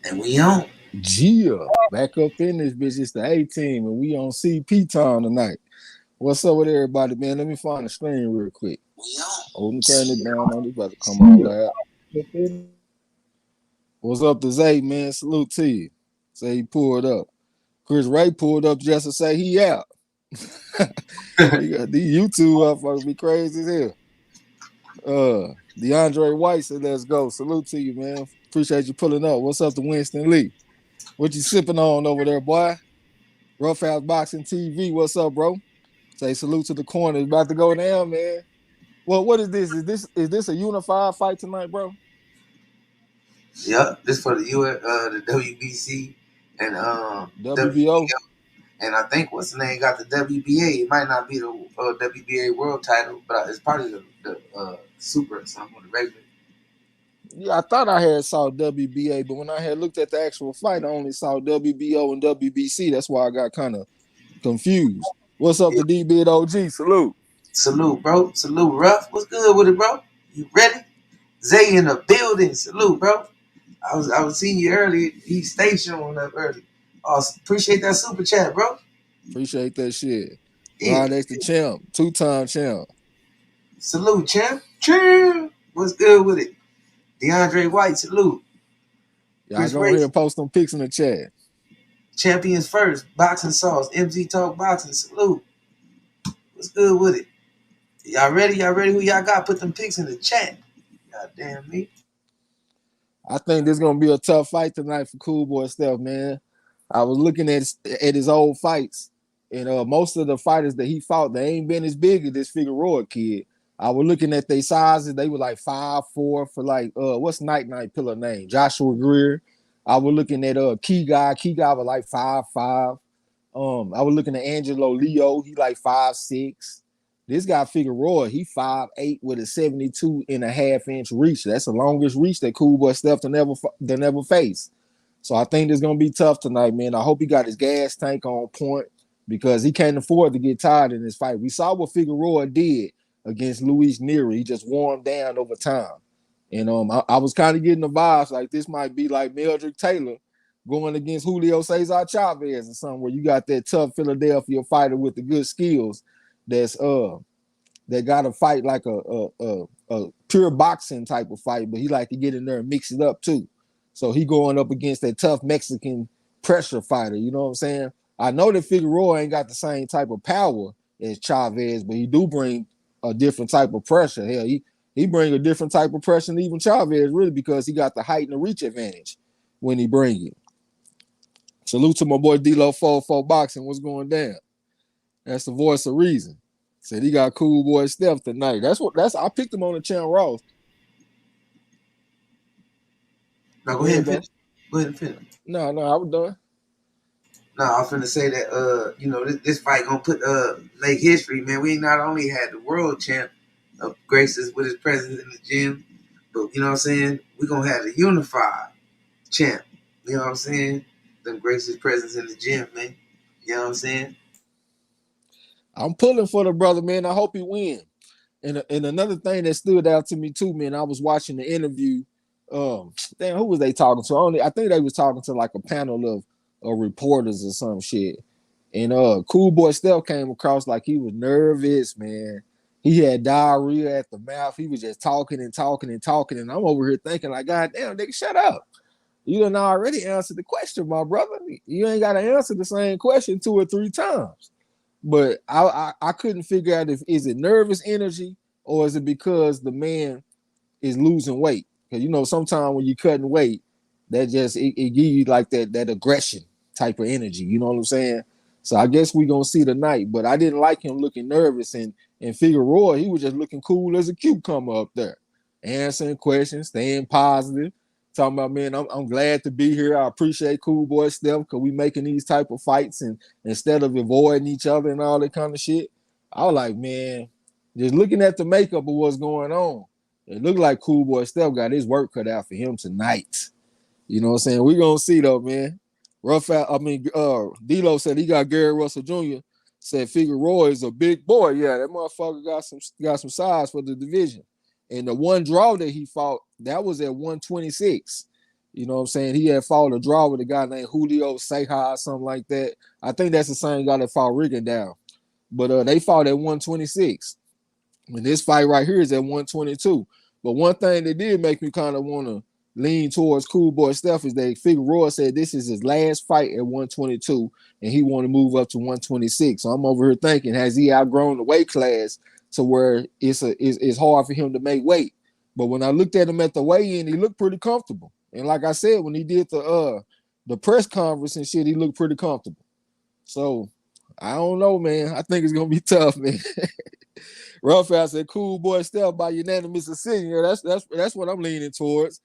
And we on. Gia, back up in this bitch. It's the A team, and we on CP time tonight. What's up with everybody, man? Let me find the screen real quick. We on. Oh, let me turn it down on this about to come on loud. What's up to Zay, man? Salute to you. Say he pulled up. Chris Ray pulled up just to say he out. He got these YouTube motherfuckers be crazy as hell. DeAndre White said, let's go. Salute to you, man. Appreciate you pulling up. What's up to Winston Lee? What you sipping on over there, boy? Rough House Boxing TV. What's up, bro? Say salute to the corner. It's about to go down, man. Well, what is this? Is this a unified fight tonight, bro? Yep. This for the the WBC and WBO? WBO. And I think what's the name got the WBA. It might not be the WBA world title, but it's probably the super or something, the regular. Yeah, I thought I had saw WBA, but when I had looked at the actual fight, I only saw WBO and WBC. That's why I got kind of confused. What's up Yeah. to D-Bid OG? Salute. Salute, bro. Salute, Ruff. What's good with it, bro? You ready? Zay in the building. Salute, bro. I was seeing you earlier. He stayed showing up early. Awesome. Appreciate that super chat, bro. Appreciate that shit. Yeah. Rod X the champ, two-time champ. Salute, champ. Champ. What's good with it? DeAndre White, salute. Y'all Chris go Ray, ahead and post them pics in the chat. champions first. Boxing sauce. MZ Talk Boxing, salute. What's good with it? Y'all ready? Y'all ready? Who y'all got? Put them pics in the chat. God damn me. I think this is gonna be a tough fight tonight for Cool Boy Steph, man. I was looking at his old fights, and most of the fighters that he fought, they ain't been as big as this Figueroa kid. I was looking at their sizes; they were like 5'4" for like what's Night Pillar name? Joshua Greer. I was looking at Key Guy. Key Guy was like 5'5". I was looking at Angelo Leo. He like 5'6". This guy Figueroa, he 5'8" with a 72.5-inch reach. That's the longest reach that Cool Boy Steph to never face. So I think it's gonna be tough tonight, man. I hope he got his gas tank on point because he can't afford to get tired in this fight. We saw what Figueroa did against Luis Nery. He just warmed down over time. And I was kind of getting the vibes like this might be like Meldrick Taylor going against Julio Cesar Chavez or something where you got that tough Philadelphia fighter with the good skills that's that got to fight like a pure boxing type of fight, but he like to get in there and mix it up too. So he going up against that tough Mexican pressure fighter. You know what I'm saying? I know that Figueroa ain't got the same type of power as Chavez, but he do bring a different type of pressure. Hell, he bring a different type of pressure than even Chavez, really, because he got the height and the reach advantage when he bring it. Salute to my boy D-Lo 44 Boxing. What's going down? That's the voice of reason. Said he got Cool Boy Steph tonight. I picked him on the Champ Ross. Now Go ahead, bro. Go ahead and finish. No, I was done. No, I was finna say that this fight gonna make history, man. We not only had the world champ of graces with his presence in the gym, but you know what I'm saying, we gonna have the unified champ. You know what I'm saying? Them graces presence in the gym, man. You know what I'm saying? I'm pulling for the brother, man. I hope he win. And another thing that stood out to me too, man, I was watching the interview. Damn, who was they talking to? I think they was talking to like a panel of reporters or some shit. And Cool Boy Steph came across like he was nervous, man. He had diarrhea at the mouth. He was just talking and talking and talking. And I'm over here thinking, like, God damn, nigga, shut up. You done already answered the question, my brother. You ain't got to answer the same question 2 or 3 times. But I couldn't figure out if is it nervous energy or is it because the man is losing weight? Because you know sometimes when you're cutting weight, that just it give you like that aggression type of energy. You know what I'm saying? So I guess we gonna see tonight. But I didn't like him looking nervous and Figueroa, he was just looking cool as a cucumber up there, answering questions, staying positive. Talking about, man, I'm glad to be here. I appreciate Cool Boy Steph because we making these type of fights and instead of avoiding each other and all that kind of shit. I was like, man, just looking at the makeup of what's going on, it looked like Cool Boy Steph got his work cut out for him tonight. You know what I'm saying? We're gonna see though, man. D'Lo said he got Gary Russell Jr. Said Figueroa is a big boy. Yeah, that motherfucker got some size for the division. And the one draw that he fought, that was at 126. You know what I'm saying? He had fought a draw with a guy named Julio Seja or something like that. I think that's the same guy that fought Riggin down. But they fought at 126. And this fight right here is at 122. But one thing that did make me kind of want to lean towards Cool Boy Steph is that Figueroa said this is his last fight at 122, and he want to move up to 126. So I'm over here thinking, has he outgrown the weight class to where it's hard for him to make weight? But when I looked at him at the weigh-in, he looked pretty comfortable. And like I said, when he did the press conference and shit, he looked pretty comfortable. So I don't know, man. I think it's gonna be tough, man. Raphael said, "Cool Boy Steph by unanimous decision." Yeah, that's what I'm leaning towards.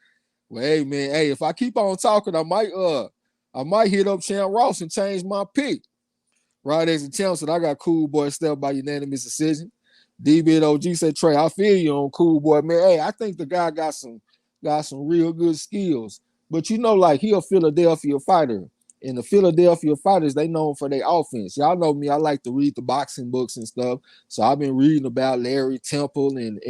Well, hey man, hey, if I keep on talking, I might hit up Champ Ross and change my pick. Right as a champ said, I got Cool Boy Steph by unanimous decision. DB OG said, Trey, I feel you on Cool Boy, man. Hey, I think the guy got some real good skills. But you know, like he a Philadelphia fighter. And the Philadelphia fighters, they known for their offense. Y'all know me, I like to read the boxing books and stuff. So I've been reading about Larry Temple and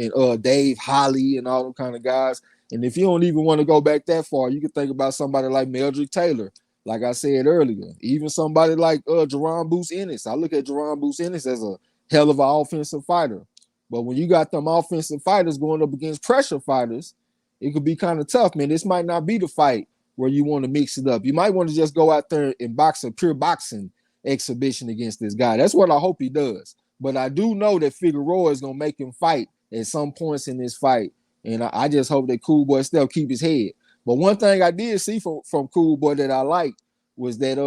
Dave Holly and all them kind of guys. And if you don't even want to go back that far, you can think about somebody like Meldrick Taylor. Like I said earlier, even somebody like Jerron Boots Ennis. I look at Jerron Boots Ennis as a hell of an offensive fighter. But when you got them offensive fighters going up against pressure fighters, it could be kind of tough, man. This might not be the fight where you want to mix it up. You might want to just go out there and box a pure boxing exhibition against this guy. That's what I hope he does. But I do know that Figueroa is going to make him fight at some points in this fight. And I just hope that Cool Boy Steph keep his head. But one thing I did see from Cool Boy that I liked was that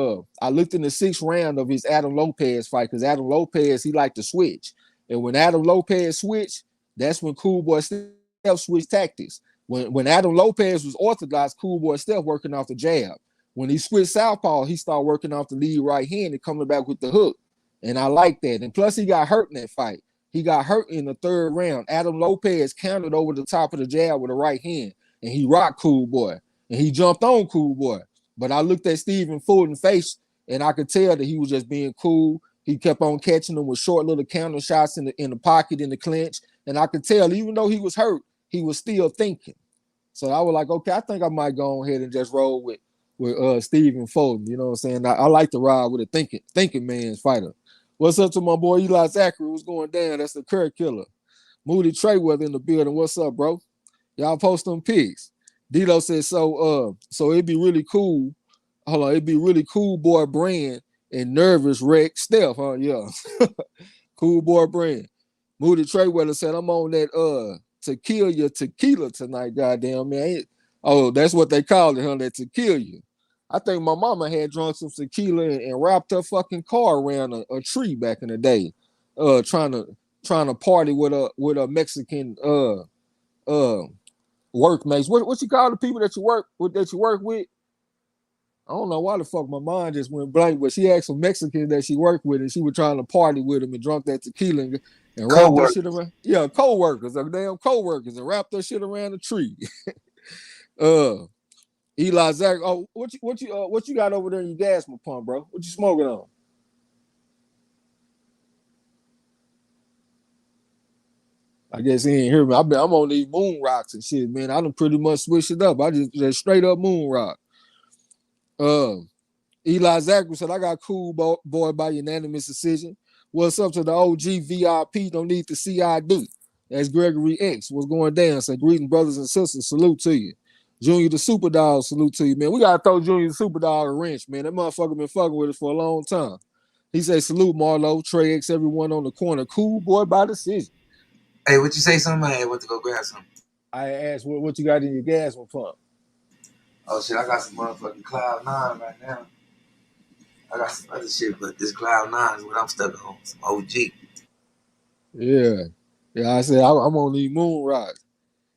I looked in the 6th round of his Adam Lopez fight, because Adam Lopez, he liked to switch. And when Adam Lopez switched, that's when Cool Boy Steph switched tactics. When Adam Lopez was orthodox, Cool Boy Steph working off the jab. When he switched southpaw, he started working off the lead right hand and coming back with the hook. And I like that. And plus, he got hurt in that fight. He got hurt in the 3rd round. Adam Lopez countered over the top of the jab with a right hand, and he rocked Cool Boy. And he jumped on Cool Boy. But I looked at Stephen Fulton's face, and I could tell that he was just being cool. He kept on catching them with short little counter shots in the pocket, in the clinch. And I could tell, even though he was hurt, he was still thinking. So I was like, okay, I think I might go ahead and just roll with Stephen Fulton. You know what I'm saying? I like to ride with a thinking man's fighter. What's up to my boy Eli Zachary? What's going down? That's the Kirk Killer. Moody Treyweather in the building. What's up, bro? Y'all post them pics. Dilo says, so it'd be really cool. Hold on, it'd be really Cool Boy Brand and Nervous Wreck Steph, huh? Yeah. Cool Boy Brand. Moody Treyweather said, I'm on that tequila tonight, goddamn, man. Oh, that's what they called it, huh? That tequila. I think my mama had drunk some tequila and wrapped her fucking car around a tree back in the day, trying to party with a Mexican workmates. What you call the people that you work with? I don't know why the fuck my mind just went blank, but she had some Mexicans that she worked with, and she was trying to party with them and drunk that tequila and wrapped that shit around. Yeah, co-workers, damn co-workers, and wrapped that shit around the tree. Eli Zach, oh, what you got over there in your gas pump, bro? What you smoking on? I guess he ain't hear me. I'm on these moon rocks and shit, man. I done pretty much switched it up. I just straight up moon rock. Eli Zachary said, I got Cool Boy by unanimous decision. What's up to the OG VIP? Don't need the CID. That's Gregory X. What's going down? Say, greeting, brothers and sisters. Salute to you. Junior the Super Dog, salute to you, man. We got to throw Junior the Super Dog a wrench, man. That motherfucker been fucking with us for a long time. He said, salute, Marlo, Trey X, everyone on the corner. Cool Boy by decision. Hey, what you say? Somebody went to go grab something. I asked, what you got in your gas pump? Oh, shit, I got some motherfucking Cloud9 right now. I got some other shit, but this Cloud9 is what I'm stuck on. Some OG. Yeah. I said, I'm on these moon rocks.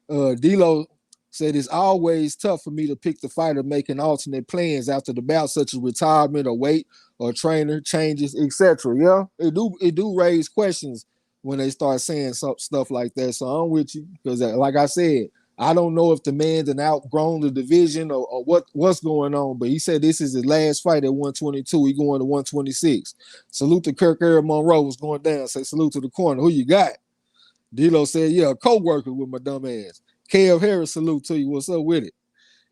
D-Lo said, it's always tough for me to pick the fighter making alternate plans after the bout, such as retirement or weight or trainer changes, etc. Yeah, it do raise questions when they start saying stuff like that. So I'm with you, because like I said, I don't know if the man's an outgrown the division or what's going on, but he said this is his last fight at 122. He going to 126. Salute to Kirk Eric Monroe. What's going down? Say salute to the corner. Who you got? D-Lo said, yeah, a co-worker with my dumb ass. KF Harris, salute to you. What's up with it?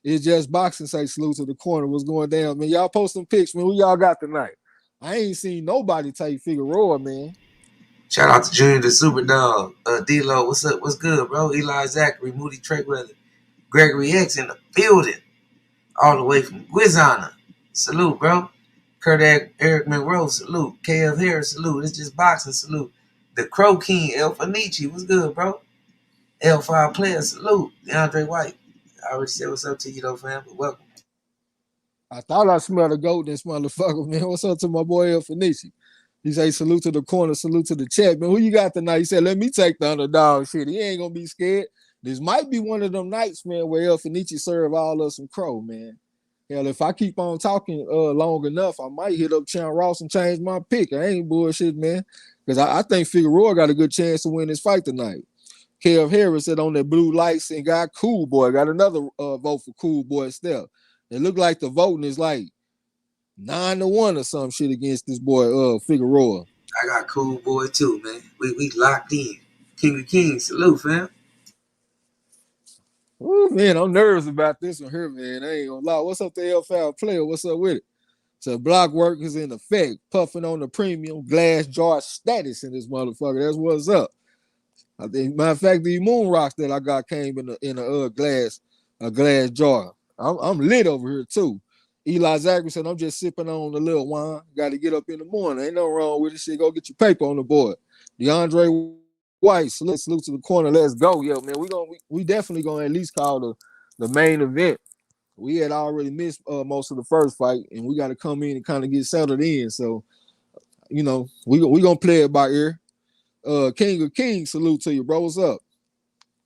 It's just boxing. Say salute to the corner. What's going down, man? Y'all post some pics, man. Who y'all got tonight? I ain't seen nobody take Figueroa, man. Shout out to Junior the Super Dog. D-Lo, what's up? What's good, bro? Eli Zachary, Moody Trakeweather, Gregory X in the building. All the way from Guizana. Salute, bro. Kurt Eric Monroe, salute. KF Harris, salute. It's just boxing, salute. The Crow King, El Fanichi, what's good, bro? L5 player, salute. DeAndre White. I already said what's up to you, though, fam, but welcome. I thought I smelled a goat in this motherfucker, man. What's up to my boy El Fanichi? He say salute to the corner, salute to the chat, man. Who you got tonight? He said, let me take the underdog shit. He ain't gonna be scared. This might be one of them nights, man, where El Fanichi serve all us some crow, man. Hell, if I keep on talking long enough, I might hit up Chan Ross and change my pick. I ain't bullshit, man. Because I think Figueroa got a good chance to win this fight tonight. Kev Harris said on that blue lights and got Cool Boy. Got another vote for Cool Boy Steph. It looked like the voting is like 9-1 or some shit against this boy Figueroa. I got Cool Boy, too, man. We locked in. King of Kings, salute, fam. Oh man, I'm nervous about this one here, man. I ain't gonna lie. What's up to L5 player? What's up with it? So block work is in effect, puffing on the premium glass jar status in this motherfucker. That's what's up. I think, matter of fact, the moon rocks that I got came in a glass jar. I'm lit over here too. Eli Zachary said, I'm just sipping on a little wine. Got to get up in the morning. Ain't no wrong with it. Shit, go get your paper on the board. DeAndre White, salute to the corner. Let's go. Yo, man, we definitely gonna at least call the main event. We had already missed most of the first fight, and we got to come in and kind of get settled in. So, you know, we gonna play it by ear. King of Kings, salute to you, bro. What's up? What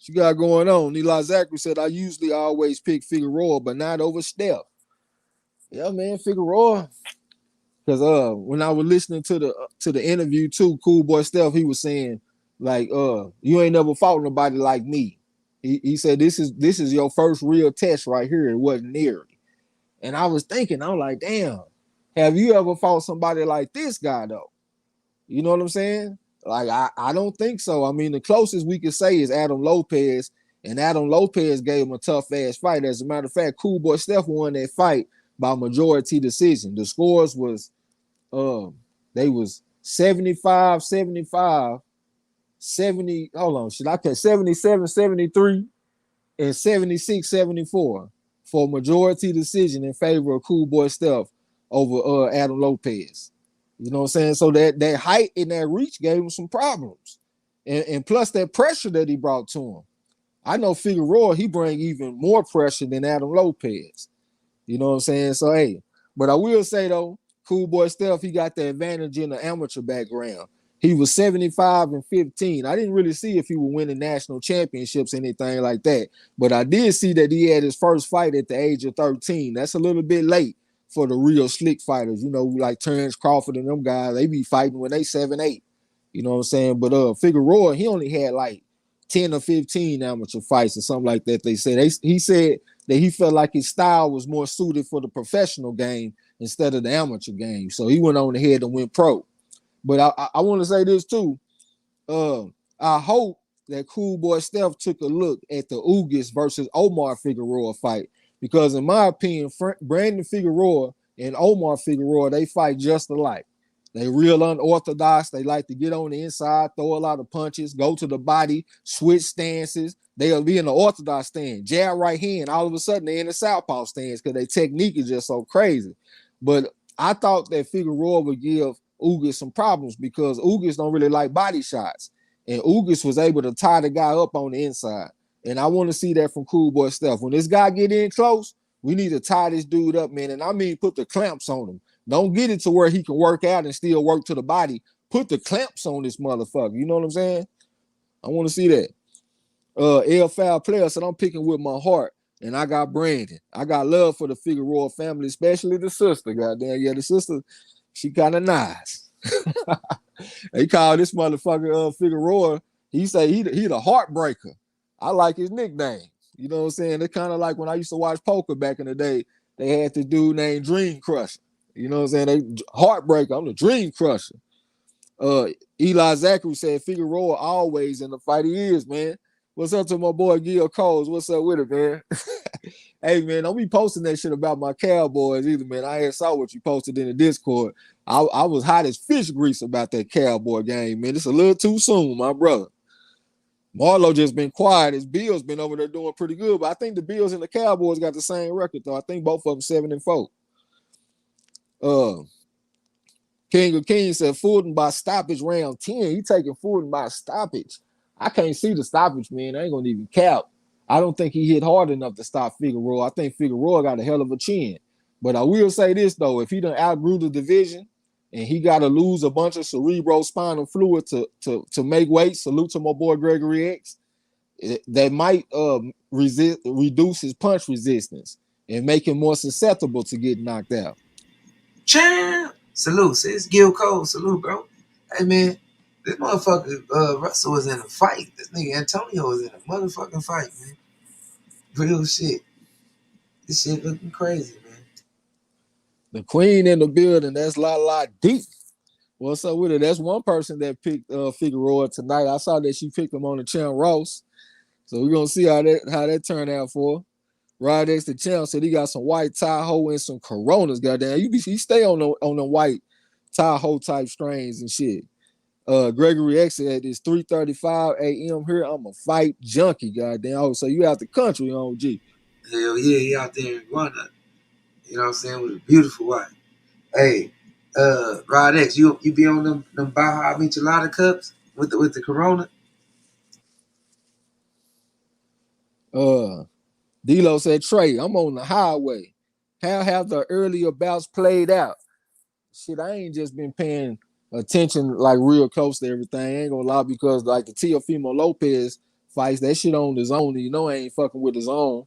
you got going on? Eli Zachary said, I usually always pick Figueroa, but not over Steph. Yeah, man, Figueroa. Because when I was listening to the interview too, Cool Boy Steph, he was saying, like, you ain't never fought nobody like me. He said, this is your first real test right here. It wasn't near. And I was thinking, I'm like, damn, have you ever fought somebody like this guy though? You know what I'm saying? Like, I don't think so. I mean, the closest we could say is Adam Lopez, and Adam Lopez gave him a tough ass fight. As a matter of fact, Cool Boy Steph won that fight by majority decision. The scores was they was 75, 75, 70, hold on, should I catch 77, 73, and 76, 74 for majority decision in favor of Cool Boy Steph over Adam Lopez. You know what I'm saying? So that height and that reach gave him some problems. And plus that pressure that he brought to him. I know Figueroa, he bring even more pressure than Adam Lopez. You know what I'm saying? So, hey, but I will say, though, Cool Boy Steph, he got the advantage in the amateur background. He was 75-15. I didn't really see if he would win the national championships, anything like that. But I did see that he had his first fight at the age of 13. That's a little bit late for the real slick fighters. You know, like Terence Crawford and them guys, they be fighting when they 7-8. You know what I'm saying? But Figueroa, he only had like 10 or 15 amateur fights or something like that, they said. He said that he felt like his style was more suited for the professional game instead of the amateur game. So he went on ahead and went pro. But I want to say this too. I hope that Cool Boy Steph took a look at the Ugas versus Omar Figueroa fight. Because in my opinion, Brandon Figueroa and Omar Figueroa, they fight just alike. They real unorthodox. They like to get on the inside, throw a lot of punches, go to the body, switch stances. They'll be in the orthodox stand, jab right hand. All of a sudden, they're in the southpaw stance because their technique is just so crazy. But I thought that Figueroa would give Ugas some problems because Ugas don't really like body shots. And Ugas was able to tie the guy up on the inside. And I want to see that from Cool Boy Steph. When this guy get in close, we need to tie this dude up, man. And I mean put the clamps on him. Don't get it to where he can work out and still work to the body. Put the clamps on this motherfucker. You know what I'm saying? I want to see that. L5 player said, I'm picking with my heart. And I got Brandon. I got love for the Figueroa family, especially the sister. Goddamn, yeah, the sister, she kind of nice. They call this motherfucker Figueroa. He say he the heartbreaker. I like his nickname. You know what I'm saying? It's kind of like when I used to watch poker back in the day. They had this dude named Dream Crusher. You know what I'm saying? They heartbreaker. I'm the Dream Crusher. Eli Zachary said Figueroa always in the fight. He is, man. What's up to my boy Gil Coles? What's up with it, man? Hey man, don't be posting that shit about my Cowboys either, man. I ain't saw what you posted in the Discord. I was hot as fish grease about that Cowboy game, man. It's a little too soon, my brother. Marlo just been quiet. His Bills been over there doing pretty good, but I think the Bills and the Cowboys got the same record though. I think both of them 7-4. Uh, King of Kings said Fulton by stoppage round 10. He taking Fulton by stoppage. I can't see the stoppage, man. I ain't gonna even count. I don't think he hit hard enough to stop Figueroa. I think Figueroa got a hell of a chin. But I will say this though, if he done outgrew the division and he got to lose a bunch of cerebrospinal fluid to make weight, salute to my boy Gregory X, that might reduce his punch resistance and make him more susceptible to getting knocked out. Champ! Salute, sis. Gil Cole, salute, bro. Hey, man, this motherfucker Russell was in a fight. This nigga Antonio was in a motherfucking fight, man. Real shit. This shit looking crazy, man. The queen in the building. That's La Deep. What's up with it? That's one person that picked Figueroa tonight. I saw that she picked him on the Champ Ross. So we're gonna see how that turned out for her. Rod X the Champ said he got some white Tahoe and some Coronas. Goddamn, he stay on the white Tahoe type strains and shit. Gregory X said it's 3:35 a.m. here. I'm a fight junkie. Goddamn. Oh, so you out the country, OG? Hell yeah, he out there in Guana. You know what I'm saying? With a beautiful wife. Hey, Rod X, you be on them Baja Michelada cups with the Corona? D-Lo said, Trey, I'm on the highway. How have the earlier bouts played out? Shit, I ain't just been paying attention like real close to everything. I ain't gonna lie, because like the Teofimo Lopez fights, that shit on his own. You know I ain't fucking with his own.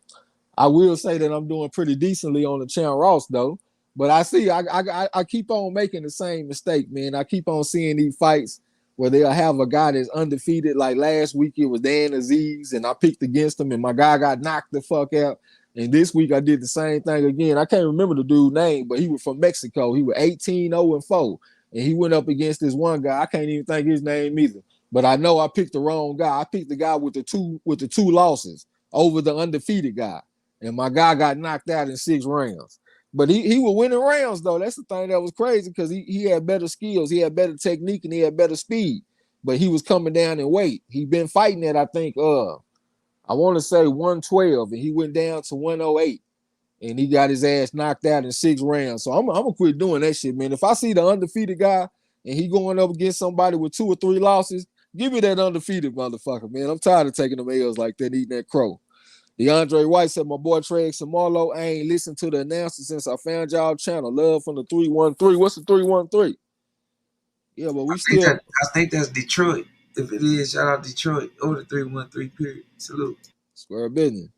I will say that I'm doing pretty decently on the Champ Ross though. But I keep on making the same mistake, man. I keep on seeing these fights where they'll have a guy that's undefeated. Like last week it was Dan Aziz and I picked against him and my guy got knocked the fuck out. And this week I did the same thing again. I can't remember the dude's name, but he was from Mexico. He was 18-0-4. And he went up against this one guy. I can't even think his name either. But I know I picked the wrong guy. I picked the guy with the two losses over the undefeated guy. And my guy got knocked out in 6 rounds. But he was winning rounds, though. That's the thing that was crazy, because he had better skills. He had better technique, and he had better speed. But he was coming down in weight. He been fighting at, I think, I want to say 112, and he went down to 108. And he got his ass knocked out in 6 rounds. So I'm going to quit doing that shit, man. If I see the undefeated guy, and he going up against somebody with 2 or 3 losses, give me that undefeated motherfucker, man. I'm tired of taking them L's like that, eating that crow. DeAndre White said, my boy Trey and Marlo, I ain't listened to the announcer since I found y'all channel. Love from the 313. What's the 313? Yeah, but we I think that's Detroit. If it is, shout out Detroit. Over the 313 period. Salute. Square business.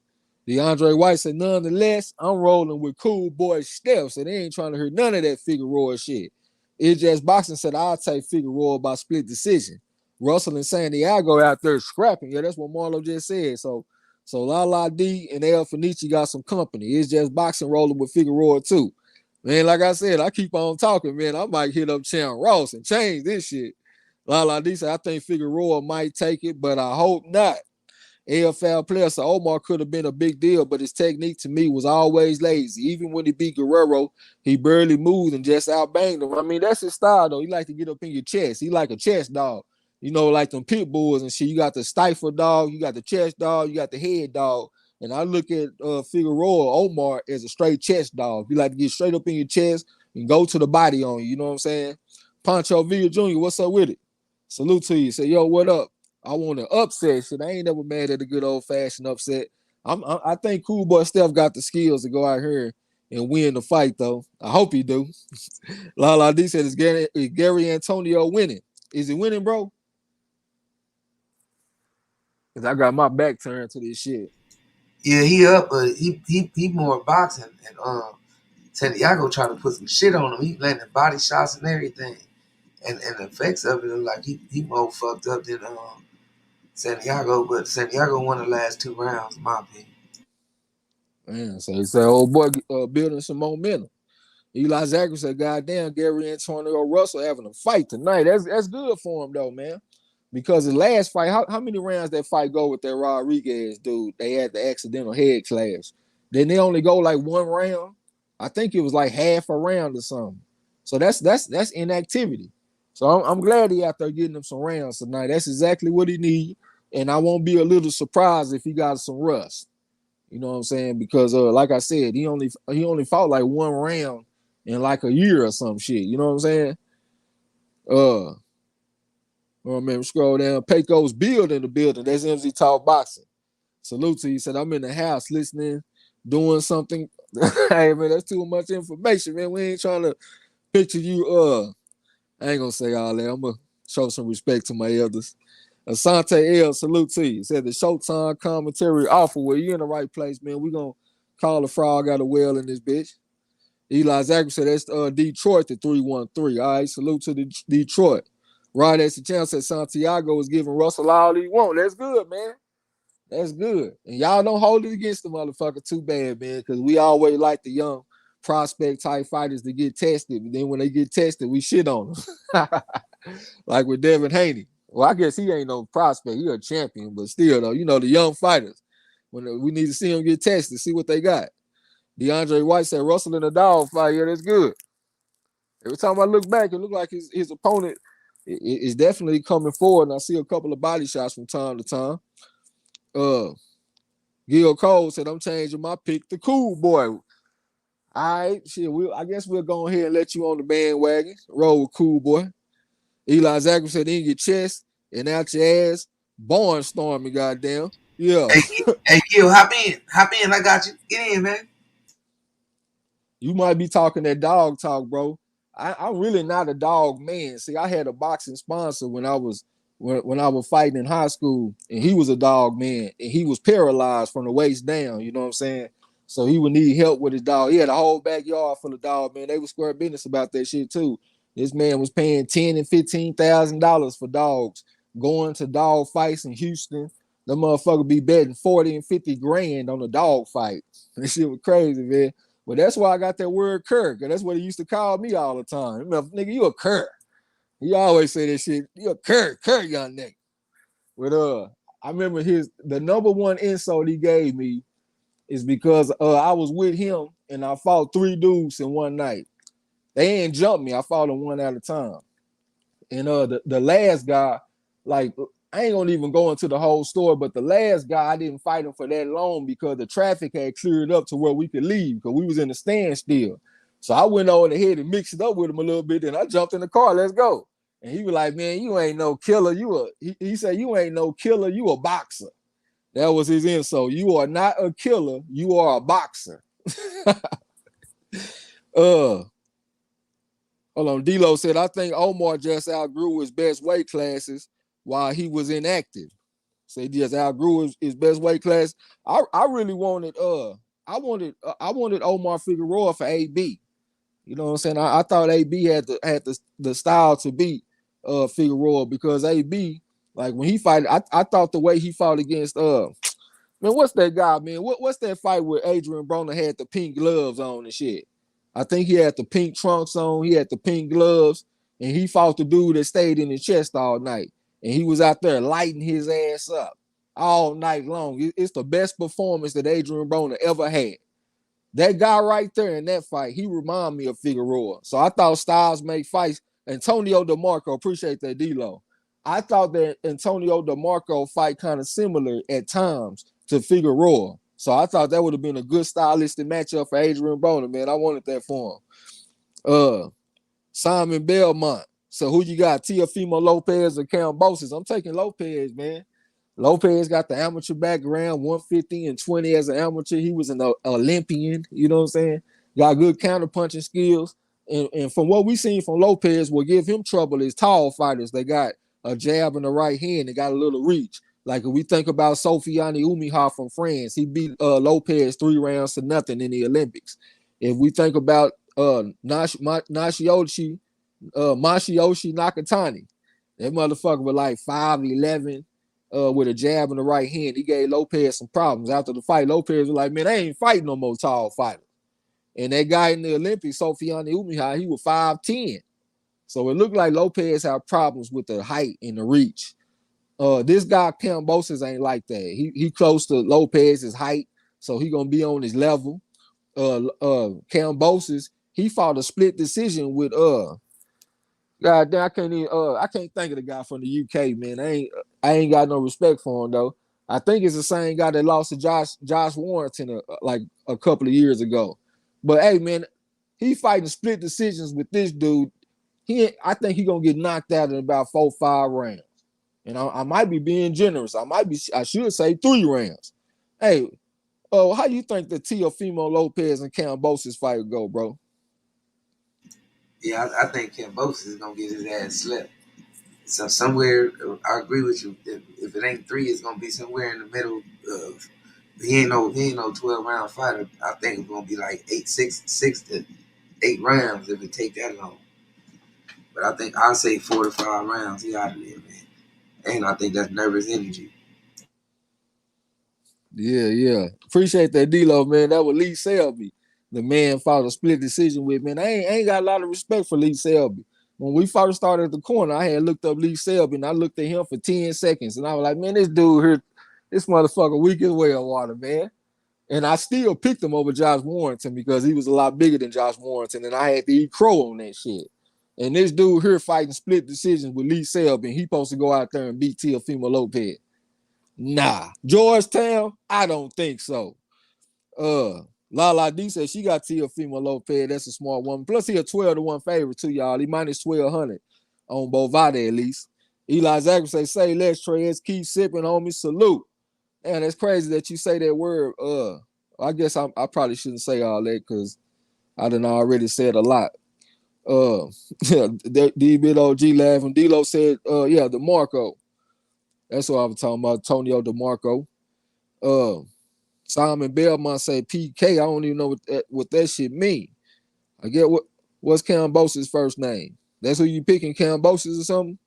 DeAndre White said, nonetheless, I'm rolling with cool boy Steph. So they ain't trying to hear none of that Figueroa shit. It's just boxing said, I'll take Figueroa by split decision. Russell and San Diego out there scrapping. Yeah, that's what Marlo just said. So La D and El Fenici got some company. It's just boxing rolling with Figueroa too. Man, like I said, I keep on talking, man. I might hit up Champ Ross and change this shit. La D said, I think Figueroa might take it, but I hope not. AFL player, so Omar could have been a big deal, but his technique to me was always lazy. Even when he beat Guerrero, he barely moved and just outbanged him. I mean, that's his style, though. He like to get up in your chest. He like a chest dog. You know, like them pit bulls and shit. You got the stifle dog, you got the chest dog, you got the head dog. And I look at Figueroa Omar as a straight chest dog. You like to get straight up in your chest and go to the body on you. You know what I'm saying? Pancho Villa Jr., what's up with it? Salute to you. Say, yo, what up? I want an upset shit. I ain't never mad at a good old-fashioned upset. I think Cool Boy Steph got the skills to go out here and win the fight, though. I hope he do. La D said, is Gary Antonio winning? Is he winning, bro? Because I got my back turned to this shit. Yeah, he up, but he more boxing. And Santiago tried to put some shit on him. He landing body shots and everything. And the effects of it are like he more fucked up than Santiago, but Santiago won the last 2 rounds, in my opinion. Man, so he said, old boy building some momentum. Eli Zachary said, goddamn, Gary Antonio Russell having a fight tonight. That's good for him, though, man. Because the last fight, how many rounds that fight go with that Rodriguez dude? They had the accidental head clash. Then they only go like one round. I think it was like half a round or something. So that's inactivity. So I'm glad he out there getting him some rounds tonight. That's exactly what he need. And I won't be a little surprised if he got some rust. You know what I'm saying? Because like I said, he only fought like one round in like a year or some shit. You know what I'm saying? Oh man, scroll down. Pecos Build in the building. That's MZ Talk Boxing. Salute to you. He said, I'm in the house listening, doing something. Hey man, that's too much information, man. We ain't trying to picture you. I ain't gonna say all that. I'm gonna show some respect to my elders. Asante L, salute to you. He said the Showtime commentary offer. Well, you in the right place, man. We gonna call the frog out of well in this bitch. Eli Zachary said that's Detroit to 313. All right, salute to the Detroit. Right as the chance said Santiago is giving Russell all he want. That's good, man. That's good. And y'all don't hold it against the motherfucker too bad, man, because we always like the young prospect type fighters to get tested. But then when they get tested, we shit on them. Like with Devin Haney. Well, I guess he ain't no prospect. He a champion, but still, though, you know, the young fighters, when we need to see them get tested, see what they got. DeAndre White said, Russell in a dog fight. Yeah, that's good. Every time I look back, it looked like his opponent is definitely coming forward, and I see a couple of body shots from time to time. Gil Cole said, I'm changing my pick to Cool Boy. All right, shit, I guess we'll go ahead and let you on the bandwagon. Roll with Cool Boy. Eli Zachary said, in your chest and out your ass. Barnstorming, goddamn. Yeah. Hey, Gil, hop in. Hop in. I got you. Get in, man. You might be talking that dog talk, bro. I'm really not a dog man. See, I had a boxing sponsor when I was fighting in high school, and he was a dog man, and he was paralyzed from the waist down. You know what I'm saying? So he would need help with his dog. He had a whole backyard full of dog, man. They were square business about that shit too. This man was paying $10,000 and $15,000 for dogs, going to dog fights in Houston. The motherfucker be betting 40 and 50 grand on a dog fight. This shit was crazy, man. But that's why I got that word cur, because that's what he used to call me all the time. Nigga, you a cur. He always say that shit. You a cur, young nigga. But I remember the number one insult he gave me is because I was with him and I fought 3 dudes in one night. They ain't jumped me. I fought them one at a time. And the last guy, like, I ain't gonna even go into the whole story, but the last guy, I didn't fight him for that long because the traffic had cleared up to where we could leave because we was in the standstill. So I went over ahead and mixed it up with him a little bit. Then I jumped in the car. Let's go. And he was like, man, you ain't no killer. He said, you ain't no killer. You a boxer. That was his insult. You are not a killer. You are a boxer. Hold on. D-Lo said, I think Omar just outgrew his best weight classes while he was inactive. So he just outgrew his best weight class. I really wanted I wanted Omar Figueroa for AB. You know what I'm saying? I thought AB had the style to beat Figueroa because AB, like when he fight, I thought the way he fought against man, what's that guy, man? What's that fight where Adrien Broner had the pink gloves on and shit? I think he had the pink trunks on, he had the pink gloves, and he fought the dude that stayed in his chest all night. And he was out there lighting his ass up all night long. It's the best performance that Adrien Broner ever had. That guy right there in that fight, he reminded me of Figueroa. So I thought styles make fights. Antonio DeMarco, appreciate that, D-Lo. I thought that Antonio DeMarco fight kind of similar at times to Figueroa. So I thought that would have been a good stylistic matchup for Adrien Broner, man. I wanted that for him. Simon Belmont. So who you got, Teofimo Lopez or Kambosos? I'm taking Lopez, man. Lopez got the amateur background, 150 and 20 as an amateur. He was an Olympian, you know what I'm saying? Got good counterpunching skills. And from what we seen from Lopez, will give him trouble is tall fighters. They got a jab in the right hand. They got a little reach. Like if we think about Sofiane Oumiha from France, he beat Lopez 3 rounds to nothing in the Olympics. If we think about Mashiyoshi Nakatani, that motherfucker was like 5'11", with a jab in the right hand. He gave Lopez some problems. After the fight, Lopez was like, man, I ain't fighting no more tall fighters. And that guy in the Olympics, Sofiane Oumiha, he was 5'10". So it looked like Lopez had problems with the height and the reach. This guy, Kambosos, ain't like that. He close to Lopez's height. so he gonna be on his level. Kambosos, he fought a split decision with God damn, I can't think of the guy from the UK, man. I ain't got no respect for him though. I think it's the same guy that lost to Josh Warrington like a couple of years ago. But hey, man, he fighting split decisions with this dude. I think he gonna get knocked out in about 4-5 rounds. And I might be being generous. I should say 3 rounds. Hey, how you think the Teofimo Lopez and Kambosos fight would go, bro? Yeah, I think Kambosos is gonna get his ass slept. So somewhere, I agree with you. If it ain't 3, it's gonna be somewhere in the middle of. He ain't no 12 round fighter. I think it's gonna be like 6 to 8 rounds if it take that long. But I think I'll say 4 to 5 rounds. He out of there, man. And I think that's nervous energy. Yeah. Appreciate that, D-Lo, man. That was Lee Selby. The man fought a split decision with, man. I ain't got a lot of respect for Lee Selby. When we first started at the corner, I had looked up Lee Selby and I looked at him for 10 seconds. And I was like, man, this dude here, this motherfucker weak as well water, man. And I still picked him over Josh Warrington because he was a lot bigger than Josh Warrington. And I had to eat crow on that shit. And this dude here fighting split decisions with Lee Selby, and he supposed to go out there and beat Teofimo Lopez. Nah. Georgetown? I don't think so. Lala D said she got Teofimo Lopez. That's a smart woman. Plus, he a 12-1 favorite too, y'all. He minus 1,200 on Bovada at least. Eli Zachary say less, Trez. Keep sipping, homie. Salute. And it's crazy that you say that word. I guess I probably shouldn't say all that because I done already said a lot. D-Bit-OG laughing. D-Lo said, yeah, DeMarco. That's what I was talking about, Tonio DeMarco. Simon Belmont say PK. I don't even know what that shit mean. I get what's Kambosos' first name. That's who you picking, Kambosos or something?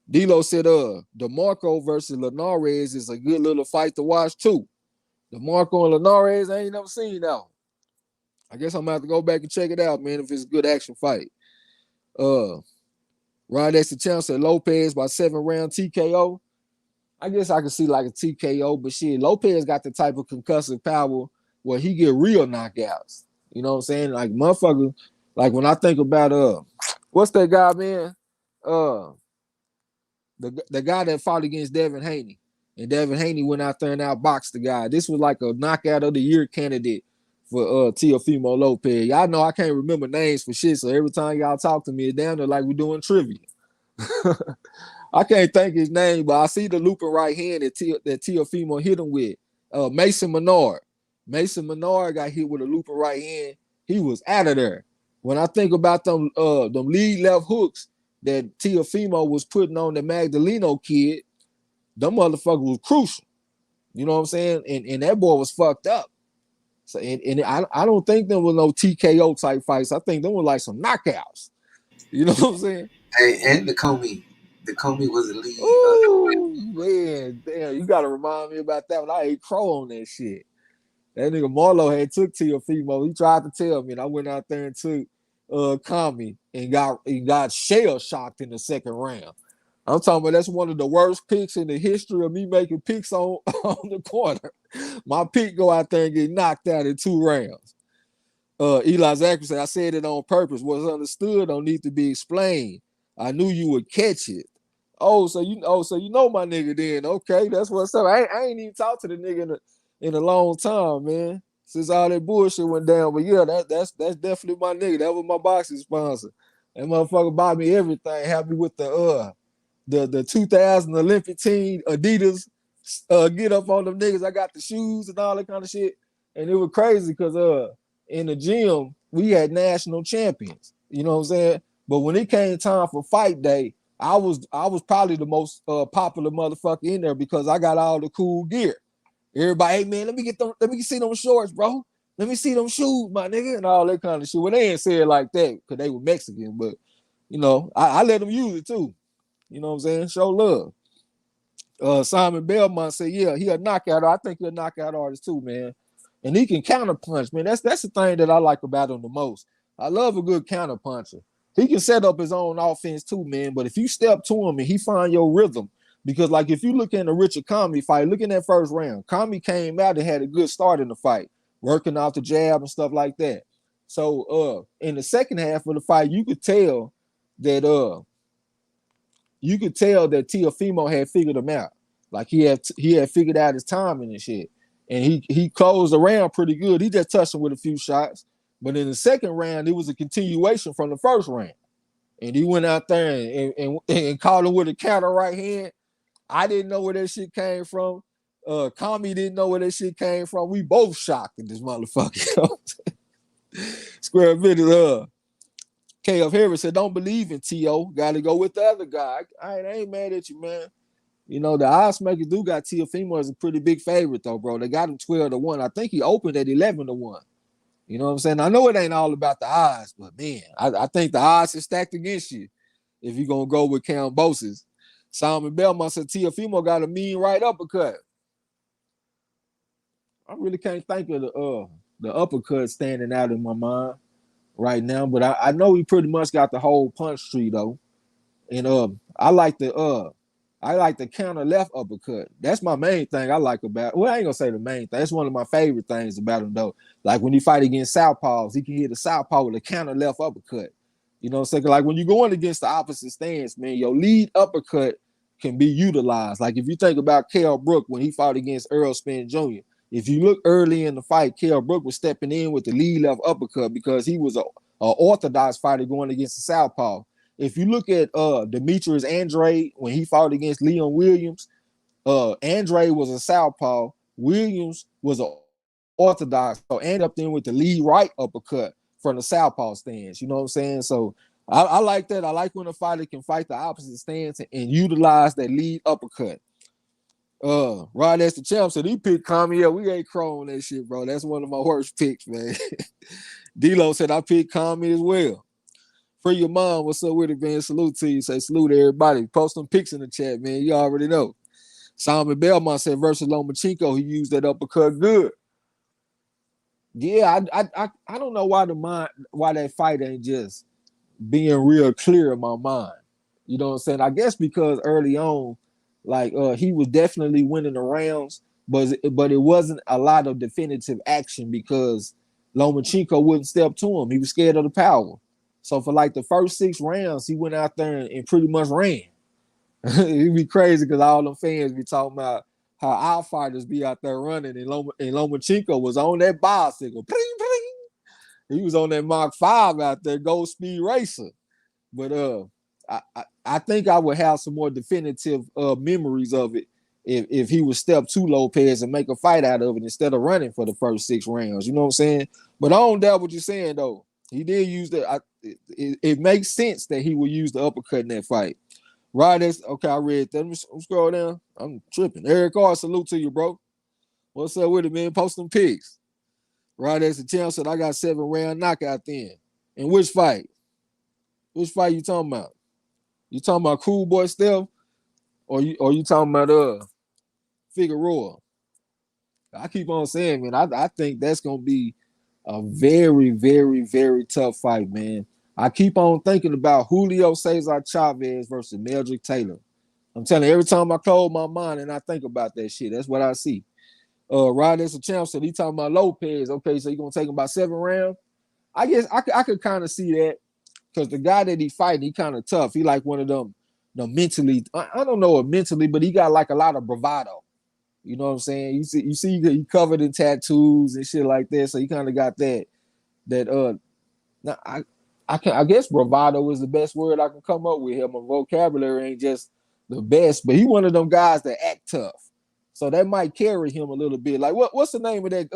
D-Lo said, DeMarco versus Linares is a good little fight to watch too. DeMarco and Linares, I ain't never seen that one. I guess I'm gonna have to go back and check it out, man, if it's a good action fight. Ron X the Champ said Lopez by 7-round TKO. I guess I could see like a TKO, but shit, Lopez got the type of concussive power where he get real knockouts. You know what I'm saying? Like motherfucker, like when I think about what's that guy, man? The guy that fought against Devin Haney. And Devin Haney went out there and outboxed the guy. This was like a knockout of the year candidate for Teofimo Lopez. Y'all know I can't remember names for shit, so every time y'all talk to me, it's down there like we're doing trivia. I can't think his name, but I see the looping right hand that Teofimo hit him with. Mason Menard. Mason Menard got hit with a looping right hand. He was out of there. When I think about them lead left hooks that Teofimo was putting on the Magdaleno kid, them motherfuckers was crucial. You know what I'm saying? And that boy was fucked up. So and I don't think there was no TKO type fights. I think there were like some knockouts. You know what I'm saying? Hey, and the Comey. The Comey was the lead. Oh man, damn! You gotta remind me about that when I ate crow on that shit. That nigga Marlo had took Teofimo. He tried to tell me, and I went out there and took Kami and got shell shocked in the second round. I'm talking about that's one of the worst picks in the history of me making picks on the corner. My pick go out there and get knocked out in 2 rounds. Eli Zachary said, I said it on purpose. What's understood don't need to be explained. I knew you would catch it. So you know my nigga then. Okay, that's what's up. I ain't even talked to the nigga in a long time, man. Since all that bullshit went down. But yeah, that's definitely my nigga. That was my boxing sponsor. That motherfucker bought me everything. Happy with the 2000 Olympic team Adidas get up on them niggas. I got the shoes and all that kind of shit. And it was crazy because in the gym, we had national champions. You know what I'm saying? But when it came time for fight day, I was probably the most popular motherfucker in there because I got all the cool gear. Everybody, hey man, let me see them shorts, bro. Let me see them shoes, my nigga, and all that kind of shit. Well, they ain't say it like that because they were Mexican, but you know, I let them use it too. You know what I'm saying? Show love. Simon Belmont said, yeah, he a knockout. I think he's a knockout artist too, man. And he can counter punch, man. That's the thing that I like about him the most. I love a good counter puncher. He can set up his own offense too, man. But if you step to him and he find your rhythm, Because like if you look in the Richard Comey fight, look in that first round, Comey came out and had a good start in the fight, working off the jab and stuff like that. So in the second half of the fight, you could tell that Teofimo had figured him out. Like he had figured out his timing and shit. And he closed the round pretty good. He just touched him with a few shots. But in the second round, it was a continuation from the first round. And he went out there and caught him with a counter right hand. I didn't know where that shit came from. Kami didn't know where that shit came from. We both shocked at this motherfucker. Square minute, KF Harris said, don't believe in T.O. Got to go with the other guy. I ain't mad at you, man. You know, the odds makers do got Teofimo as a pretty big favorite, though, bro. They got him 12-1. I think he opened at 11-1. You know what I'm saying? I know it ain't all about the odds, but, man, I think the odds are stacked against you if you're going to go with Kambosos. Simon Belmont said Teofimo got a mean right uppercut. I really can't think of the uppercut standing out in my mind right now, but I know he pretty much got the whole punch tree, though. And I like the counter left uppercut. That's my main thing I like about. Well, I ain't gonna say the main thing. That's one of my favorite things about him, though. Like when he fight against southpaws, he can hit a southpaw with a counter left uppercut. You know what I'm saying? Like when you're going against the opposite stance, man, your lead uppercut can be utilized. Like if you think about Kell Brook when he fought against Earl Spence Jr. If you look early in the fight, Kell Brook was stepping in with the lead left uppercut because he was a orthodox fighter going against the southpaw. If you look at Demetrius Andrade when he fought against Leon Williams, Andrade was a southpaw, Williams was an orthodox, so end up then with the lead right uppercut from the southpaw stance. You know what I'm saying? So I like that. I like when a fighter can fight the opposite stance and utilize that lead uppercut. Rod as the champ said he picked Kami. Yeah, we ain't crowing that shit, bro. That's one of my worst picks, man. D-Lo said I picked Kami as well. For your mom, what's up with it, man? Salute to you. Say salute to everybody. Post some pics in the chat, man. You already know. Simon Belmont said versus Lomachenko, he used that uppercut good. Yeah, I don't know why that fight ain't just being real clear in my mind. You know what I'm saying? I guess because early on, like he was definitely winning the rounds, but it wasn't a lot of definitive action because Lomachenko wouldn't step to him. He was scared of the power. So for like the first 6 rounds, he went out there and pretty much ran. It'd be crazy because all them fans be talking about how our fighters be out there running, and Lomachenko was on that bicycle. Pling, pling. He was on that Mach 5 out there, Gold Speed Racer. But I think I would have some more definitive memories of it if he would step to Lopez and make a fight out of it instead of running for the first 6 rounds. You know what I'm saying? But I don't doubt what you're saying, though. He did use it makes sense that he would use the uppercut in that fight. Right, okay, I read that. Let me scroll down. I'm tripping. Eric R, salute to you, bro. What's up with it, man? Post some pics. Right, as the champ said, I got 7-round knockout then. In which fight? Which fight you talking about? You talking about Cool Boy Steph? Or you talking about Figueroa? I keep on saying, man, I think that's gonna be a very, very, very tough fight, man. I keep on thinking about Julio Cesar Chavez versus Meldrick Taylor. I'm telling you, every time I close my mind and I think about that shit, that's what I see. Rod as a champ said he talking about Lopez. Okay, so you gonna take him by 7 rounds? I guess I could kind of see that because the guy that he fighting, he kind of tough. He like one of them, mentally. I don't know if mentally, but he got like a lot of bravado. You know what I'm saying? You see, he covered in tattoos and shit like that, so he kind of got that. Now I guess bravado is the best word I can come up with here. My vocabulary ain't just the best, but he one of them guys that act tough. So that might carry him a little bit. Like what's the name of that?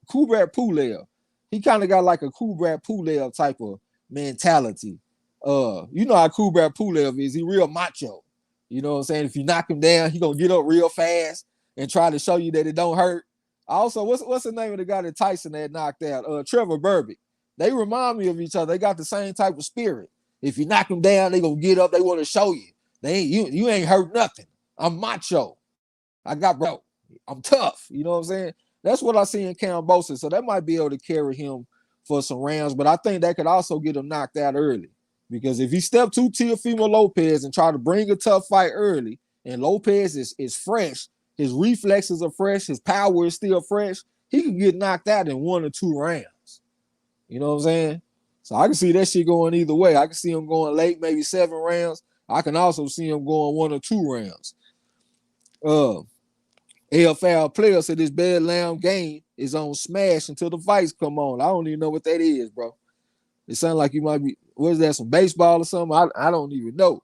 Kubrat Pulev. He kind of got like a Kubrat Pulev type of mentality. You know how Kubrat Pulev is. He real macho. You know what I'm saying? If you knock him down, he gonna get up real fast and try to show you that it don't hurt. Also, what's the name of the guy that Tyson had knocked out? Trevor Burbick. They remind me of each other. They got the same type of spirit. If you knock them down, they gonna get up. They want to show you. You ain't hurt nothing. I'm macho. I got bro. I'm tough. You know what I'm saying? That's what I see in Kambosos. So that might be able to carry him for some rounds. But I think that could also get him knocked out early. Because if he step to Teofimo Lopez and try to bring a tough fight early, and Lopez is fresh, his reflexes are fresh, his power is still fresh, he could get knocked out in 1 or 2 rounds. You know what I'm saying? So I can see that shit going either way. I can see him going late, maybe 7 rounds. I can also see him going 1 or 2 rounds. AFL player said this bad lamb game is on smash until the fights come on. I don't even know what that is, bro. It sounds like you might be, what is that, some baseball or something? I don't even know.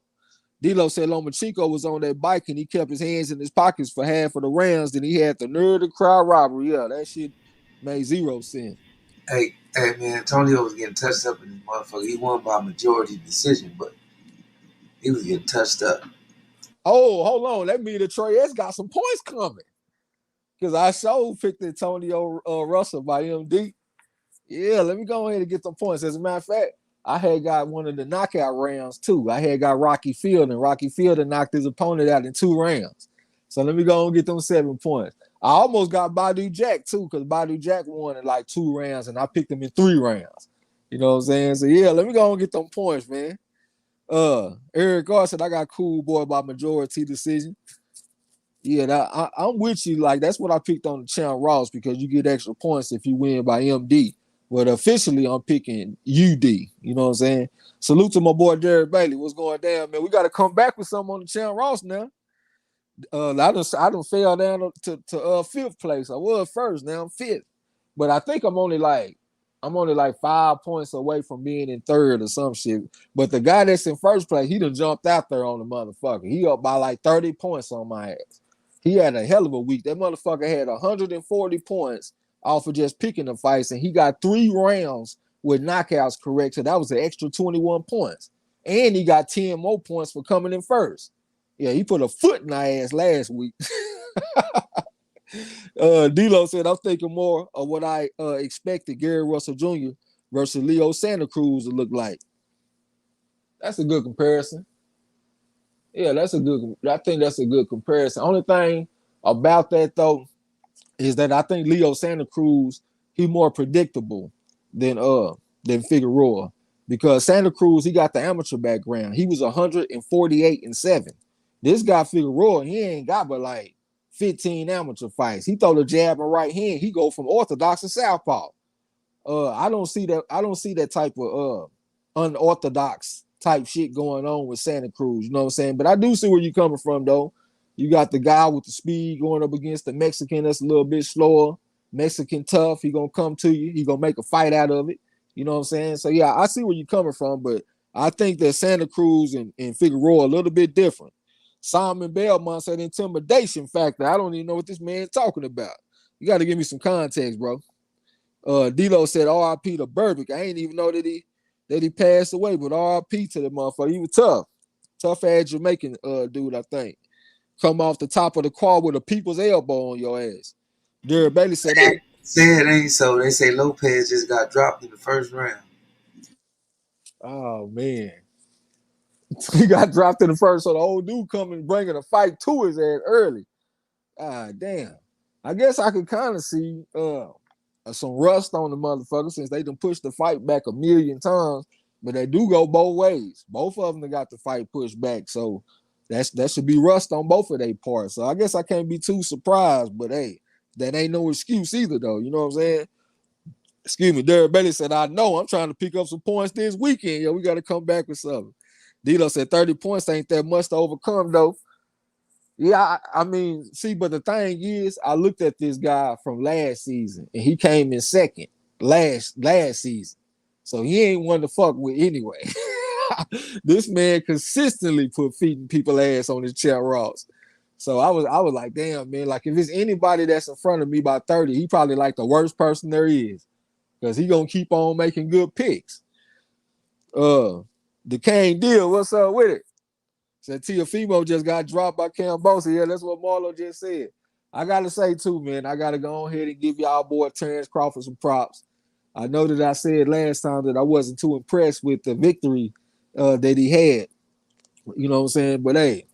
D'Lo said Lomachenko was on that bike and he kept his hands in his pockets for half of the rounds. Then he had the nerve to cry robbery. Yeah, that shit made 0 sense. Hey, man, Antonio was getting touched up in this motherfucker. He won by majority decision, but he was getting touched up. Oh, hold on. That means the Trey S got some points coming. Because I picked Antonio Russell by MD. Yeah, let me go ahead and get some points. As a matter of fact, I had got one of the knockout rounds too. I had got Rocky Field, and Rocky Field had knocked his opponent out in 2 rounds. So let me go and get them 7 points. I almost got Badu Jack too, because Badu Jack won in like 2 rounds, and I picked him in 3 rounds. You know what I'm saying? So yeah, let me go and get them points, man. Eric Gar said I got Cool Boy by majority decision. Yeah, I'm with you. Like, that's what I picked on the Champ Ross, because you get extra points if you win by MD. But officially, I'm picking UD. You know what I'm saying? Salute to my boy Derek Bailey. What's going down, man? We got to come back with something on the Champ Ross now. I done fell down to 5th place. I was first, now I'm 5th. But I think I'm only like 5 points away from being in 3rd or some shit. But the guy that's in 1st place, he done jumped out there on the motherfucker. He up by like 30 points on my ass. He had a hell of a week. That motherfucker had 140 points off of just picking the fights, and he got 3 rounds with knockouts correct. So that was an extra 21 points. And he got 10 more points for coming in first. Yeah, he put a foot in our ass last week. D'Lo said, I'm thinking more of what I expected Gary Russell Jr. versus Leo Santa Cruz to look like. That's a good comparison. Yeah, I think that's a good comparison. Only thing about that, though, is that I think Leo Santa Cruz, he more predictable than Figueroa, because Santa Cruz, he got the amateur background. He was 148-7. This guy Figueroa, he ain't got but like 15 amateur fights. He throw the jab and right hand. He go from orthodox to southpaw. I don't see that type of unorthodox type shit going on with Santa Cruz. You know what I'm saying? But I do see where you're coming from, though. You got the guy with the speed going up against the Mexican that's a little bit slower. Mexican tough. He gonna come to you. He gonna make a fight out of it. You know what I'm saying? So yeah, I see where you're coming from, but I think that Santa Cruz and Figueroa a little bit different. Simon Belmont said intimidation factor. I don't even know what this man's talking about. You got to give me some context, bro. D'Lo said RIP to Burbick. I ain't even know that he passed away, but RIP to the motherfucker. He was tough ass Jamaican dude, I think. Come off the top of the quad with a people's elbow on your ass. Derek Bailey said, Say it ain't so. They say Lopez just got dropped in the 1st round. oh man. He got dropped in the first, so the old dude coming bringing a fight to his ass early. Ah, damn. I guess I could kind of see some rust on the motherfucker, since they done pushed the fight back a million times, but they do go both ways. Both of them got the fight pushed back, so that should be rust on both of their parts. So I guess I can't be too surprised, but hey, that ain't no excuse either, though. You know what I'm saying? Excuse me. Derek Bailey said, I know I'm trying to pick up some points this weekend. Yo, we got to come back with something. D'Lo said 30 points ain't that much to overcome, though. Yeah, I mean, see, but the thing is, I looked at this guy from last season, and he came in 2nd last season. So he ain't one to fuck with anyway. This man consistently put feet in people's ass on his Champ Ross. So I was like, damn, man, like if it's anybody that's in front of me by 30, he probably like the worst person there is, because he gonna keep on making good picks. The Kane deal, what's up with it? Said Teofimo just got dropped by Kambosos. Yeah, that's what Marlo just said. I gotta say too, man, I gotta go ahead and give y'all boy Terence Crawford some props. I know that I said last time that I wasn't too impressed with the victory that he had. You know what I'm saying? But hey,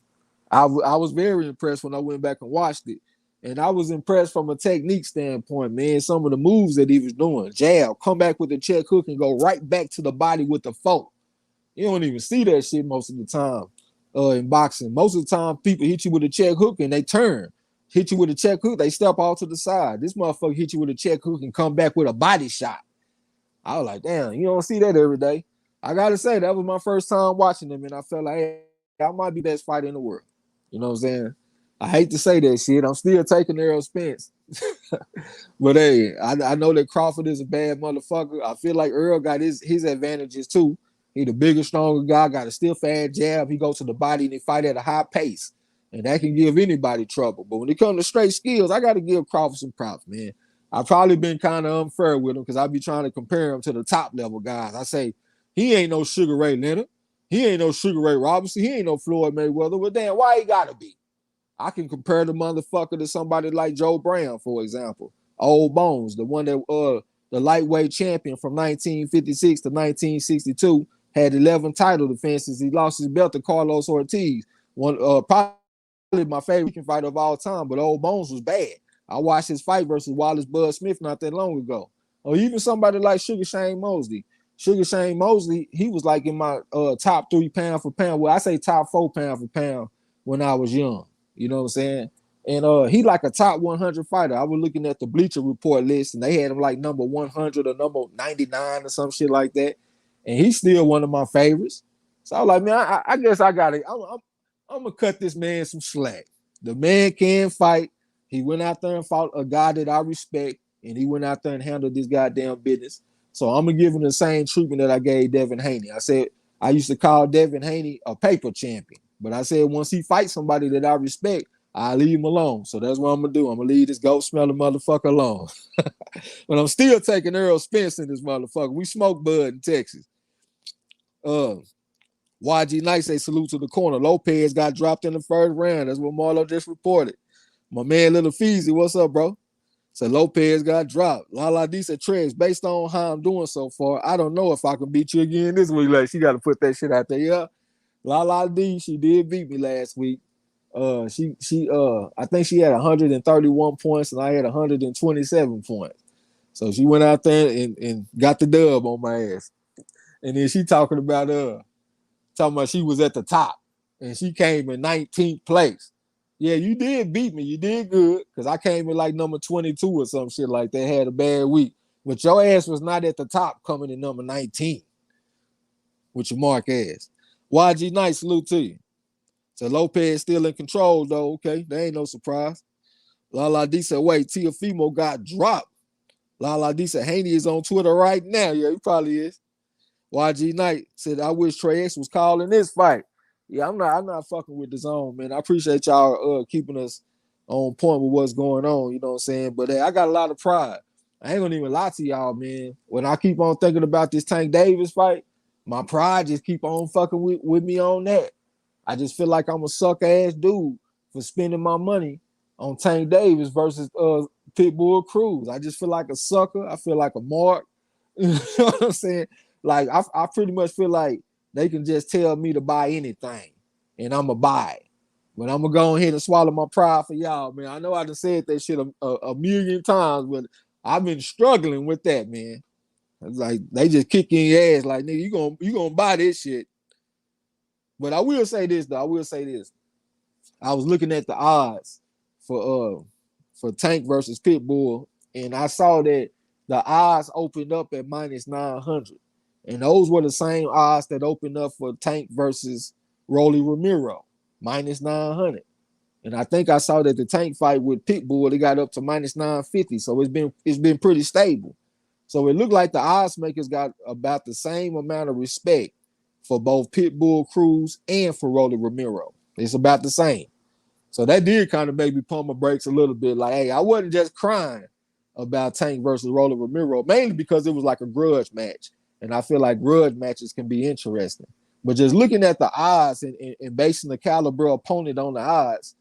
I was very impressed when I went back and watched it. And I was impressed from a technique standpoint, man. Some of the moves that he was doing. Jab, come back with the check hook and go right back to the body with the fork. You don't even see that shit most of the time. in boxing. Most of the time, people hit you with a check hook and they turn. Hit you with a check hook, they step off to the side. This motherfucker hit you with a check hook and come back with a body shot. I was like, damn, you don't see that every day. I gotta say, that was my first time watching him, and I felt like, hey, I might be the best fighter in the world. You know what I'm saying? I hate to say that shit. I'm still taking Errol Spence. But hey, I know that Crawford is a bad motherfucker. I feel like Earl got his advantages too. He the bigger, stronger guy, got a stiff ass jab. He goes to the body and he fight at a high pace. And that can give anybody trouble. But when it comes to straight skills, I got to give Crawford some props, man. I've probably been kind of unfair with him because I be trying to compare him to the top level guys. I say, he ain't no Sugar Ray Leonard. He ain't no Sugar Ray Robinson. He ain't no Floyd Mayweather. Well, damn, why he got to be? I can compare the motherfucker to somebody like Joe Brown, for example. Old Bones, the one that the lightweight champion from 1956 to 1962, had 11 title defenses. He lost his belt to Carlos Ortiz. One probably my favorite fighter of all time, but Old Bones was bad. I watched his fight versus Wallace Bud Smith not that long ago. Or even somebody like Sugar Shane Mosley. Sugar Shane Mosley, he was like in my top 3 pound for pound. Well, I say top 4 pound for pound when I was young. You know what I'm saying? And he like a top 100 fighter. I was looking at the Bleacher Report list, and they had him like number 100 or number 99 or some shit like that. And he's still one of my favorites. So I was like, man, I guess I got it. I'm going to cut this man some slack. The man can fight. He went out there and fought a guy that I respect, and he went out there and handled this goddamn business. So I'm going to give him the same treatment that I gave Devin Haney. I said, I used to call Devin Haney a paper champion. But I said, once he fights somebody that I respect, I leave him alone. So that's what I'm going to do. I'm going to leave this goat smelling motherfucker alone. But I'm still taking Errol Spence in this motherfucker. We smoke bud in Texas. YG Knight say salute to the corner. Lopez got dropped in the first round. That's what Marlo just reported. My man Little Feezy, what's up, bro? So Lopez got dropped. Lala D said, Trez, based on how I'm doing so far, I don't know if I can beat you again this week. Like, she got to put that shit out there. Yeah. Lala D, she did beat me last week. I think she had 131 points and I had 127 points. So she went out there and got the dub on my ass. And then she talking about she was at the top and she came in 19th place. Yeah, you did beat me. You did good because I came in like number 22 or some shit like that. Had a bad week. But your ass was not at the top coming in number 19 with your mark ass. YG Knight, salute to you. So Lopez still in control, though. Okay, there ain't no surprise. Lala D said, wait, Teofimo got dropped. Lala D said, Haney is on Twitter right now. Yeah, he probably is. YG Knight said, I wish Trey X was calling this fight. Yeah, I'm not fucking with DAZN, man. I appreciate y'all keeping us on point with what's going on, you know what I'm saying? But hey, I got a lot of pride. I ain't gonna even lie to y'all, man. When I keep on thinking about this Tank Davis fight, my pride just keep on fucking with me on that. I just feel like I'm a suck ass dude for spending my money on Tank Davis versus Pitbull Cruz. I just feel like a sucker. I feel like a mark. You know what I'm saying? Like I pretty much feel like they can just tell me to buy anything and I'm gonna buy it. But I'm gonna go ahead and swallow my pride for y'all, man. I know I done said that shit a million times, but I've been struggling with that, man. It's like they just kick in your ass, like, nigga, you gonna buy this shit. But I will say this, though. I was looking at the odds for Tank versus Pitbull, and I saw that the odds opened up at minus 900. And those were the same odds that opened up for Tank versus Rolly Romero, minus 900. And I think I saw that the Tank fight with Pitbull, it got up to minus 950. So it's been pretty stable. So it looked like the odds makers got about the same amount of respect for both Pitbull Cruz and for Rolly Romero. It's about the same. So that did kind of make me pump my brakes a little bit. Like, hey, I wasn't just crying about Tank versus Rolly Romero, mainly because it was like a grudge match. And I feel like grudge matches can be interesting. But just looking at the odds and basing the caliber opponent on the odds,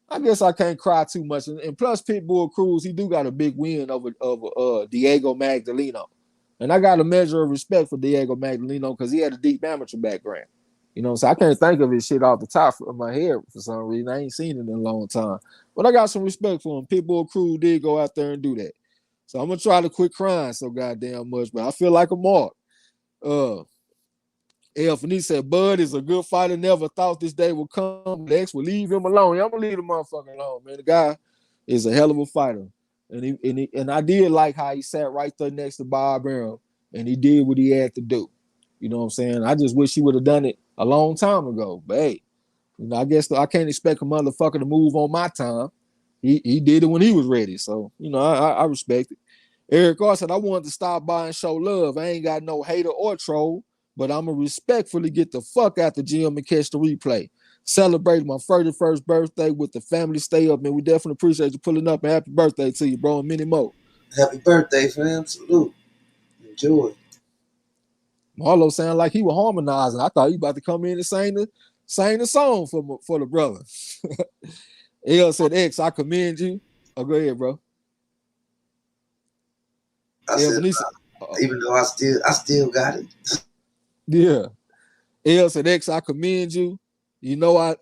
I guess I can't cry too much. And plus, Pitbull Cruz, he do got a big win over Diego Magdaleno. And I got a measure of respect for Diego Magdaleno because he had a deep amateur background. You know, so I can't think of his shit off the top of my head for some reason. I ain't seen it in a long time. But I got some respect for him. Pitbull Cruz did go out there and do that. So I'm going to try to quit crying so goddamn much, but I feel like a mark. Elf and he said, Bud is a good fighter. Never thought this day would come. But X would leave him alone. Yeah, I'm gonna leave the motherfucker alone, man. The guy is a hell of a fighter. And I did like how he sat right there next to Bob Arum and he did what he had to do. You know what I'm saying? I just wish he would have done it a long time ago. But hey, you know, I guess I can't expect a motherfucker to move on my time. He did it when he was ready. So, you know, I respect it. Eric R said, I wanted to stop by and show love. I ain't got no hater or troll, but I'm going to respectfully get the fuck out the gym and catch the replay. Celebrate my 31st birthday with the family. Stay up, man. We definitely appreciate you pulling up, and happy birthday to you, bro, and many more. Happy birthday, fam. Salute. Enjoy. Marlo sounded like he was harmonizing. I thought he about to come in and sing the song for the brother. L said, X, I commend you. Oh, go ahead, bro. I said, even though I still got it. Yeah. L said, X, I commend you. You know, I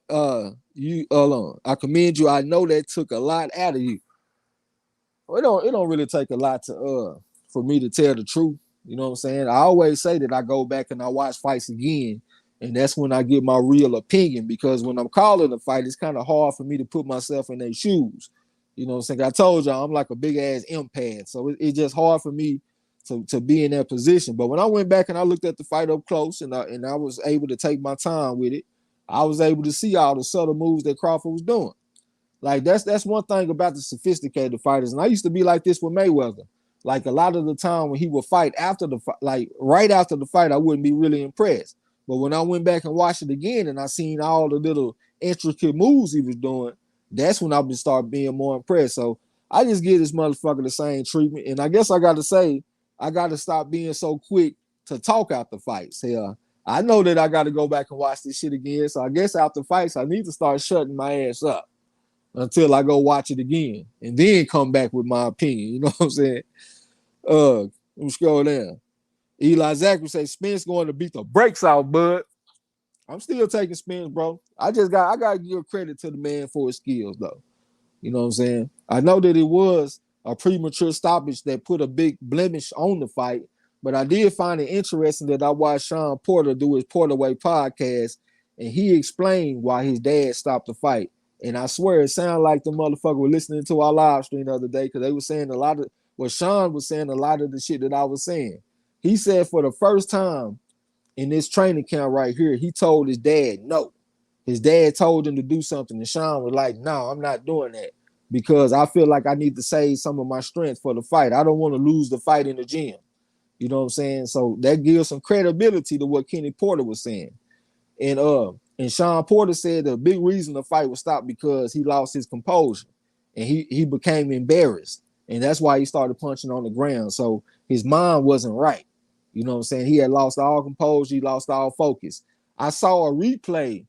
commend you. I know that took a lot out of you. Well, it don't really take a lot to for me to tell the truth. You know what I'm saying? I always say that I go back and I watch fights again, and that's when I get my real opinion, because when I'm calling a fight, it's kind of hard for me to put myself in their shoes. You know what I'm saying? I told y'all I'm like a big ass empath, so it's just hard for me to be in that position. But when I went back and I looked at the fight up close and I was able to take my time with it, I was able to see all the subtle moves that Crawford was doing. Like that's one thing about the sophisticated fighters. And I used to be like this with Mayweather. Like a lot of the time when he would fight after the fight, like right after the fight, I wouldn't be really impressed. But when I went back and watched it again and I seen all the little intricate moves he was doing, that's when I would start being more impressed. So I just give this motherfucker the same treatment. And I guess I got to say, I got to stop being so quick to talk out the fights. Hell, I know that I got to go back and watch this shit again. So I guess after fights, I need to start shutting my ass up until I go watch it again and then come back with my opinion. You know what I'm saying? Let me scroll down. Eli Zachary say Spence going to beat the brakes out, bud. I'm still taking Spence, bro. I gotta give credit to the man for his skills, though. You know what I'm saying? I know that it was a premature stoppage that put a big blemish on the fight, but I did find it interesting that I watched Sean Porter do his Porter Way podcast, and he explained why his dad stopped the fight. And I swear it sounded like the motherfucker was listening to our live stream the other day, because they were saying a lot of what Sean was saying, a lot of the shit that I was saying. He said for the first time in this training camp right here, he told his dad no. His dad told him to do something, and Sean was like, no, I'm not doing that, because I feel like I need to save some of my strength for the fight. I don't want to lose the fight in the gym. You know what I'm saying? So that gives some credibility to what Kenny Porter was saying. And Sean Porter said the big reason the fight was stopped because he lost his composure and he became embarrassed. And that's why he started punching on the ground. So his mind wasn't right. You know what I'm saying? He had lost all composure, he lost all focus. I saw a replay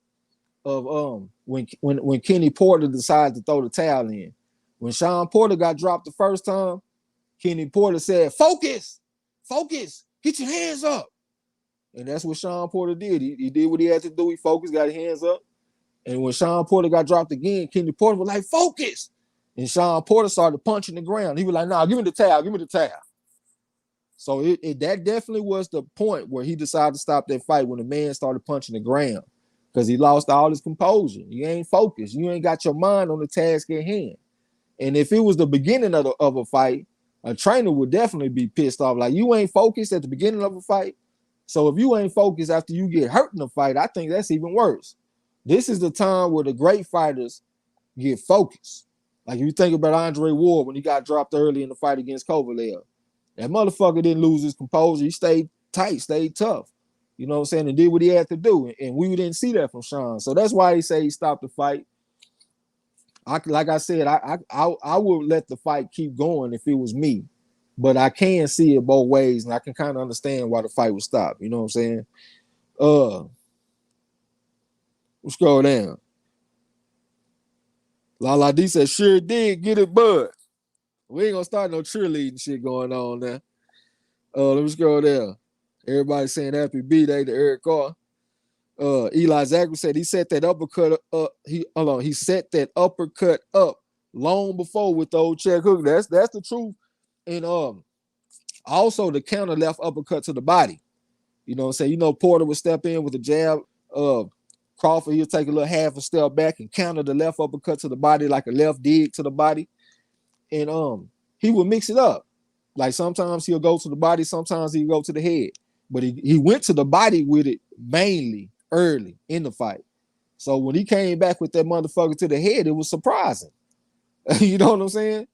of when Kenny Porter decided to throw the towel in. When Sean Porter got dropped the first time, Kenny Porter said, focus, get your hands up. And that's what Sean Porter did. He did what he had to do. He focused, got his hands up. And when Sean Porter got dropped again, Kenny Porter was like, focus. And Sean Porter started punching the ground. He was like, nah, give me the towel. So that definitely was the point where he decided to stop that fight, when the man started punching the ground, because he lost all his composure. You ain't focused. You ain't got your mind on the task at hand. And if it was the beginning of a fight, a trainer would definitely be pissed off. Like, you ain't focused at the beginning of a fight. So if you ain't focused after you get hurt in the fight, I think that's even worse. This is the time where the great fighters get focused. Like, if you think about Andre Ward when he got dropped early in the fight against Kovalev, that motherfucker didn't lose his composure. He stayed tight, stayed tough. You know what I'm saying? And did what he had to do. And we didn't see that from Sean. So that's why he say he stopped the fight. Like I said, I would let the fight keep going if it was me. But I can see it both ways, and I can kind of understand why the fight was stopped. You know what I'm saying? Let's go down. La D said, sure did, get it, bud. We ain't gonna start no cheerleading shit going on now. Let me scroll down. Everybody saying happy B-Day to Eric Carr. Eli Zachary said he set that uppercut up. He set that uppercut up long before with the old check hook. That's the truth. And also the counter left uppercut to the body. You know what I'm saying? You know, Porter would step in with a jab. Uh, Crawford, he'll take a little half a step back and counter the left uppercut to the body like a left dig to the body. And he would mix it up. Like sometimes he'll go to the body, sometimes he'll go to the head. But he went to the body with it mainly early in the fight. So when he came back with that motherfucker to the head, it was surprising. You know what I'm saying?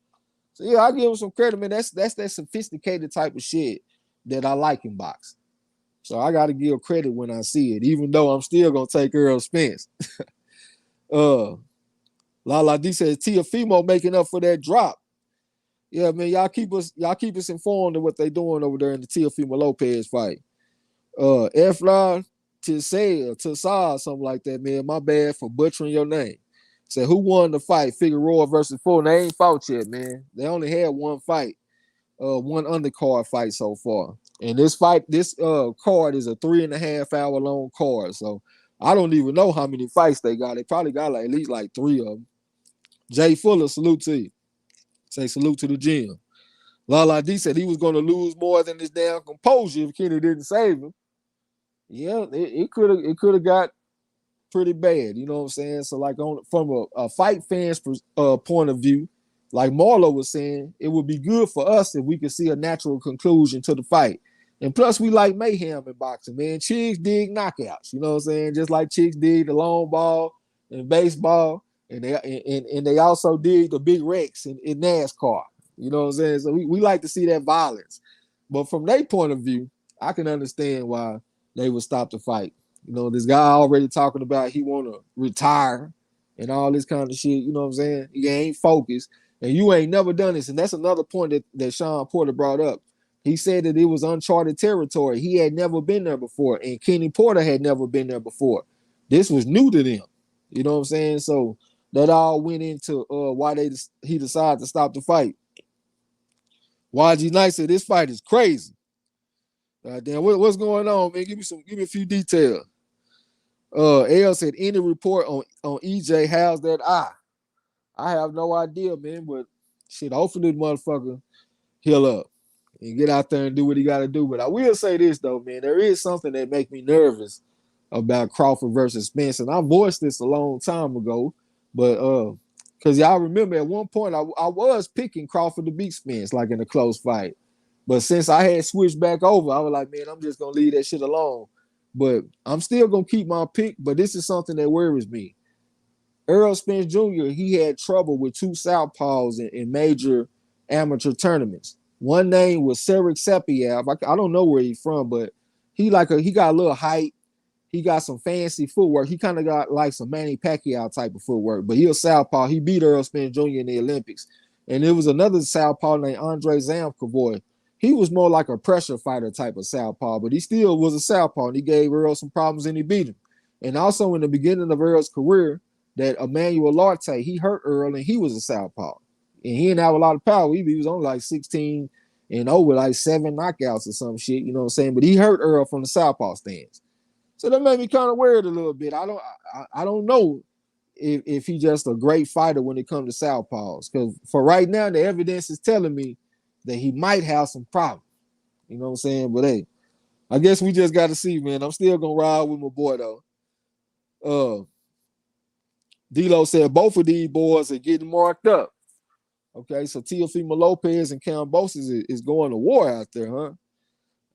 So yeah, I give him some credit, man. That's that sophisticated type of shit that I like in boxing. So I gotta give credit when I see it, even though I'm still gonna take Earl Spence. Lala D says Teofimo making up for that drop. Yeah, man, y'all keep us informed of what they doing over there in the Teofimo Lopez fight. Efla Tessa, something like that, man. My bad for butchering your name. Said who won the fight? Figueroa versus Fulton. They ain't fought yet, man. They only had one fight, one undercard fight so far. And this card is a 3.5 hour long card. So I don't even know how many fights they got. They probably got like at least like 3 of them. Jay Fuller, salute to you. Say salute to the gym. Lala D said he was going to lose more than his damn composure if Kenny didn't save him. Yeah, it could have got pretty bad. You know what I'm saying? So like from a fight fan's point of view, like Marlo was saying, it would be good for us if we could see a natural conclusion to the fight. And plus, we like mayhem in boxing, man. Chicks dig knockouts. You know what I'm saying? Just like chicks dig the long ball and baseball, and they also dig the big wrecks in NASCAR. You know what I'm saying? So we like to see that violence. But from their point of view, I can understand why they would stop the fight. You know, this guy already talking about he want to retire and all this kind of shit. You know what I'm saying? He ain't focused. And you ain't never done this. And that's another point that Sean Porter brought up. He said that it was uncharted territory. He had never been there before. And Kenny Porter had never been there before. This was new to them. You know what I'm saying? So that all went into why he decided to stop the fight. YG Knight said this fight is crazy. Damn, what's going on, man? Give me a few details. L said any report on EJ, how's that eye? I have no idea, man, but shit, hopefully the motherfucker heal up and get out there and do what he got to do. But I will say this, though, man, there is something that makes me nervous about Crawford versus Spence, and I voiced this a long time ago, but because y'all remember at one point I was picking Crawford to beat Spence, like in a close fight. But since I had switched back over, I was like, man, I'm just going to leave that shit alone. But I'm still going to keep my pick, but this is something that worries me. Earl Spence Jr., he had trouble with 2 southpaws in major amateur tournaments. One name was Sarek Sapiev. I don't know where he's from, but he got a little height. He got some fancy footwork. He kind of got like some Manny Pacquiao type of footwork, but he a southpaw. He beat Earl Spence Jr. in the Olympics. And there was another southpaw named Andre Zamkovoy. He was more like a pressure fighter type of southpaw, but he still was a southpaw, and he gave Earl some problems, and he beat him. And also in the beginning of Earl's career, that Emmanuel Larte, he hurt Earl, and he was a southpaw. And he didn't have a lot of power. He was only like 16 and over, like 7 knockouts or some shit, you know what I'm saying? But he hurt Earl from the southpaw stance. So that made me kind of worried a little bit. I don't know if he's just a great fighter when it comes to southpaws. Because for right now, the evidence is telling me that he might have some problems. You know what I'm saying? But hey, I guess we just got to see, man. I'm still going to ride with my boy, though. D-Lo said both of these boys are getting marked up. Okay, so Teofimo Lopez and Kambosos is going to war out there, huh?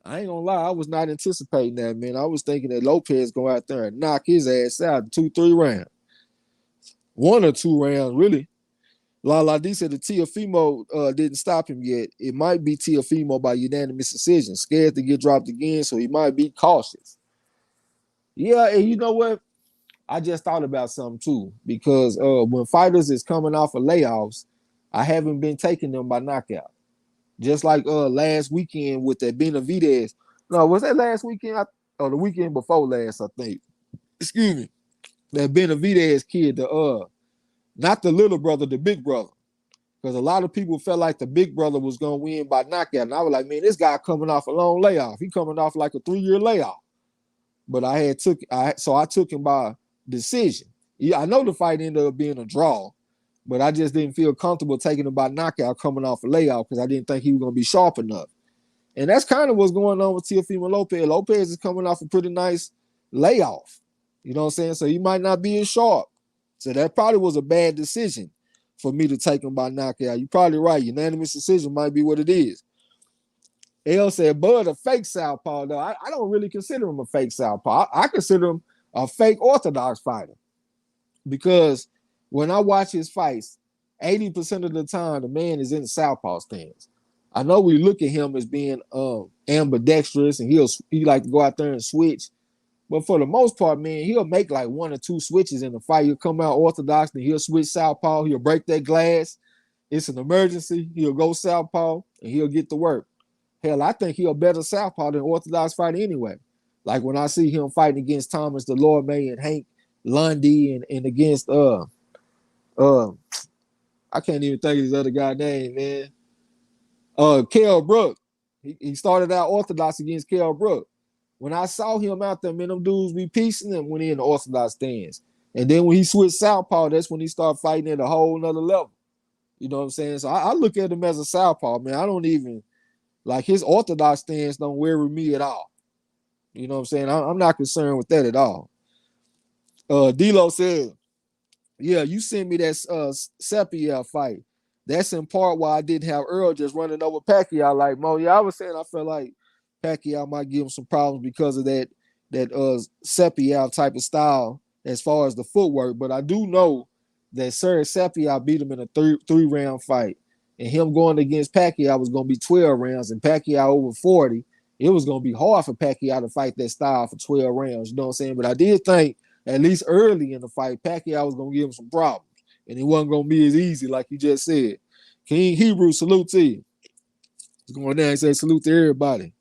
I ain't gonna lie, I was not anticipating that, man. I was thinking that Lopez go out there and knock his ass out in 2-3 rounds. 1 or 2 rounds, really. La D said the Teofimo didn't stop him yet. It might be Teofimo by unanimous decision. Scared to get dropped again, so he might be cautious. Yeah, and you know what? I just thought about something too, because when fighters is coming off of layoffs, I haven't been taking them by knockout. Just like last weekend with that Benavidez. No, was that last weekend? Or the weekend before last, I think. Excuse me. That Benavidez kid, not the little brother, the big brother. Because a lot of people felt like the big brother was going to win by knockout. And I was like, man, this guy coming off a long layoff. He coming off like a 3-year layoff. But I took him by decision. Yeah, I know the fight ended up being a draw, but I just didn't feel comfortable taking him by knockout coming off a layoff because I didn't think he was going to be sharp enough. And that's kind of what's going on with Teofimo Lopez. Lopez is coming off a pretty nice layoff. You know what I'm saying? So he might not be as sharp. So that probably was a bad decision for me to take him by knockout. You're probably right. Unanimous decision might be what it is. L said, Bud, a fake southpaw, though. I don't really consider him a fake southpaw. I consider him a fake orthodox fighter because when I watch his fights, 80% of the time, the man is in the southpaw stance. I know we look at him as being ambidextrous and he like to go out there and switch. But for the most part, man, he'll make like 1 or 2 switches in the fight. He'll come out orthodox, and he'll switch southpaw. He'll break that glass. It's an emergency. He'll go southpaw, and he'll get to work. Hell, I think he'll better southpaw than orthodox fighter anyway. Like when I see him fighting against Thomas Delorme and Hank Lundy and against I can't even think of his other guy's name, man. Kell Brook. He started out orthodox against Kell Brook. When I saw him out there, man, them dudes be piecing him when he in the orthodox stance. And then when he switched southpaw, that's when he started fighting at a whole nother level. You know what I'm saying? So I look at him as a southpaw, man. I don't even, like, his orthodox stance don't worry me at all. You know what I'm saying? I'm not concerned with that at all. D-Lo said, yeah, you sent me that Sepia fight. That's in part why I didn't have Earl just running over Pacquiao like Mo. Yeah, I was saying I felt like Pacquiao might give him some problems because of that Sepia type of style as far as the footwork. But I do know that Serge Sepia beat him in a three-round fight. And him going against Pacquiao was going to be 12 rounds, and Pacquiao over 40. It was going to be hard for Pacquiao to fight that style for 12 rounds. You know what I'm saying? But I did think, at least early in the fight, Pacquiao was going to give him some problems. And it wasn't going to be as easy, like you just said. King Hebrew, salute to you. He's going down and say salute to everybody.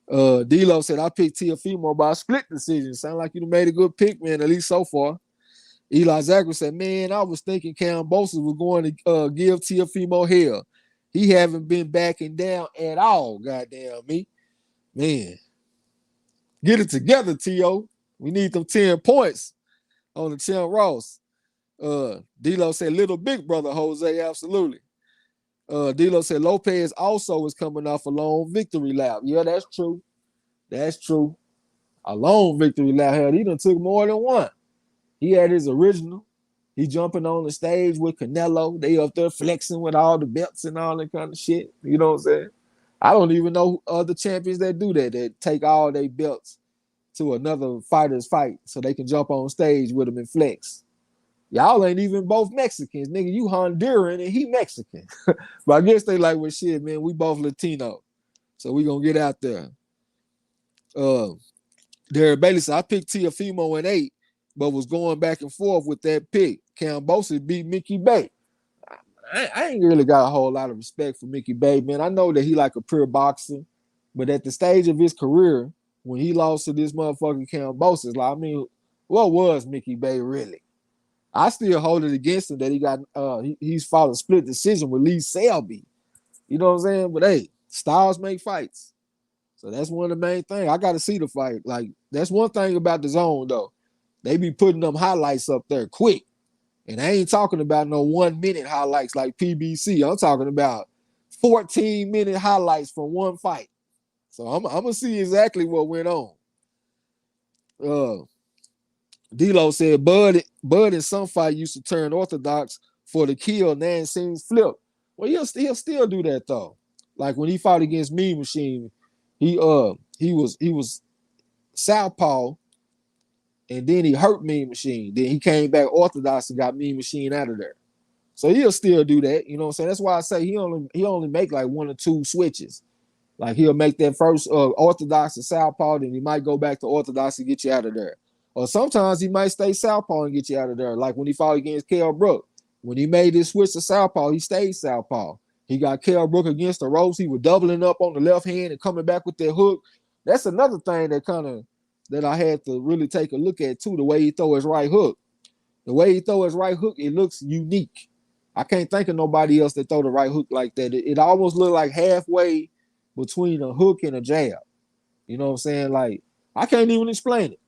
D-Lo said, I picked Teofimo by a split decision. Sound like you made a good pick, man, at least so far. Eli Zachary said, man, I was thinking Kambosos was going to give Teofimo hell. He haven't been backing down at all, goddamn me. Man, get it together, T.O. We need them 10 points on the Tim Ross. D-Lo said, little big brother, Jose, absolutely. D-Lo said, Lopez also is coming off a long victory lap. Yeah, that's true. That's true. A long victory lap. Hell, he done took more than one. He had his original. He jumping on the stage with Canelo. They up there flexing with all the belts and all that kind of shit. You know what I'm saying? I don't even know other champions that do that take all their belts to another fighter's fight so they can jump on stage with them and flex. Y'all ain't even both Mexicans. Nigga, you Honduran and he Mexican. But I guess they like, well, shit, man, we both Latino. So we gonna get out there. Derek Bailey said, I picked Teofimo in 8, but was going back and forth with that pick. Kambosos beat Mickey Bay. I ain't really got a whole lot of respect for Mickey Bay, man. I know that he like a pure boxer, but at the stage of his career, when he lost to this motherfucking Kambosos, like, I mean, what was Mickey Bay really? I still hold it against him that he got he's fought a split decision with Lee Selby. You know what I'm saying? But hey, styles make fights. So that's one of the main things. I gotta see the fight. Like, that's one thing about the zone though. They be putting them highlights up there quick. And I ain't talking about no 1-minute highlights like PBC. I'm talking about 14-minute highlights from one fight. So I'm gonna see exactly what went on. D-Lo said Bud in some fight used to turn orthodox for the kill. Now it seems flip. Well, he'll still do that though. Like when he fought against Mean Machine, he was southpaw, and then he hurt Mean Machine. Then he came back orthodox and got Mean Machine out of there. So he'll still do that. You know what I'm saying? That's why I say he only make like 1 or 2 switches. Like he'll make that first orthodox to southpaw, then he might go back to orthodox and get you out of there. Or sometimes he might stay southpaw and get you out of there. Like when he fought against Kell Brook. When he made his switch to southpaw, he stayed southpaw. He got Kell Brook against the ropes. He was doubling up on the left hand and coming back with that hook. That's another thing that I had to really take a look at too, the way he throw his right hook. The way he throw his right hook, it looks unique. I can't think of nobody else that throw the right hook like that. It almost looked like halfway between a hook and a jab. You know what I'm saying? Like, I can't even explain it.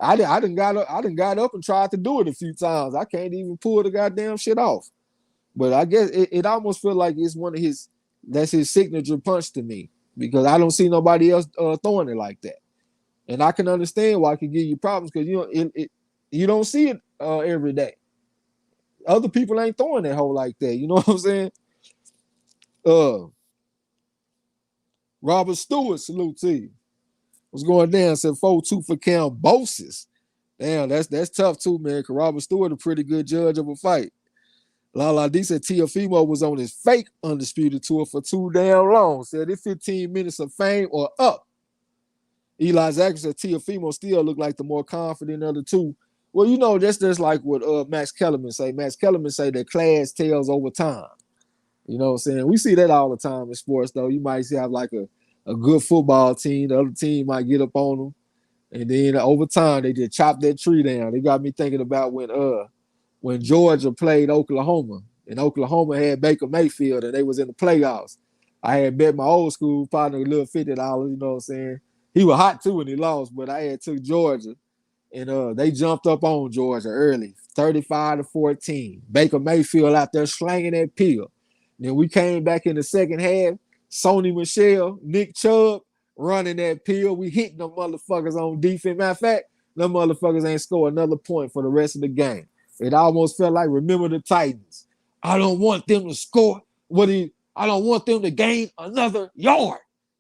I done got up and tried to do it a few times. I can't even pull the goddamn shit off. But I guess it almost feels like it's that's his signature punch to me. because I don't see nobody else throwing it like that. And I can understand why it can give you problems because you don't see it every day. Other people ain't throwing that hole like that. You know what I'm saying? Uh, Robert Stewart, salute to you. What's going down? Said 4-2 for Kambosos. Damn, that's tough too, man. Cause Robert Stewart a pretty good judge of a fight. Lala D said Teofimo was on his fake undisputed tour for too damn long. Said it's 15 minutes of fame or up. Eli Zachary said Teofimo still looked like the more confident of the two. Well, you know, that's just like what Max Kellerman say. Max Kellerman say that class tells over time. You know what I'm saying? We see that all the time in sports, though. You might see have like a good football team. The other team might get up on them. And then over time, they just chop that tree down. They got me thinking about when Georgia played Oklahoma, and Oklahoma had Baker Mayfield, and they was in the playoffs. I had bet my old school partner a little $50, you know what I'm saying? He was hot too when he lost, but I had took Georgia, and they jumped up on Georgia early, 35-14. Baker Mayfield out there slanging that pill. Then we came back in the second half, Sony Michel, Nick Chubb running that pill. We hitting them motherfuckers on defense. Matter of fact, them motherfuckers ain't score another point for the rest of the game. It almost felt like remember the Titans. I don't want them to score. I don't want them to gain another yard.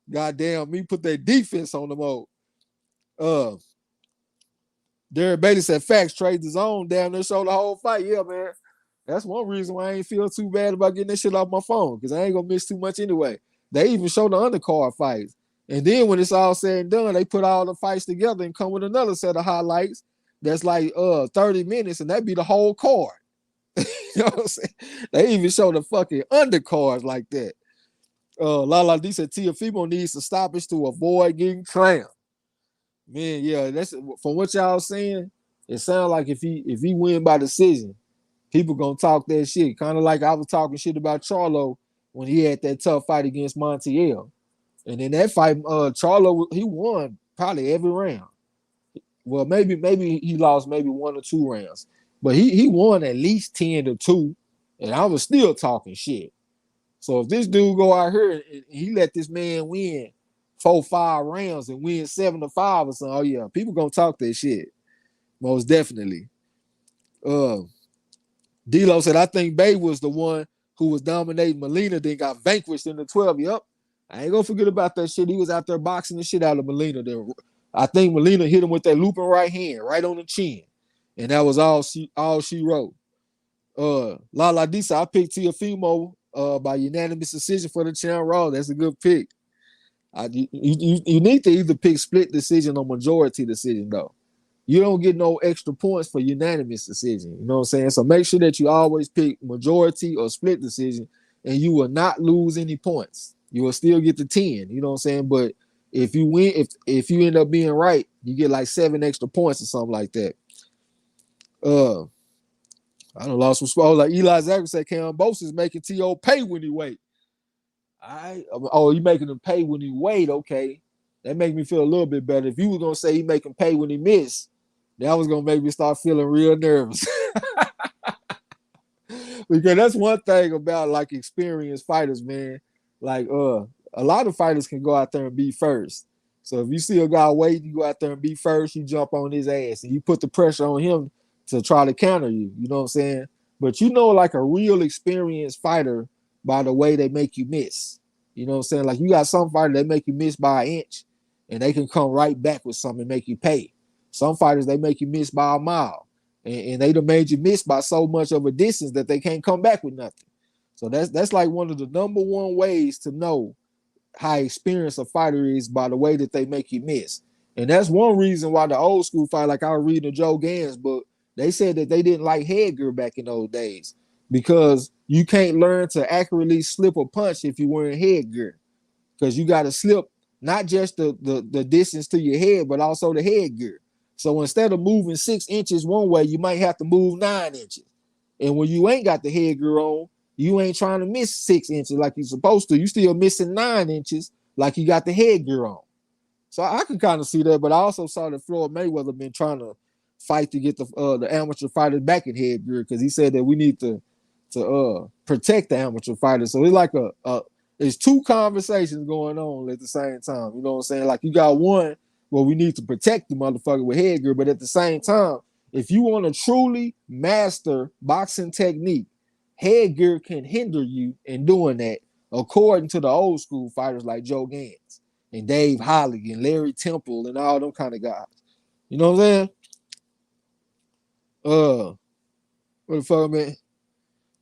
Goddamn, me put that defense on them all. Derek Bailey said facts, trade the zone down there, show the whole fight. Yeah, man. That's one reason why I ain't feel too bad about getting that shit off my phone, because I ain't gonna miss too much anyway. They even show the undercard fights. And then when it's all said and done, they put all the fights together and come with another set of highlights that's like 30 minutes, and that'd be the whole card. You know what I'm saying? They even show the fucking undercards like that. Lala D said Teofimo needs to stoppage to avoid getting clammed. Man, yeah, that's from what y'all saying. It sounds like if he win by decision, people gonna talk that shit. Kind of like I was talking shit about Charlo when he had that tough fight against Montiel. And in that fight, Charlo, he won probably every round. Well, maybe he lost maybe 1 or 2 rounds, but he won at least 10-2, and I was still talking shit. So if this dude go out here and he let this man win 4-5 rounds and win 7-5 or something, oh yeah, people gonna talk that shit. Most definitely. D-Lo said, I think Bay was the one who was dominating Molina, then got vanquished in the 12. Yep. I ain't gonna forget about that shit. He was out there boxing the shit out of Molina. Then I think Molina hit him with that looping right hand, right on the chin. And that was all she wrote. Lala Disa, I picked Teofimo by unanimous decision for the Chan Raw. That's a good pick. You need to either pick split decision or majority decision, though. You don't get no extra points for unanimous decision. You know what I'm saying? So make sure that you always pick majority or split decision, and you will not lose any points. You will still get the 10. You know what I'm saying? But if you win, if you end up being right, you get like 7 extra points or something like that. I done lost some spot. Like Eli Zachary said, Kambosos is making T.O. pay when he wait. All right. Oh, you making him pay when he wait. Okay. That make me feel a little bit better. If you were going to say he make him pay when he miss, that was going to make me start feeling real nervous. Because that's one thing about like experienced fighters, man. Like a lot of fighters can go out there and be first. So if you see a guy waiting, you go out there and be first, you jump on his ass and you put the pressure on him to try to counter you. You know what I'm saying? But you know, like a real experienced fighter by the way they make you miss. You know what I'm saying? Like you got some fighters that make you miss by an inch and they can come right back with something and make you pay. Some fighters, they make you miss by a mile. And they done made you miss by so much of a distance that they can't come back with nothing. So that's like one of the number one ways to know how experienced a fighter is by the way that they make you miss. And that's one reason why the old school fight, like I was reading Joe Gann's book, they said that they didn't like headgear back in those days because you can't learn to accurately slip a punch if you're wearing headgear, because you got to slip not just the distance to your head, but also the headgear. So instead of moving 6 inches one way, you might have to move 9 inches. And when you ain't got the headgear on, you ain't trying to miss 6 inches like you're supposed to. You still missing 9 inches like you got the headgear on. So I can kind of see that, but I also saw that Floyd Mayweather been trying to fight to get the amateur fighters back in headgear because he said that we need to protect the amateur fighters. So it's like it's two conversations going on at the same time. You know what I'm saying? Like you got one where we need to protect the motherfucker with headgear, but at the same time, if you want to truly master boxing technique, headgear can hinder you in doing that, according to the old school fighters like Joe Gans and Dave Holly and Larry Temple and all them kind of guys. You know what I'm saying? What the fuck, man?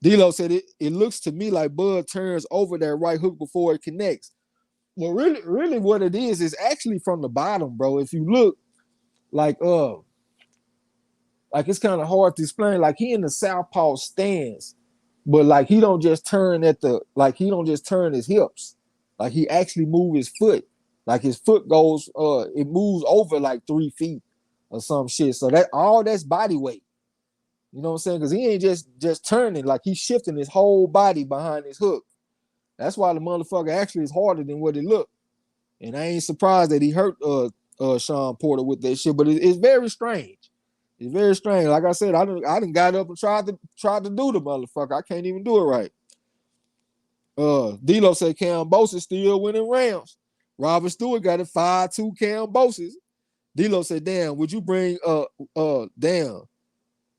D'Lo said it looks to me like Bud turns over that right hook before it connects. Well, really what it is actually from the bottom, bro. If you look like it's kind of hard to explain. Like he in the southpaw stance, but like he don't just turn his hips. Like he actually move his foot. Like his foot goes, it moves over like 3 feet or some shit. So that's body weight. You know what I'm saying? Because he ain't just turning, like he's shifting his whole body behind his hook. That's why the motherfucker actually is harder than what it looked. And I ain't surprised that he hurt Sean Porter with that shit, but it's very strange. It's very strange. Like I said, I done got up and tried to do the motherfucker. I can't even do it right. D'Lo said Kambosos still winning rounds. Robert Stewart got it 5-2 Kambosos. D'Lo said, damn, would you bring damn.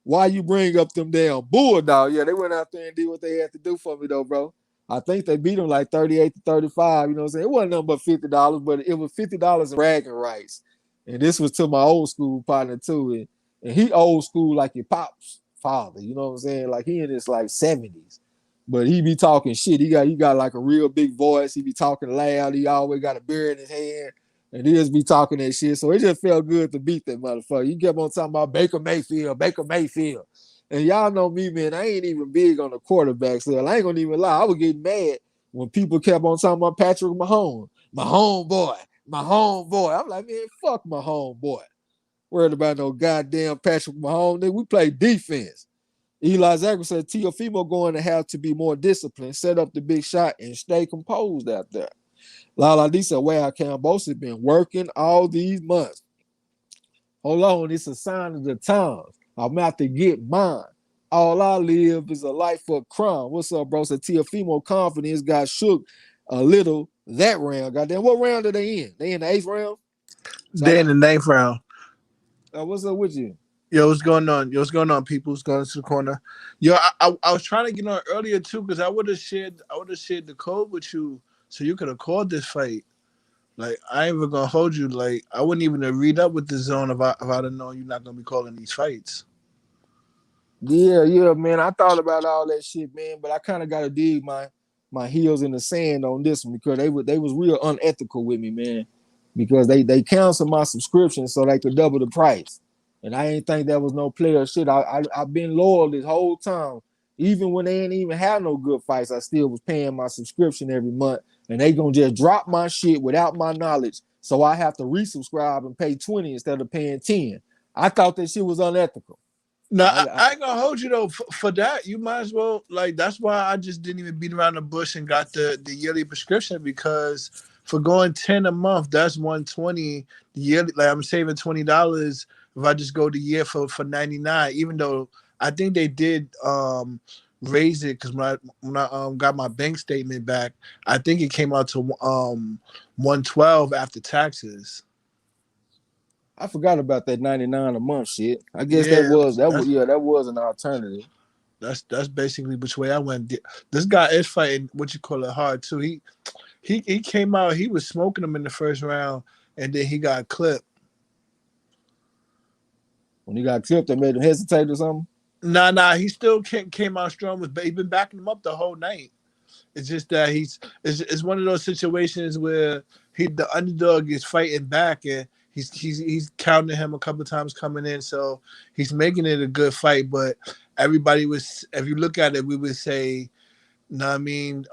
Why you bring up them damn Bulldog? Yeah, they went out there and did what they had to do for me though, bro. I think they beat them like 38-35. You know what I'm saying? It wasn't nothing but $50, but it was $50 in bragging rights. And this was to my old school partner too. And he old school like your pop's father. You know what I'm saying? Like he in his like 70s. But he be talking shit. He got like a real big voice. He be talking loud. He always got a beer in his hand. And he just be talking that shit. So it just felt good to beat that motherfucker. He kept on talking about Baker Mayfield. And y'all know me, man. I ain't even big on the quarterback. So I ain't gonna even lie. I was getting mad when people kept on talking about Patrick Mahomes. My homeboy. I'm like, man, fuck my homeboy. Worried about no goddamn Patrick Mahomes. Nigga, we play defense. Eli Zagger said Teofimo going to have to be more disciplined, set up the big shot, and stay composed out there. Lala D said, wow, Kambosos been working all these months. Hold on, it's a sign of the times. I'm out to get mine. All I live is a life of crime. What's up, bro? So Teofimo confidence got shook a little that round. Goddamn, what round are they in? They in the 8th round? They in the 9th round. What's up with you? Yo, what's going on? People? What's going to the corner? Yo, I was trying to get on earlier too because I would have shared the code with you so you could have called this fight. Like I ain't even gonna hold you. Like I wouldn't even have read up with the zone if I'd have known you're not gonna be calling these fights. Yeah, man. I thought about all that shit, man, but I kind of got to dig my heels in the sand on this one because they was real unethical with me, man. Because they canceled my subscription so they could double the price, and I ain't think that was no player shit. I've been loyal this whole time, even when they ain't even have no good fights. I still was paying my subscription every month, and they gonna just drop my shit without my knowledge, so I have to resubscribe and pay 20 instead of paying 10. I thought that shit was unethical. No, I ain't gonna hold you though. For that, you might as well that's why I just didn't even beat around the bush and got the yearly prescription because for going 10 a month, that's 120 the yearly. Like I'm saving $20 if I just go the year for 99. Even though I think they did raise it because when I got my bank statement back, I think it came out to 112 after taxes. I forgot about that 99 a month shit. I guess Yeah, that was an alternative. That's basically which way I went. This guy is fighting what you call it hard too. He came out. He was smoking him in the first round, and then he got clipped. When he got clipped, they made him hesitate or something. Nah. He still came out strong. He's been backing him up the whole night. It's just that it's one of those situations where the underdog is fighting back and he's counting him a couple of times coming in, so he's making it a good fight. But everybody was, if you look at it, we would say, know what I mean,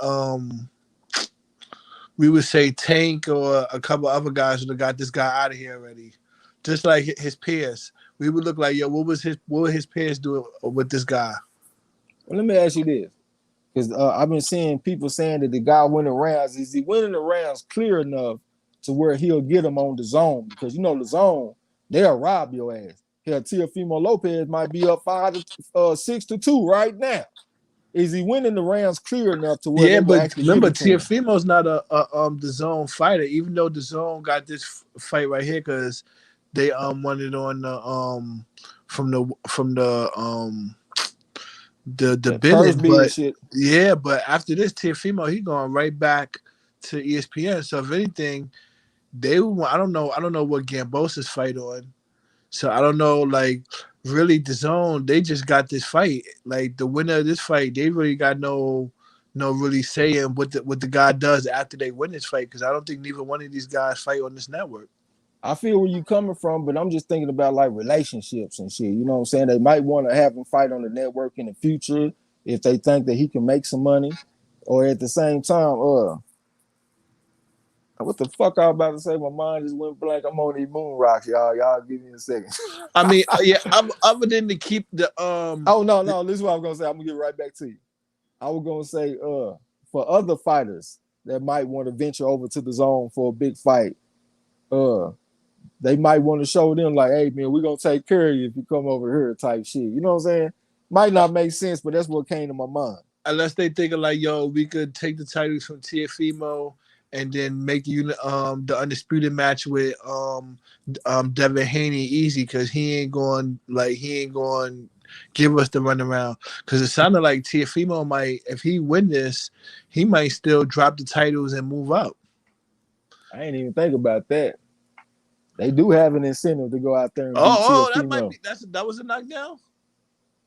we would say Tank or a couple other guys would have got this guy out of here already, just like his peers. We would look like, yo, what would his peers do with this guy? Well, let me ask you this. Because I've been seeing people saying that the guy winning rounds, is he winning the rounds clear enough to where he'll get him on the zone? Because you know the zone, they'll rob your ass. Hell, Teofimo Lopez might be up 6-2 right now. Is he winning the rounds clear enough to where Yeah, they will but actually give remember, it to him? Teofimo's not a the zone fighter. Even though the zone got this fight right here because they won it on the the That purse billing. bid But shit. yeah, but after this, Teofimo he going right back to ESPN. So if anything, they want. I don't know what Kambosos fight on. So I don't know, like really the zone. They just got this fight. Like the winner of this fight, they really got no really saying what the guy does after they win this fight because I don't think neither one of these guys fight on this network. I feel where you coming from, but I'm just thinking about like relationships and shit. You know what I'm saying? They might want to have him fight on the network in the future if they think that he can make some money, or at the same time, what the fuck I was about to say? My mind just went blank. I'm on these moon rocks, y'all. Y'all give me a second. I mean, yeah, other than to keep the Oh no, this is what I'm gonna say. I'm gonna get right back to you. I was gonna say, for other fighters that might want to venture over to the zone for a big fight, they might want to show them like, hey man, we're gonna take care of you if you come over here, type shit. You know what I'm saying? Might not make sense, but that's what came to my mind. unless they think of like, yo, we could take the titles from Teofimo and then make you the undisputed match with Devin Haney easy because he ain't going give us the runaround because it sounded like Teofimo might if he win this he might still drop the titles and move up. I ain't even think about that. They do have an incentive to go out there and beat That might Teofimo. be that was a knockdown.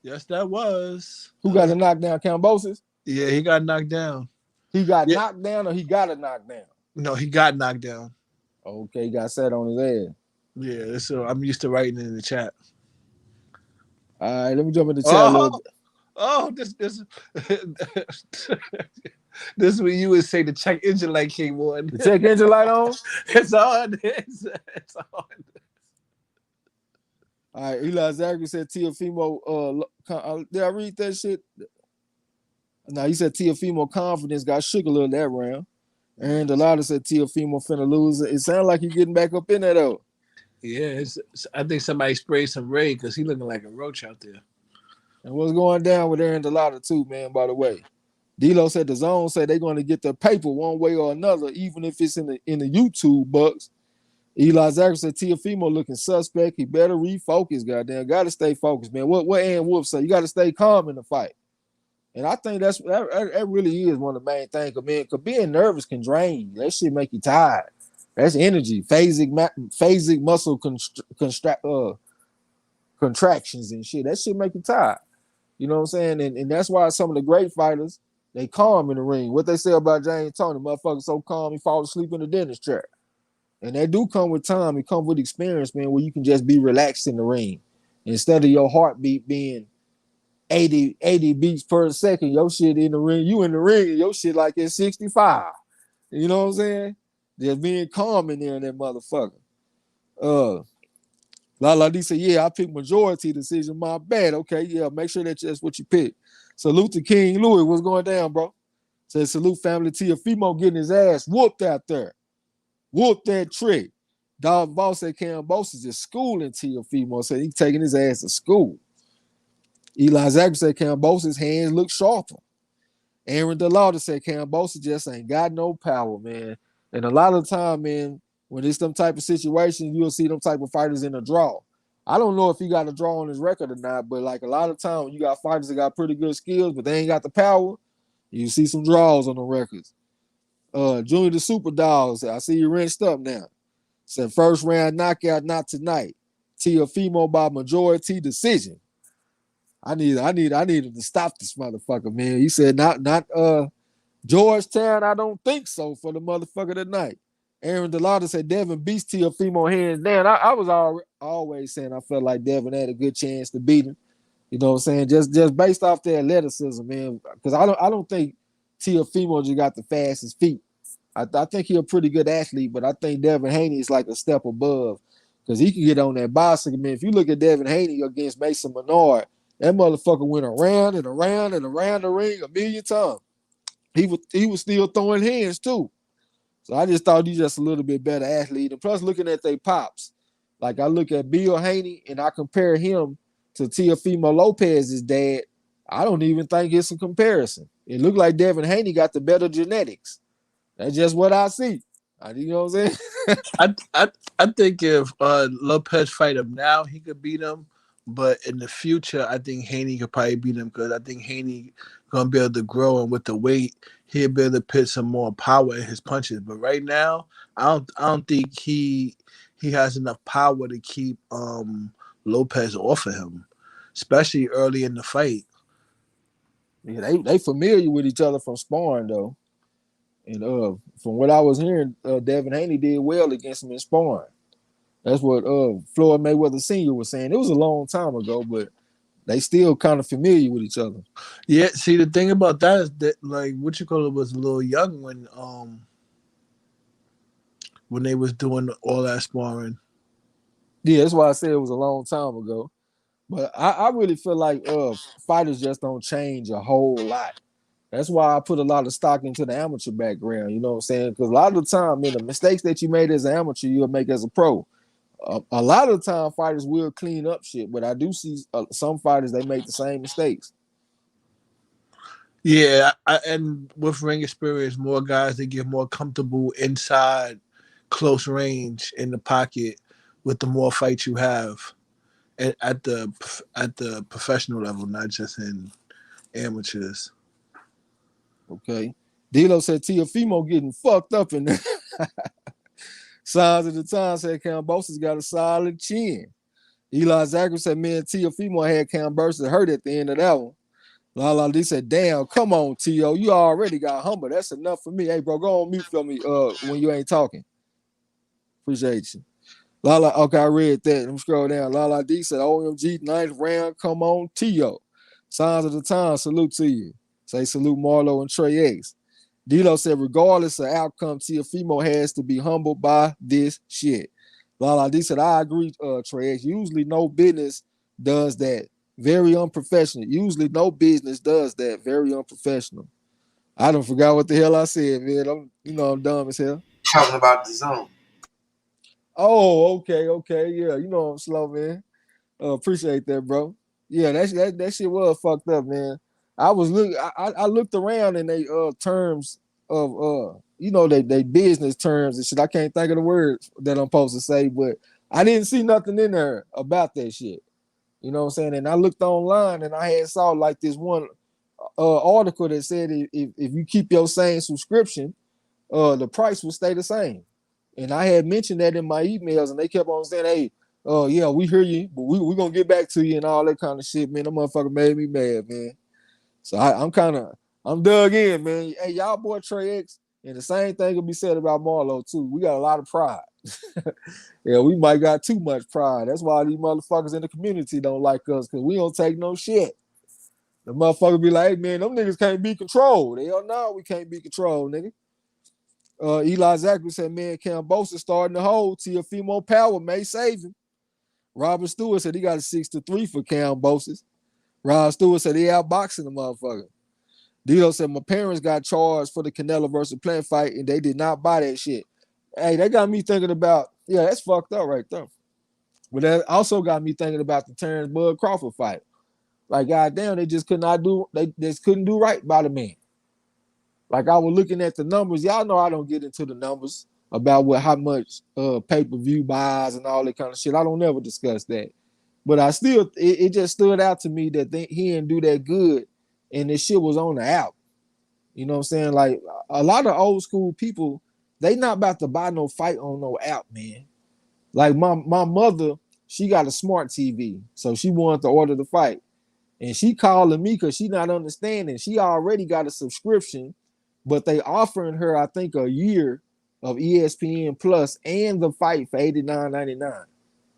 Yes, that was. Who got a knockdown? Kambosos? Yeah, he got knocked down. He got Yeah. knocked down, or he got a knockdown? No, he got knocked down. Okay, he got set on his ass. Yeah, so I'm used to writing in the chat. All right, let me jump in the chat a little bit. This this is what you would say the check engine light came on. The check engine light on? It's on. It's on. All right, Eli Zachary said Teofimo. Did I read that shit? No, he said Teofimo confidence got shook a little that round. And Delata said Teofimo finna lose. It sounds like he's getting back up in there though. Yeah, I think somebody sprayed some Ray because he looking like a roach out there. And what's going down with Aaron Delata too, man, by the way. D-Lo said the zone said they're going to get their paper one way or another, even if it's in the YouTube bucks. Eli Zachary said Teofimo looking suspect. He better refocus, goddamn. Got to stay focused, man. What Ann Wolf said, you got to stay calm in the fight. And I think that really is one of the main things, man. Because being nervous can drain you. That shit make you tired. That's energy, phasic muscle contractions and shit. That shit make you tired. You know what I'm saying? And that's why some of the great fighters, they calm in the ring. What they say about James Toney, motherfucker so calm he fall asleep in the dentist chair. And that do come with time. It comes with experience, man, where you can just be relaxed in the ring. Instead of your heartbeat being 80 beats per second, your shit in the ring, you in the ring, and your shit like it's 65. You know what I'm saying? Just being calm in there in that motherfucker. Lala D said, yeah, I picked majority decision. My bad. Okay, yeah, make sure that's what you pick. Salute to King Louis. What's going down, bro? Said salute family Teofimo getting his ass whooped out there. Whoop that trick. Dog Boss said Kambosos is schooling Teofimo. Said he taking his ass to school. Eli Zachary said Kambosos' hands look sharper. Aaron DeLauder said Kambosos just ain't got no power, man. And a lot of the time, man, when it's them type of situations, you'll see them type of fighters in a draw. I don't know if he got a draw on his record or not, but like a lot of times you got fighters that got pretty good skills, but they ain't got the power. You see some draws on the records. Junior the Super Dogs, I see you wrenched up now. Said first round knockout, not tonight. Teofimo by majority decision. I need him to stop this motherfucker, man. He said not Georgetown, I don't think so for the motherfucker tonight. Aaron DeLauder said Devin beats Teofimo hands down. I was always saying I felt like Devin had a good chance to beat him. You know what I'm saying? Just based off their athleticism, man. Because I don't think Teofimo just got the fastest feet. I think he's a pretty good athlete, but I think Devin Haney is like a step above because he can get on that bicycle, man. If you look at Devin Haney against Mason Menard, that motherfucker went around and around and around the ring a million times. He was still throwing hands too. So I just thought he's just a little bit better athlete. And plus, looking at their pops, like I look at Bill Haney and I compare him to Teofimo Lopez's dad. I don't even think it's a comparison. It looked like Devin Haney got the better genetics. That's just what I see. You know what I'm saying? I think if Lopez fight him now, he could beat him. But in the future, I think Haney could probably beat him because I think Haney gonna be able to grow, and with the weight, he'll be able to put some more power in his punches. But right now, I don't think he has enough power to keep Lopez off of him, especially early in the fight. Yeah, they familiar with each other from sparring though. And from what I was hearing, Devin Haney did well against him in sparring. That's what Floyd Mayweather Sr. was saying. It was a long time ago, but they still kind of familiar with each other. Yeah, see the thing about that is that like what you call it was a little young when they was doing all that sparring. Yeah, that's why I said it was a long time ago. But I really feel like fighters just don't change a whole lot. That's why I put a lot of stock into the amateur background. You know what I'm saying? Because a lot of the time, man, the mistakes that you made as an amateur, you'll make as a pro. A lot of the time, fighters will clean up shit, but I do see some fighters they make the same mistakes. Yeah, and with ring experience, more guys they get more comfortable inside, close range in the pocket with the more fights you have at the professional level, not just in amateurs. Okay, D'Lo said Teofimo getting fucked up in there. Signs of the time said Kambosos got a solid chin. Eli Zachary said me and Teofimo had Kambosos hurt at the end of that one. Lala D said, damn, come on, T.O. You already got humble. That's enough for me. Hey, bro, go on mute for me when you ain't talking. Appreciate you. Lala, okay, I read that. Let me scroll down. Lala D said, OMG, ninth round, come on, T.O. Signs of the time, salute to you. Say salute Marlo and Trey X. D'Lo said, regardless of outcome, Teofimo has to be humbled by this shit. Lala D said, I agree, Trey X. Usually no business does that. Very unprofessional. Usually no business does that. Very unprofessional. I don't forgot what the hell I said, man. I'm dumb as hell. Talking about the zone. Oh, okay. Yeah, I'm slow, man. Appreciate that, bro. Yeah, that shit was fucked up, man. I was I looked around in they terms of they business terms and shit. I can't think of the words that I'm supposed to say, but I didn't see nothing in there about that shit. You know what I'm saying? And I looked online and I had saw like this one article that said if you keep your same subscription, the price will stay the same. And I had mentioned that in my emails, and they kept on saying, "Hey, yeah, we hear you, but we gonna get back to you and all that kind of shit, man." That motherfucker made me mad, man. So I'm dug in, man. Hey, y'all boy Trey X, and the same thing will be said about Marlo too. We got a lot of pride. Yeah, we might got too much pride. That's why these motherfuckers in the community don't like us, because we don't take no shit. The motherfucker be like, hey man, them niggas can't be controlled. Hell no, we can't be controlled, nigga. Eli Zachary said, man, Kambosos starting to hold. Teofimo Power may save him. Robert Stewart said he got a 6-3 for Kambosos. Rob Stewart said he outboxing the motherfucker. Dito said, my parents got charged for the Canelo versus Plant fight, and they did not buy that shit. Hey, that got me thinking about, yeah, that's fucked up right there. But that also got me thinking about the Terence Bud Crawford fight. Like, goddamn, they just they just couldn't do right by the man. Like, I was looking at the numbers. Y'all know I don't get into the numbers about how much pay-per-view buys and all that kind of shit. I don't never discuss that. But it just stood out to me that he didn't do that good, and this shit was on the out. You know what I'm saying? Like, a lot of old school people, they not about to buy no fight on no out, man. Like, my mother, she got a smart TV, so she wanted to order the fight. And she calling me because she not understanding. She already got a subscription, but they offering her, I think, a year of ESPN Plus and the fight for $89.99.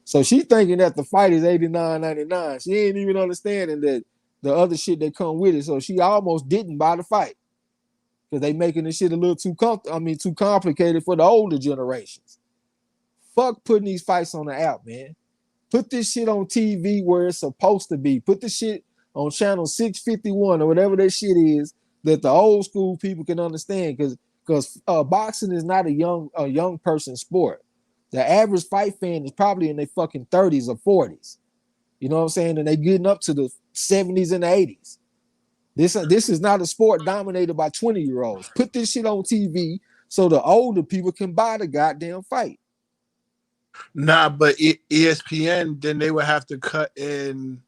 So she thinking that the fight is $89.99. She ain't even understanding that the other shit that come with it. So she almost didn't buy the fight because they making this shit a little too too complicated for the older generations. Fuck putting these fights on the app, man. Put this shit on TV where it's supposed to be. Put the shit on channel 651 or whatever that shit is that the old school people can understand, because boxing is not a young person sport. The average fight fan is probably in their fucking 30s or 40s. You know what I'm saying? And they getting up to the 70s and the 80s. This is not a sport dominated by 20-year-olds. Put this shit on TV so the older people can buy the goddamn fight. Nah, but ESPN, then they would have to cut in.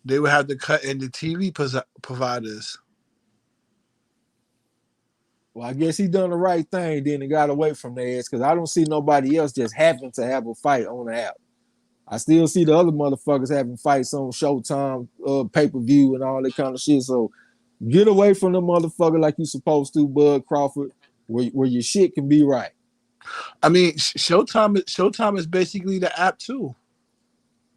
They would have to cut in the TV providers. Well, I guess he done the right thing then and got away from their ass because I don't see nobody else just happen to have a fight on the app. I still see the other motherfuckers having fights on Showtime, pay-per-view and all that kind of shit. So get away from the motherfucker like you supposed to, Bud Crawford, where your shit can be right. I mean, Showtime is basically the app too.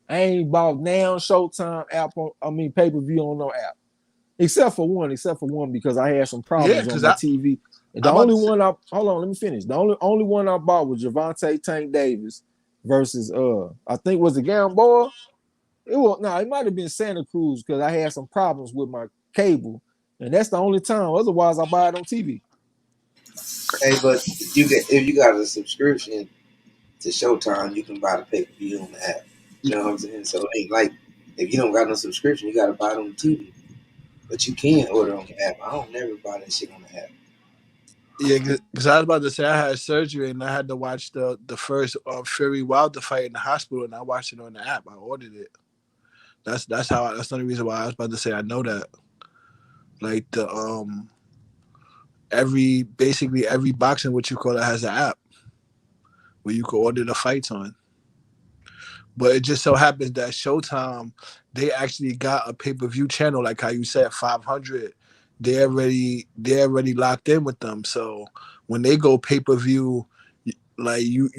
I ain't bought now Showtime app on, pay-per-view on no app. Except for one because I had some problems on my TV. And the only one hold on, let me finish. The only one I bought was Gervonta Tank Davis versus I think was it Gamboa? It might have been Santa Cruz because I had some problems with my cable, and that's the only time. Otherwise, I buy it on TV. Hey, but if you got a subscription to Showtime, you can buy the pay-per-view on the app. You know what I'm saying? So it ain't like if you don't got no subscription, you gotta buy it on the TV. But you can order on the app. I don't never buy that shit on the app. Yeah, because I was about to say I had surgery and I had to watch the first Fury Wilder fight in the hospital, and I watched it on the app. I ordered it. That's the only reason why I was about to say I know that. Like the basically every boxing what you call it has an app where you can order the fights on. But it just so happens that Showtime, they actually got a pay-per-view channel, like how you said, 500. They're already locked in with them. So when they go pay-per-view, like you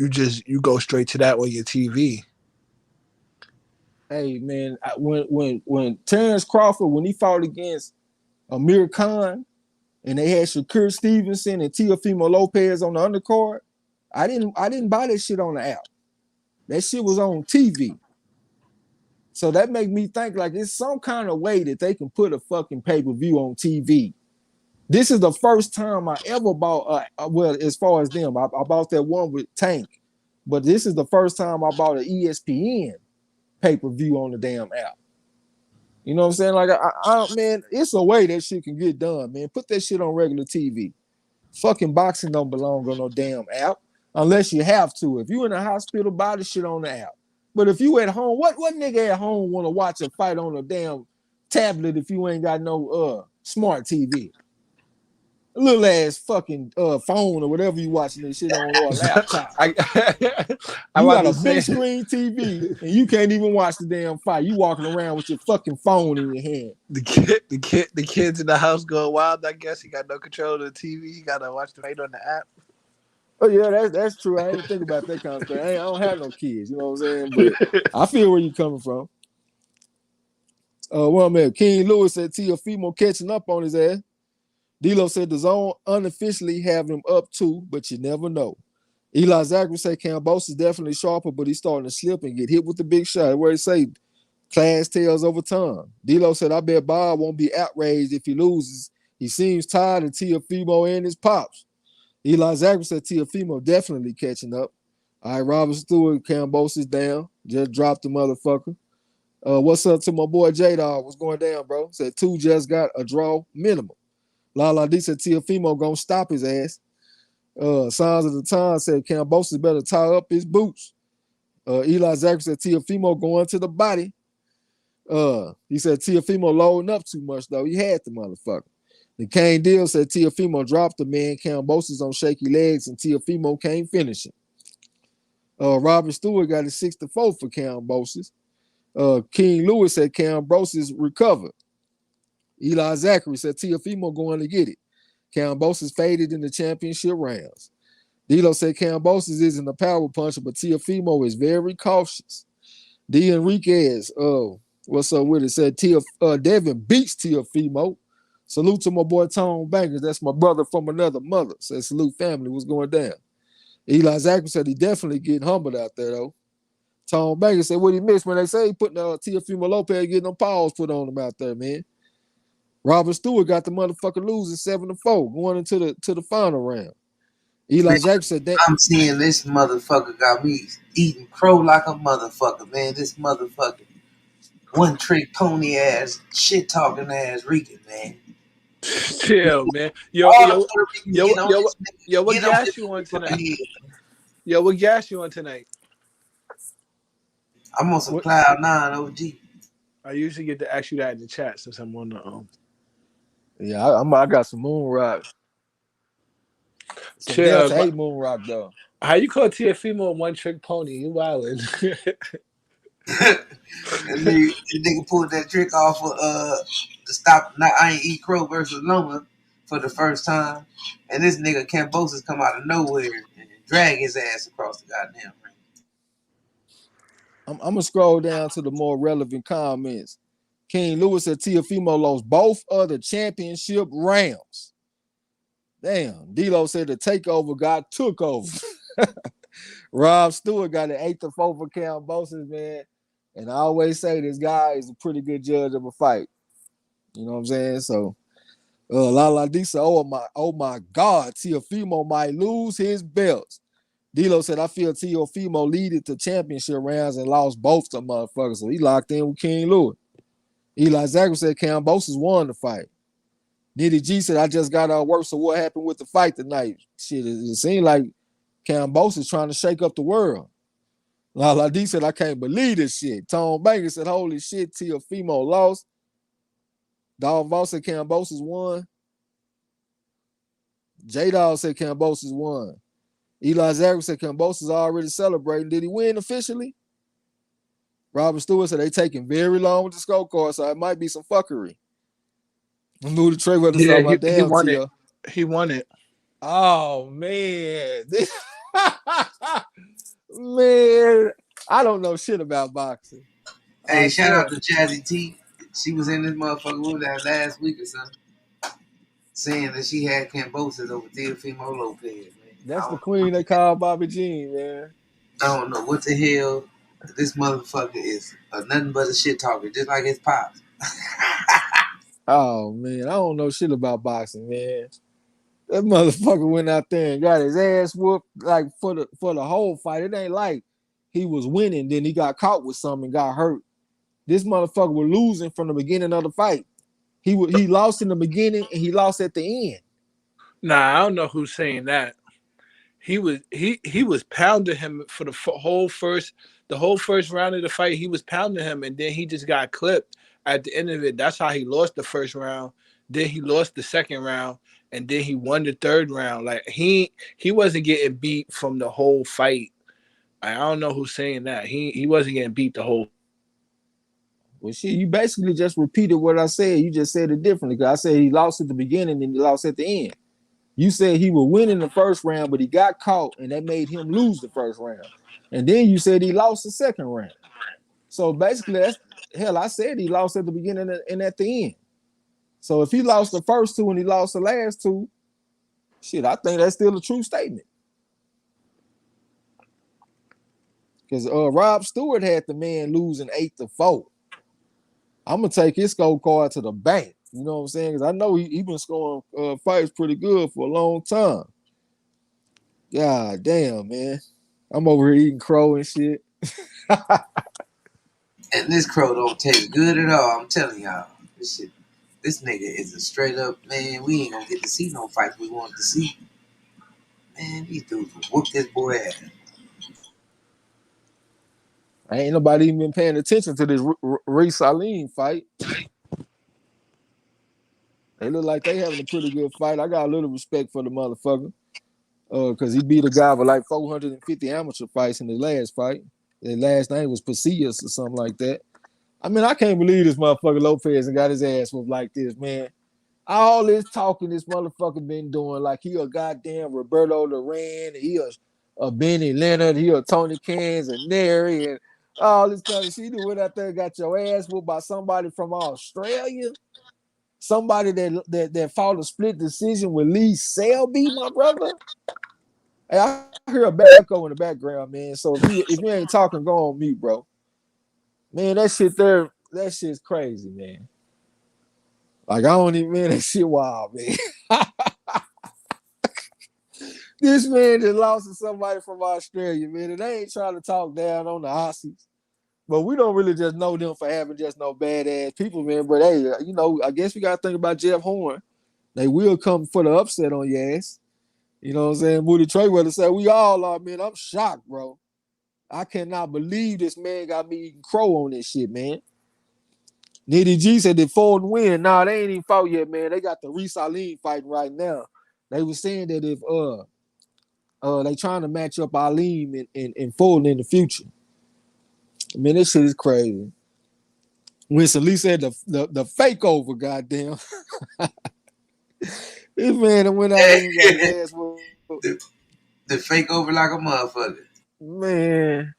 go straight to that on your TV. Hey man, when Terence Crawford, when he fought against Amir Khan, and they had Shakur Stevenson and Teofimo Lopez on the undercard, I didn't buy that shit on the app. That shit was on TV. So that make me think like it's some kind of way that they can put a fucking pay-per-view on TV. This is the first time I ever bought, well, as far as them, I bought that one with Tank, but this is the first time I bought an ESPN pay-per-view on the damn app. You know what I'm saying? Like, man, it's a way that shit can get done, man. Put that shit on regular TV. Fucking boxing don't belong on no damn app unless you have to. If you in a hospital, buy the shit on the app. But if you at home, what nigga at home want to watch a fight on a damn tablet if you ain't got no smart TV? A little ass fucking phone or whatever you watching this shit on, or a laptop. You got a big screen TV and you can't even watch the damn fight. You walking around with your fucking phone in your hand. The kids in the house go wild. I guess he got no control of the TV. He gotta watch the fight on the app. Oh yeah, that's true. I ain't think about that kind of stuff. I don't have no kids, you know what I'm saying? But I feel where you coming from. Well, man, King Lewis said Teofimo catching up on his ass. D-Lo said the zone unofficially have him up too, but you never know. Eli Zachary said Kambosos is definitely sharper, but he's starting to slip and get hit with the big shot. Where he say class tells over time. D-Lo said, I bet Bob won't be outraged if he loses. He seems tired of Teofimo and his pops. Eli Zachary said Teofimo definitely catching up. All right, Robert Stewart, Kambosos down. Just dropped the motherfucker. What's up to my boy J-Dog? What's going down, bro? Said 2 just got a draw minimum. Lala D said Teofimo gonna stop his ass. Signs of the Time said Kambosos better tie up his boots. Eli Zachary said Teofimo going to the body. He said Teofimo loading up too much though. He had the motherfucker. The Kane Deal said Teofimo dropped the man. Kambosos on shaky legs and Teofimo can't finish him. Robert Stewart got a 6-4 for Kambosos. King Lewis said Kambosos recovered. Eli Zachary said Teofimo going to get it. Kambosos faded in the championship rounds. D-Lo said Kambosos isn't a power puncher, but Teofimo is very cautious. D. Enriquez, what's up with it? Said Devin beats Teofimo. Salute to my boy Tone Bankers. That's my brother from another mother. Said salute family. What's going down? Eli Zachary said he definitely getting humbled out there though. Tone Bankers said what he missed when they say he putting Teofimo Lopez getting them paws put on him out there, man. Robert Stewart got the motherfucker losing 7-4 going into the final round. Eli Zachary said that I'm seeing this motherfucker got me eating crow like a motherfucker, man. This motherfucker one trick pony ass, shit talking ass Rican, man. Chill, man. All the Puerto Ricans get on this nigga, What get on gas this you on nigga fucking tonight? head. Yo, what gas you on tonight? I'm on some What? Cloud 9 OG. I usually get to ask you that in the chat since I'm on the Yeah, I got some moon rock, some chill. Delta 8 moon rock though. How you call Teofimo a one trick pony? You wildin'. That nigga pulled that trick off of to stop not I ain't eat crow versus Loma for the first time, and this nigga Kambosos come out of nowhere and drag his ass across the goddamn ring. I'm gonna scroll down to the more relevant comments. King Lewis said Teofimo lost both other championship rounds. Damn. D-Lo said the takeover got took over. Rob Stewart got an 8-4 for Kambosos, man. And I always say this guy is a pretty good judge of a fight. You know what I'm saying? So Lala D said, oh my God, Teofimo might lose his belts. D-Lo said, I feel Teofimo leaded to championship rounds and lost both the motherfuckers. So he locked in with King Louis. Eli Zachary said Kambosos won the fight. Nitty G said, I just got worse of what happened with the fight tonight. Shit, it seemed like Kambosos trying to shake up the world. Lala D said, I can't believe this shit. Tone Baker said, holy shit, Teofimo lost. Dog Voss said Kambosos won. J-Dog said Kambosos won. Eli Zachary said Kambosos already celebrating. Did he win officially? Robert Stewart said they taking very long with the scorecard, so it might be some fuckery. Move the Trey with us Yeah, about he damn won Tio. it. He won it. Oh man. Man, I don't know shit about boxing. Hey, I shout out swear. to Jazzy T. She was in this motherfucker room that last week or something, saying that she had Kambosos over Teofimo Lopez. Man, That's the queen they call Bobby Jean, man. I don't know what the hell this motherfucker is. Nothing but a shit talker, just like his pops. Oh man, I don't know shit about boxing, man. That motherfucker went out there and got his ass whooped like for the whole fight. It ain't like he was winning, then he got caught with something and got hurt. This motherfucker was losing from the beginning of the fight. He lost in the beginning and he lost at the end. Nah, I don't know who's saying that. He was pounding him for the whole first round of the fight. He was pounding him, and then he just got clipped at the end of it. That's how he lost the first round. Then he lost the second round, and then he won the third round. Like he wasn't getting beat from the whole fight. I don't know who's saying that. He wasn't getting beat the whole. Well, shit, you basically just repeated what I said. You just said it differently. Because I said he lost at the beginning and he lost at the end. You said he was winning the first round, but he got caught and that made him lose the first round. And then you said he lost the second round. So basically, that's hell. I said he lost at the beginning and at the end. So if he lost the first two and he lost the last two, shit, I think that's still a true statement. Because Rob Stewart had the man losing 8-4. I'm gonna take his scorecard to the bank. You know what I'm saying? Because I know he been scoring fights pretty good for a long time. God damn, man. I'm over here eating crow and shit. And this crow don't taste good at all. I'm telling y'all, this nigga is a straight up man. We ain't gonna get to see no fights we wanted to see. Man, these dudes will whoop this boy ass. Ain't nobody even been paying attention to this Reese Salim fight. They look like they having a pretty good fight. I got a little respect for the motherfucker. Because he beat a guy with like 450 amateur fights in his last fight. His last name was Pasillas or something like that. I mean, I can't believe this motherfucker Lopez and got his ass whooped like this, man. All this talking this motherfucker been doing like he a goddamn Roberto Duran, he a Benny Leonard, he a Tony Cans and Neri and all this kind of shit. You went out there and got your ass whooped by somebody from Australia, somebody that fought a split decision with Lee Selby, my brother. Hey, I hear a echo in the background, man. So if you ain't talking, go on mute, bro. Man, that shit's crazy, man. Like, I don't even, man, that shit wild, man. This man just lost to somebody from Australia, man, and they ain't trying to talk down on the Aussies. But we don't really just know them for having just no badass people, man. But hey, you know, I guess we got to think about Jeff Horn. They will come for the upset on your ass. You know what I'm saying? Moody Trayweather said, we all are, man. I'm shocked, bro. I cannot believe this man got me eating crow on this shit, man. Nitty G said they Fulton win. Nah, they ain't even fought yet, man. They got the Reese Aline fighting right now. They were saying that if they trying to match up Aline and Fulton in the future. Man, this shit is crazy. Winston Lee said the fake over, goddamn. This man that went out there and got his ass whooped. The fake over like a motherfucker. Man,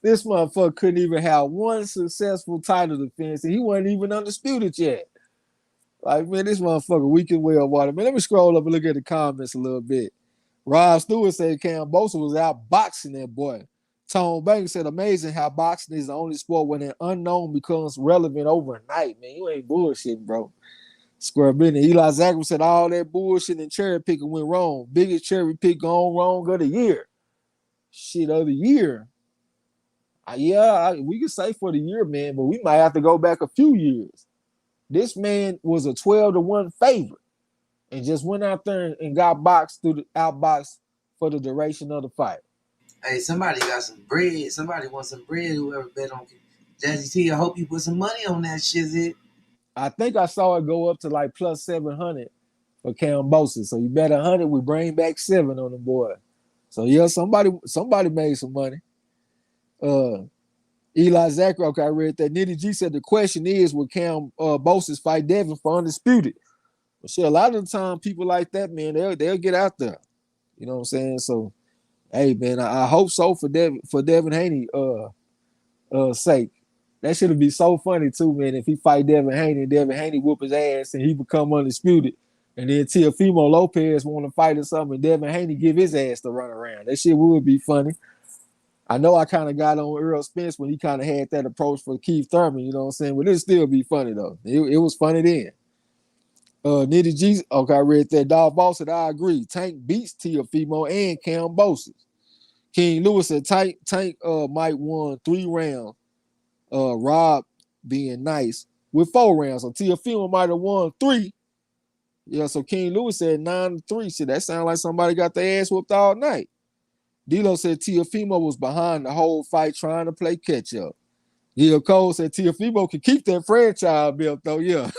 this motherfucker couldn't even have one successful title defense, and he wasn't even undisputed yet. Like, man, this motherfucker weak as well water. Man, let me scroll up and look at the comments a little bit. Rob Stewart said Kambosos was out boxing that boy. Tone Banks said, amazing how boxing is the only sport when an unknown becomes relevant overnight, man. You ain't bullshitting, bro. Square business. Eli Zachary said all that bullshit and cherry picking went wrong. Biggest cherry pick gone wrong of the year. Shit of the year. We could say for the year, man, but we might have to go back a few years. This man was a 12-1 favorite and just went out there and got boxed through the outboxed for the duration of the fight. Hey, somebody got some bread. Somebody wants some bread. Whoever bet on Jazzy T, I hope you put some money on that shit. I think I saw it go up to like plus 700 for Kambosos. So you bet 100, we bring back 7 on the board. So yeah, somebody made some money. Eli Zachary, okay, I read that. Nitty G said the question is, will Kambosos fight Devin for undisputed? But shit, a lot of the time, people like that, man, they'll get out there. You know what I'm saying? So, hey, man, I hope so for Devin Haney sake. That should be so funny too, man. If he fight Devin Haney and Devin Haney whoop his ass and he become undisputed, and then Teofimo Lopez want to fight or something, and Devin Haney give his ass to run around. That shit would be funny. I know I kind of got on Earl Spence when he kind of had that approach for Keith Thurman, you know what I'm saying? But it'd still be funny, though. It was funny then. Nitty G, okay, I read that. Dog Boss said, I agree. Tank beats Teofimo and Kambosos. King Lewis said, Tank might won 3 rounds. Rob being nice with 4 rounds. So Teofimo might have won 3. Yeah, so King Lewis said 9-3. Shit, that sounds like somebody got their ass whooped all night. D'Lo said Teofimo was behind the whole fight trying to play catch up. Gil Cole said Teofimo can keep that franchise belt though, yeah.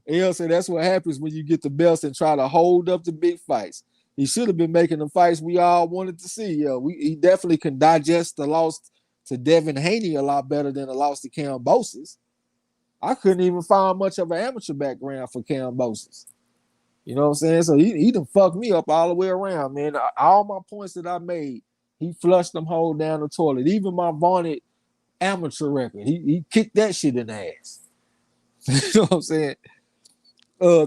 El said that's what happens when you get the belts and try to hold up the big fights. He should have been making the fights we all wanted to see. Yeah, he definitely can digest the loss to Devin Haney a lot better than the loss to Kambosos. I couldn't even find much of an amateur background for Kambosos. You know what I'm saying? So he done fucked me up all the way around, man. All my points that I made, he flushed them whole down the toilet. Even my vaunted amateur record, he kicked that shit in the ass. You know what I'm saying?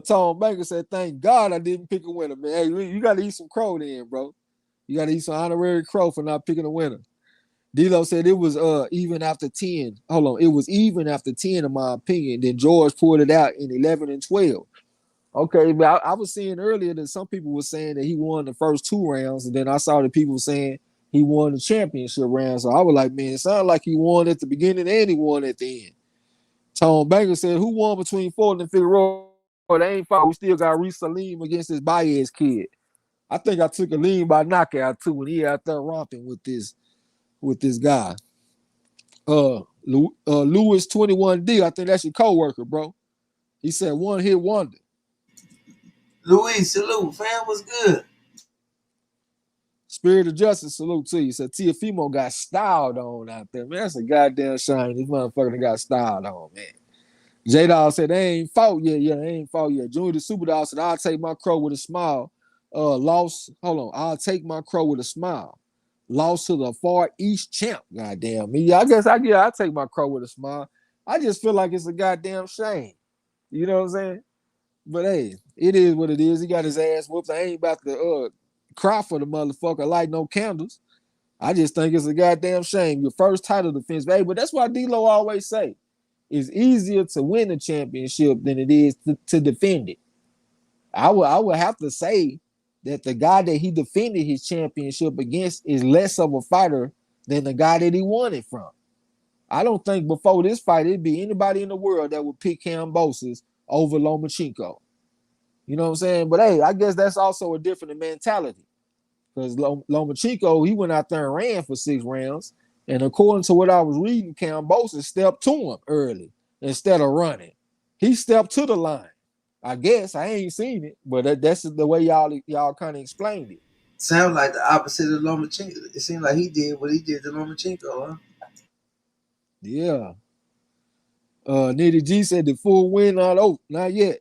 Tom Baker said, thank God I didn't pick a winner, man. Hey, you got to eat some crow then, bro. You got to eat some honorary crow for not picking a winner. D'Lo said it was even after 10. Hold on. It was even after 10, in my opinion. Then George pulled it out in 11 and 12. Okay, but I was seeing earlier that some people were saying that he won the first 2 rounds, and then I saw that people saying he won the championship round. So I was like, man, it sounded like he won at the beginning and he won at the end. Tom Baker said, who won between Fulton and Figueroa? They ain't fought. We still got Reese Salim against this Baez kid. I think I took a lean by knockout too when he out there romping with this guy. Lewis 21D, I think that's your co-worker, bro. He said one hit wonder. Louis, salute. Fam was good. Spirit of Justice, salute to you. Said Teofimo got styled on out there. Man, that's a goddamn shame. This motherfucker got styled on, man. J-Dog said they ain't fought yet. Yeah, they ain't fought yet. Junior the Superdog said, I'll take my crow with a smile. I'll take my crow with a smile. Lost to the Far East champ. Goddamn me. I guess I'll take my crow with a smile. I just feel like it's a goddamn shame. You know what I'm saying? But hey, it is what it is. He got his ass whooped. I ain't about to cry for the motherfucker like no candles. I just think it's a goddamn shame. Your first title defense. Hey, but that's why D-Lo always say it's easier to win a championship than it is to defend it. I would have to say that the guy that he defended his championship against is less of a fighter than the guy that he won it from. I don't think before this fight it'd be anybody in the world that would pick Kambosos over Lomachenko. You know what I'm saying? But hey, I guess that's also a different mentality. Because Lomachenko, he went out there and ran for 6 rounds. And according to what I was reading, Kambosos stepped to him early instead of running. He stepped to the line. I guess I ain't seen it, but that's the way y'all kind of explained it. Sounds like the opposite of Lomachenko. It seemed like he did what he did to Lomachenko, huh? Yeah. Nitty G said the full win not yet.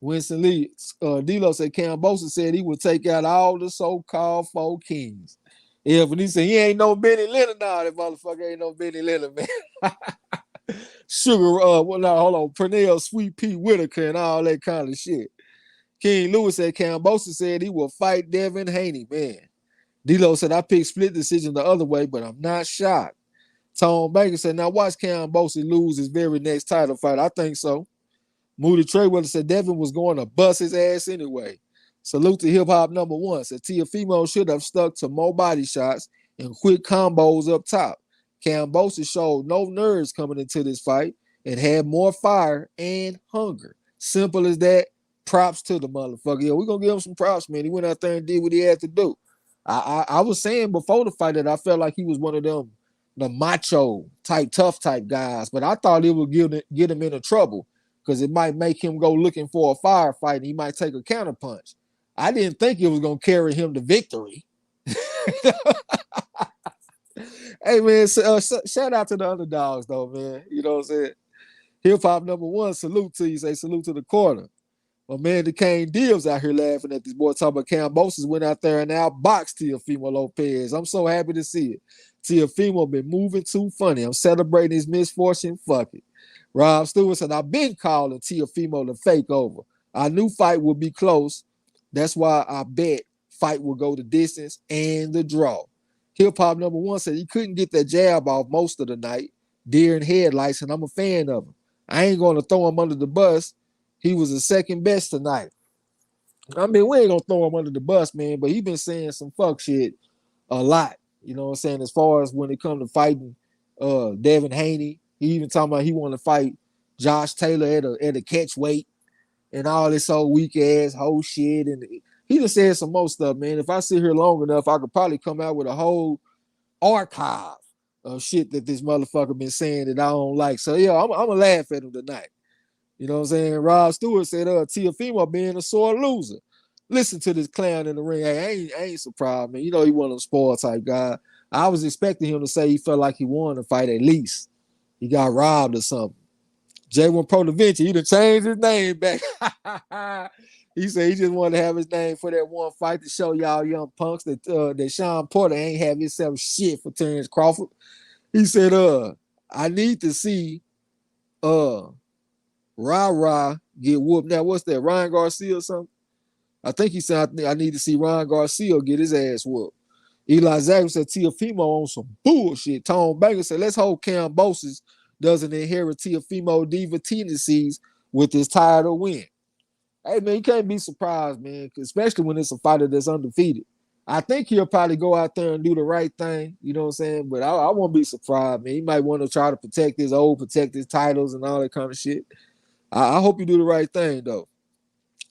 Winston Lee, D'Lo said Kambosos said he would take out all the so-called 4 kings. Yeah, but he said he ain't no Benny Leonard now. That motherfucker ain't no Benny Leonard, man. Sugar, hold on, Pernell, Sweet Pea Whitaker, and all that kind of shit. King Lewis said Kambosos said he will fight Devin Haney, man. D'Lo said I picked split decision the other way, but I'm not shocked. Tone Baker said, now watch Kambosos lose his very next title fight. I think so. Moody Trayweather said Devin was going to bust his ass anyway. Salute to hip hop number 1. Said Teofimo should have stuck to more body shots and quick combos up top. Kambosos showed no nerves coming into this fight and had more fire and hunger. Simple as that. Props to the motherfucker. Yeah, we're going to give him some props, man. He went out there and did what he had to do. I was saying before the fight that I felt like he was one of them, the macho type, tough type guys, but I thought it would get him into trouble because it might make him go looking for a firefight and he might take a counterpunch. I didn't think it was going to carry him to victory. Hey, man, shout out to the underdogs, though, man. You know what I'm saying? Hip hop number 1, salute to you. Say salute to the corner. My man, the Kane Deals out here laughing at this boy talking about Kambosos went out there and outboxed Teofimo Lopez. I'm so happy to see it. Teofimo been moving too funny. I'm celebrating his misfortune. Fuck it. Rob Stewart said, I've been calling Teofimo the fake over. I knew fight would be close. That's why I bet fight will go the distance and the draw. Hip Hop number 1 said he couldn't get that jab off most of the night. Deer in headlights, and I'm a fan of him. I ain't going to throw him under the bus. He was the second best tonight. I mean, we ain't going to throw him under the bus, man, but he been saying some fuck shit a lot. You know what I'm saying? As far as when it comes to fighting Devin Haney, he even talking about he want to fight Josh Taylor at a catch weight and all this old weak ass whole shit. And he just said some more stuff, man. If I sit here long enough, I could probably come out with a whole archive of shit that this motherfucker been saying that I don't like. So yeah, I'm gonna laugh at him tonight. You know what I'm saying? Rob Stewart said, Teofimo being a sore loser. Listen to this clown in the ring. Hey, I ain't surprised, man. You know he one of them spoiled type guy. I was expecting him to say he felt like he won the fight at least. He got robbed or something. J1 Pro Da Vinci, he done changed his name back. He said he just wanted to have his name for that one fight to show y'all young punks that Sean Porter ain't have himself shit for Terence Crawford. He said, I need to see Ra get whooped. Now, what's that, Ryan Garcia or something? I think he said, I need to see Ryan Garcia get his ass whooped. Eli Zachary said Teofimo on some bullshit. Tone Baker said, let's hope Kambosos doesn't inherit Teofimo diva tendencies with his title win. Hey, man, you can't be surprised, man, especially when it's a fighter that's undefeated. I think he'll probably go out there and do the right thing, you know what I'm saying? But I won't be surprised, man. He might want to try to protect his titles and all that kind of shit. I hope you do the right thing, though.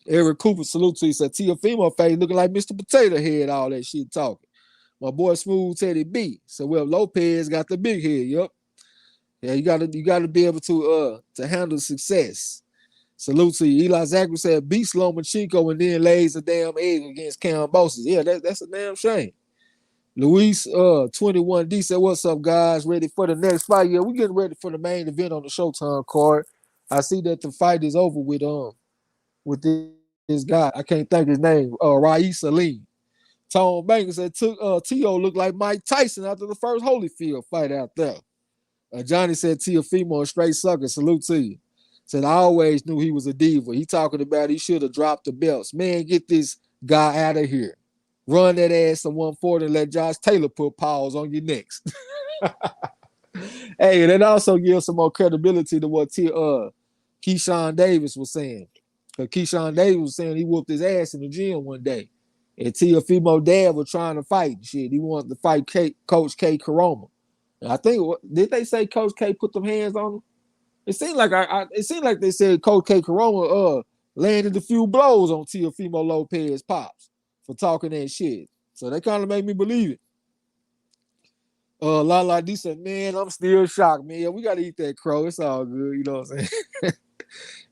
Eric Cooper, salute to you. Said Teofimo face looking like Mr. Potato Head, all that shit talking. My boy Smooth Teddy B. So well, Lopez got the big head. Yep. Yeah, you gotta be able to handle success. Salute to you. Eli Zachary said beats Lomachenko and then lays a damn egg against Kambosos. Yeah, that's a damn shame. Luis 21D said, what's up, guys? Ready for the next fight? Yeah, we getting ready for the main event on the Showtime card. I see that the fight is over with this guy. I can't think his name. Rais Salim. Tone Banker said Tio looked like Mike Tyson after the first Holyfield fight out there. Johnny said Teofimo a straight sucker. Salute to you. Said I always knew he was a diva. He talking about he should have dropped the belts. Man, get this guy out of here. Run that ass to 140 and let Josh Taylor put paws on your necks. Hey, and that also gives some more credibility to what Keyshawn Davis was saying. Because Keyshawn Davis was saying he whooped his ass in the gym one day. And Teofimo dad was trying to fight. Shit, he wanted to fight Coach K. Karoma. And I think, did they say Coach K put them hands on him? It seemed like they said Coach K. Karoma landed a few blows on Teofimo Lopez pops for talking that shit. So that kind of made me believe it. Lala D said, man, I'm still shocked, man. We got to eat that crow. It's all good. You know what I'm saying?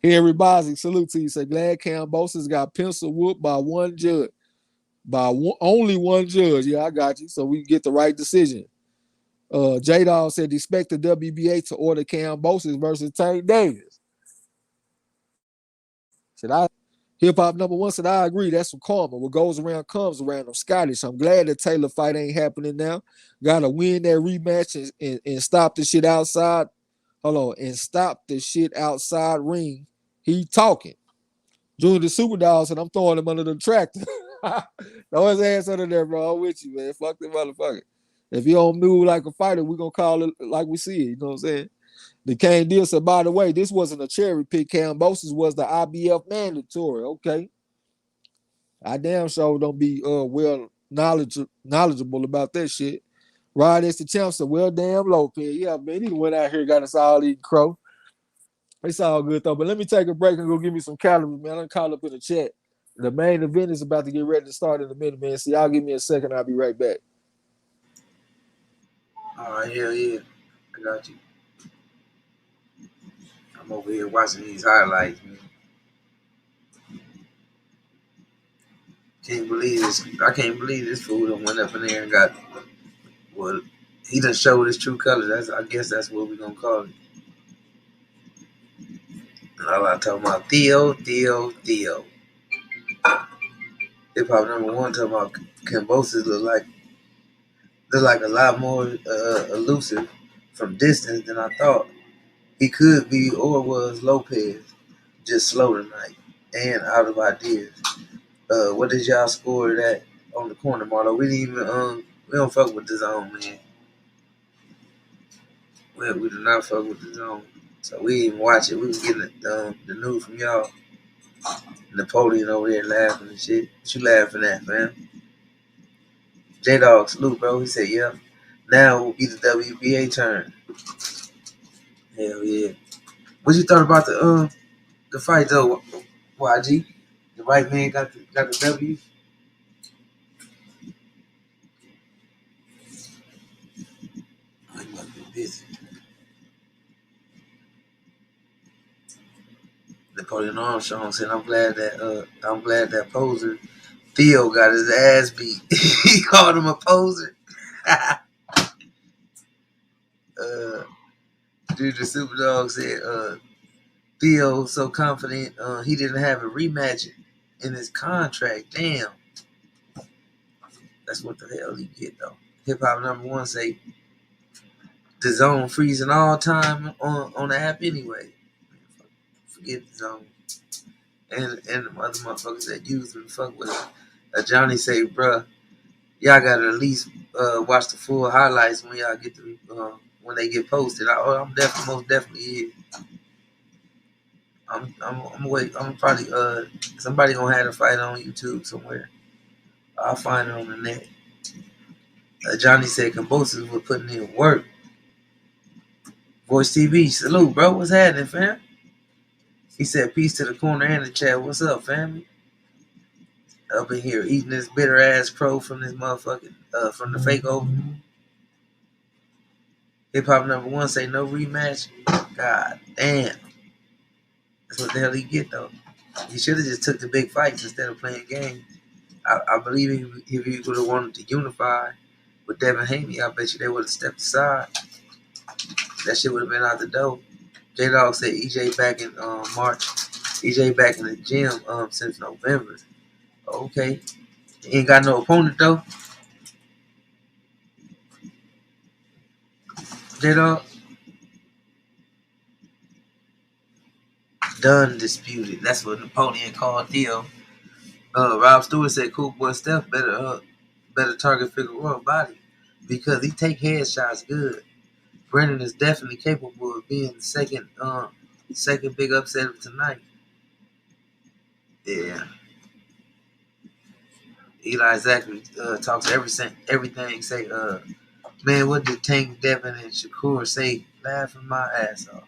Henry Boswick, salute to you. Say, glad Kambosos got pencil whooped by one judge. Only one judge. Yeah, I got you. So we get the right decision. J-Dog said, expect the WBA to order Kambosos versus Tank Davis. Said, Hip Hop number one said, I agree. That's some karma. What goes around comes around. I'm Scottish. I'm glad the Taylor fight ain't happening now. Got to win that rematch and stop the shit outside. Hold on. And stop the shit outside ring. He talking. Junior the Superdog said, I'm throwing him under the tractor. Throw his ass under there, bro. I'm with you, man. Fuck that motherfucker. If you don't move like a fighter, we going to call it like we see it. You know what I'm saying? The Kane Deal said, by the way, this wasn't a cherry pick. Kambosos was the IBF mandatory. Okay. I damn sure don't be well knowledgeable about that shit. Rod S. the champ said, well, damn Lopez. Yeah, man, he went out here, got us all eating crow. It's all good though. But let me take a break and go give me some calories, man. I'm call up in the chat. The main event is about to get ready to start in a minute, man. So y'all give me a second, I'll be right back. All right, hell yeah. I got you. I'm over here watching these highlights, man. Can't believe this. I can't believe this fool done went up in there and got, well, he done showed his true colors. I guess that's what we're going to call it. All I talking about Theo. Hip hop number one talking about Kambosos look like a lot more elusive from distance than I thought. He could be or was Lopez, just slow tonight and out of ideas. What did y'all score that on the corner, Marlo? We didn't even we don't fuck with the zone, man. We do not fuck with the zone. So we didn't even watch it. We was getting the news from y'all. Napoleon over there laughing and shit. What you laughing at, man? J-Dog, salute, bro. He said, yeah. Now it will be the WBA turn. Hell yeah. What you thought about the fight though, YG? The right man got the W. I must be busy. Napoleon Armstrong said, I'm glad that poser Theo got his ass beat. He called him a poser. Dude, the Superdog said, Theo so confident he didn't have a rematch in his contract. Damn. That's what the hell he get though. Hip hop number one say the zone freezing all time on the app anyway. Forget the zone. And the other motherfuckers that use and fuck with it. Johnny say, bruh, y'all gotta at least watch the full highlights when y'all get to when they get posted. I'm definitely most definitely is. I'm wait. I'm probably somebody gonna have a fight on YouTube somewhere. I'll find it on the net. Johnny said Kambosos was putting in work. Voice TV, salute, bro. What's happening, fam? He said peace to the corner and the chat. What's up, family? Up in here eating this bitter ass crow from this motherfucking from the fake over. Hip hop number one say no rematch. God damn. That's what the hell he get though. He should have just took the big fights instead of playing games. I believe if he would have wanted to unify with Devin Haney, I bet you they would have stepped aside. That shit would have been out the door. J Dog said EJ back in March. EJ back in the gym since November. Okay. He ain't got no opponent though. J Dog. Done disputed. That's what Napoleon called Theo. Rob Stewart said Cool Boy Steph better target Figueroa body because he take headshots good. Brennan is definitely capable of being the second big upset of tonight. Yeah. Eli Zachary talks everything. Say, man, what did Tank, Devin, and Shakur say? Laughing my ass off.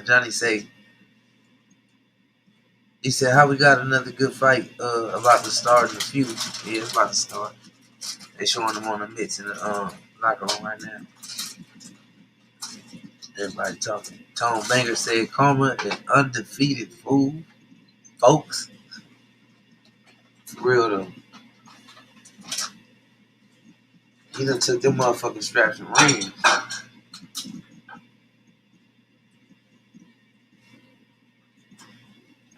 Johnny say, He said, "How we got another good fight about to start in the feud?" Yeah, it's about to start. They showing them on the mitts in the locker room right now. Everybody talking. Tone Banger said, "Karma is undefeated, fool, folks." For real though, he done took them motherfucking straps and rings.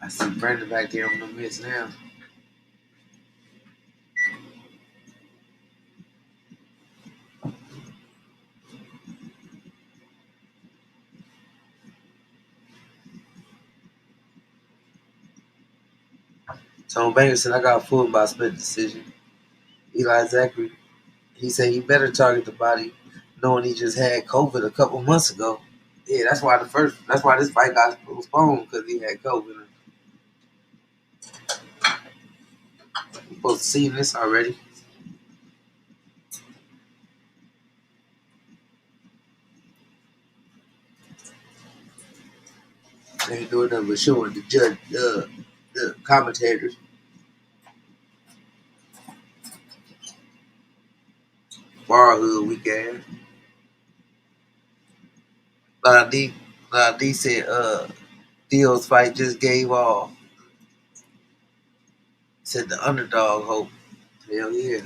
I see Brandon back there on the mitts now. Tone Banger said, "I got fooled by a split decision." Eli Zachary, he said he better target the body, knowing he just had COVID a couple months ago. Yeah, that's why this fight got postponed, because he had COVID. We're supposed to see this already. They ain't doing nothing but showing the judge, the commentators. Bar hood weak ass. La D said, Theo's fight just gave off. Said the underdog hope. Hell yeah.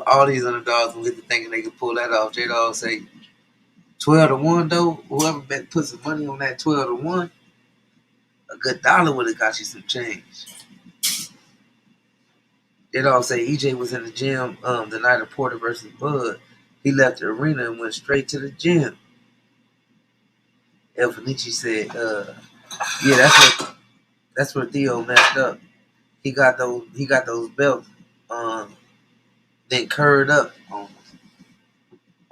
All these underdogs will get to thinking they can pull that off. J-Dog say 12-1 though. Whoever put some money on that 12-1, a good dollar would have got you some change. J-Dog say EJ was in the gym the night of Porter versus Bud. He left the arena and went straight to the gym. El Fenici said, yeah, that's where Theo messed up. He got those belts then curved up on him.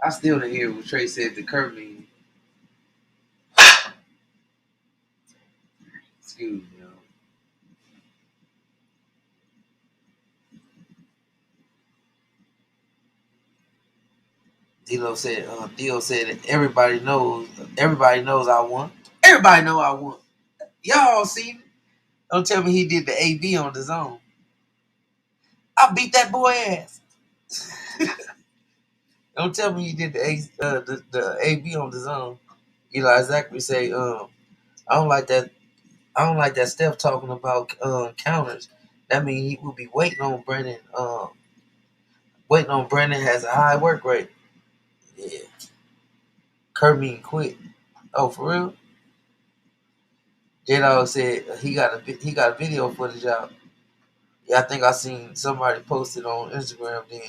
I still didn't hear what Trey said the curve mean. Excuse me, y'all. Theo said that everybody knows I won. Everybody know I won. Y'all seen it. Don't tell me he did the AB on the zone. I beat that boy ass. Don't tell me he did the AB on the zone. Eli Zachary say, I don't like that. I don't like that Steph talking about counters. That means he will be waiting on Brennan. Waiting on Brennan has a high work rate. Yeah, Kirby quit. Oh, for real? J-Dog said he got a video footage out. Yeah, I think I seen somebody posted on Instagram then.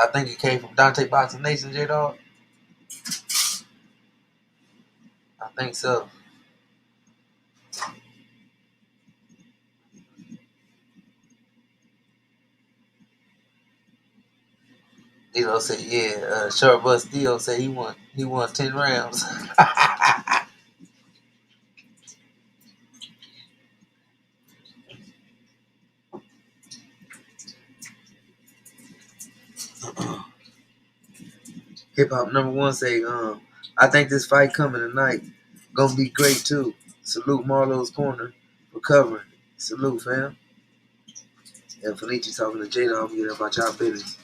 I think it came from Dante Boxing Nation, J-Dog. I think so. Dilo said, yeah, Short Bus Theo said he won 10 rounds. Hip Hop #1 say, I think this fight coming tonight gonna be great too. Salute MARLO'S corner for covering. Salute, fam. And Felici talking to J-Dog, get about y'all business.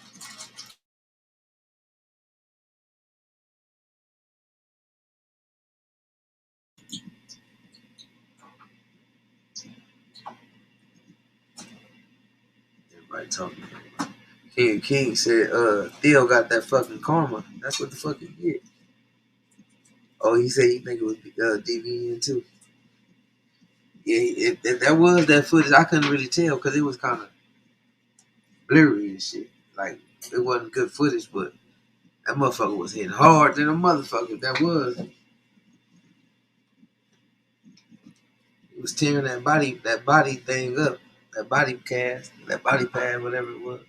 Everybody talking. King said, Theo got that fucking karma. That's what the fuck he get. Oh, he said he think it was DVN too. Yeah, if that was that footage, I couldn't really tell because it was kind of blurry and shit. Like, it wasn't good footage, but that motherfucker was hitting hard than a motherfucker. That was. It was tearing that body thing up. That body cast, that body pad, whatever it was.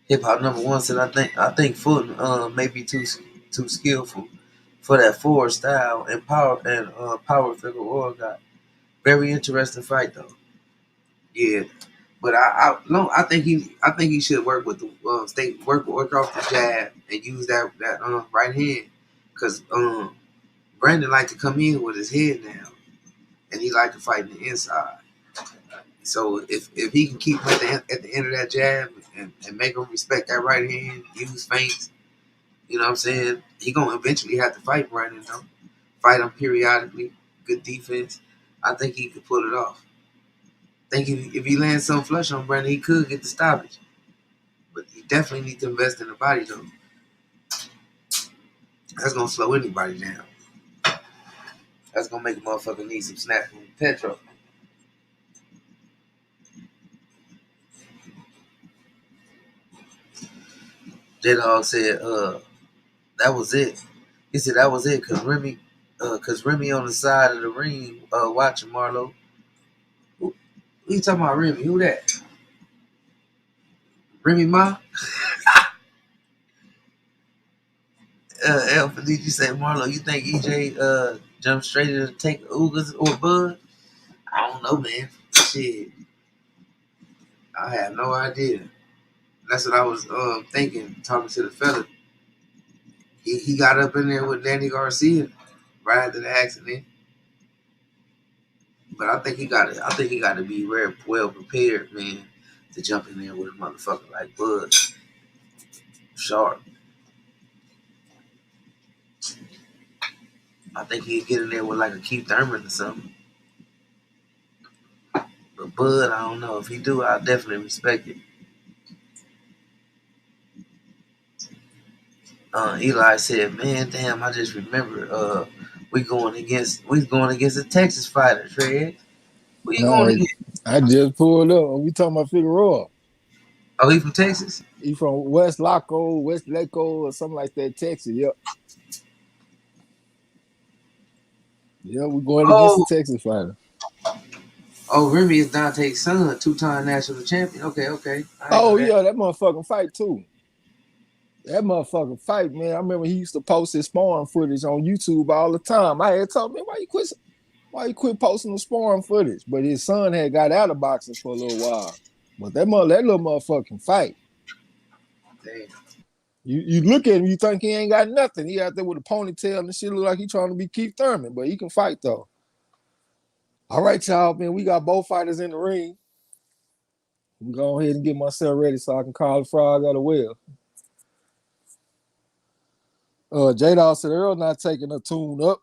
Hip Hop #1 said, I think Fulton may be too skillful for that forward style and power Figueroa got. Very interesting fight though. Yeah, But I think he should work with the work off the jab and use that right hand, because Brandon like to come in with his head down, and he like to fight in the inside. So if he can keep him at the end of that jab and make him respect that right hand, use feints, you know what I'm saying? He gonna eventually have to fight Brandon though. Fight him periodically. Good defense. I think he could pull it off. I think if he lands some flush on Brandon, he could get the stoppage. But he definitely needs to invest in the body though. That's gonna slow anybody down. That's gonna make a motherfucker need some snap from Petro. J-Dog said, that was it. He said that was it because Remy on the side of the ring watching Marlo. Who you talking about, Remy? Who that? Remy Ma? Alpha, did you say Marlo? You think EJ jumped straight to take Ugas or Bud? I don't know, man. Shit, I have no idea. That's what I was thinking, talking to the fella. He got up in there with Danny Garcia right after the accident. But I think he got to be very well prepared, man, to jump in there with a motherfucker like Bud. Sharp. I think he'd get in there with like a Keith Thurman or something. But Bud, I don't know. If he do, I'll definitely respect it. Eli said, "Man, damn! I just remember we going against a Texas fighter, Fred. Who you going against? I just pulled up. We talking about Figueroa. Oh, he from Texas? He from West Laco, or something like that, Texas. Yep. Yeah, we're going against the Texas fighter. Oh, Remy is Dante's son, 2-time national champion. Okay. Oh, yeah, that motherfucking fight, too. That motherfucking fight, man. I remember he used to post his sparring footage on YouTube all the time. I had told him, why you quit posting the sparring footage? But his son had got out of boxing for a little while. But that little motherfucking fight. Damn. You look at him, you think he ain't got nothing. He out there with a ponytail and shit, look like he trying to be Keith Thurman, but he can fight, though. All right, y'all, man. We got both fighters in the ring. I'm go ahead and get myself ready so I can call the frog out of well. J-Dog said Earl not taking a tune up.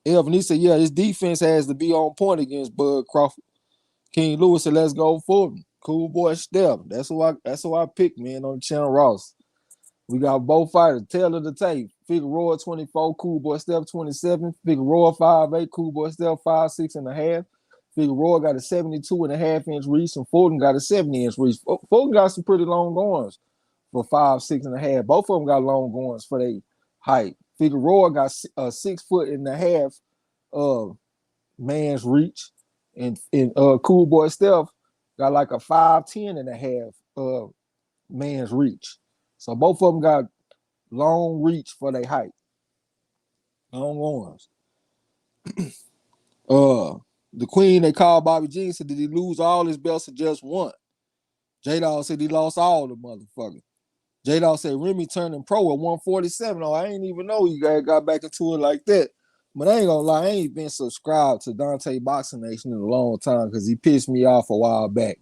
Elvin, he said, yeah, his defense has to be on point against Bud Crawford. King Lewis said, let's go Fulton. Cool boy Step. That's who I picked, man, on the channel Ross. We got both fighters. Tail of the tape. Figueroa 24, Cool Boy Step 27. Figueroa 5'8", Cool Boy Step 5'6.5". Figueroa got a 72.5-inch reach, and Fulton got a 70-inch reach. Fulton got some pretty long arms for 5'6.5". Both of them got long arms for their height. Figueroa got a 6'1.5" man's reach, and Cool Boy Steph got like a 5'10.5" man's reach. So both of them got long reach for their height, long arms. The queen they called Bobby Jean said, did he lose all his belts or just one? J-Dog said he lost all the motherfuckers. J-Dog said Remy turning pro at 147. Oh, I ain't even know you guys got back into it like that. But I ain't gonna lie, I ain't been subscribed to Dante Boxing Nation in a long time because he pissed me off a while back.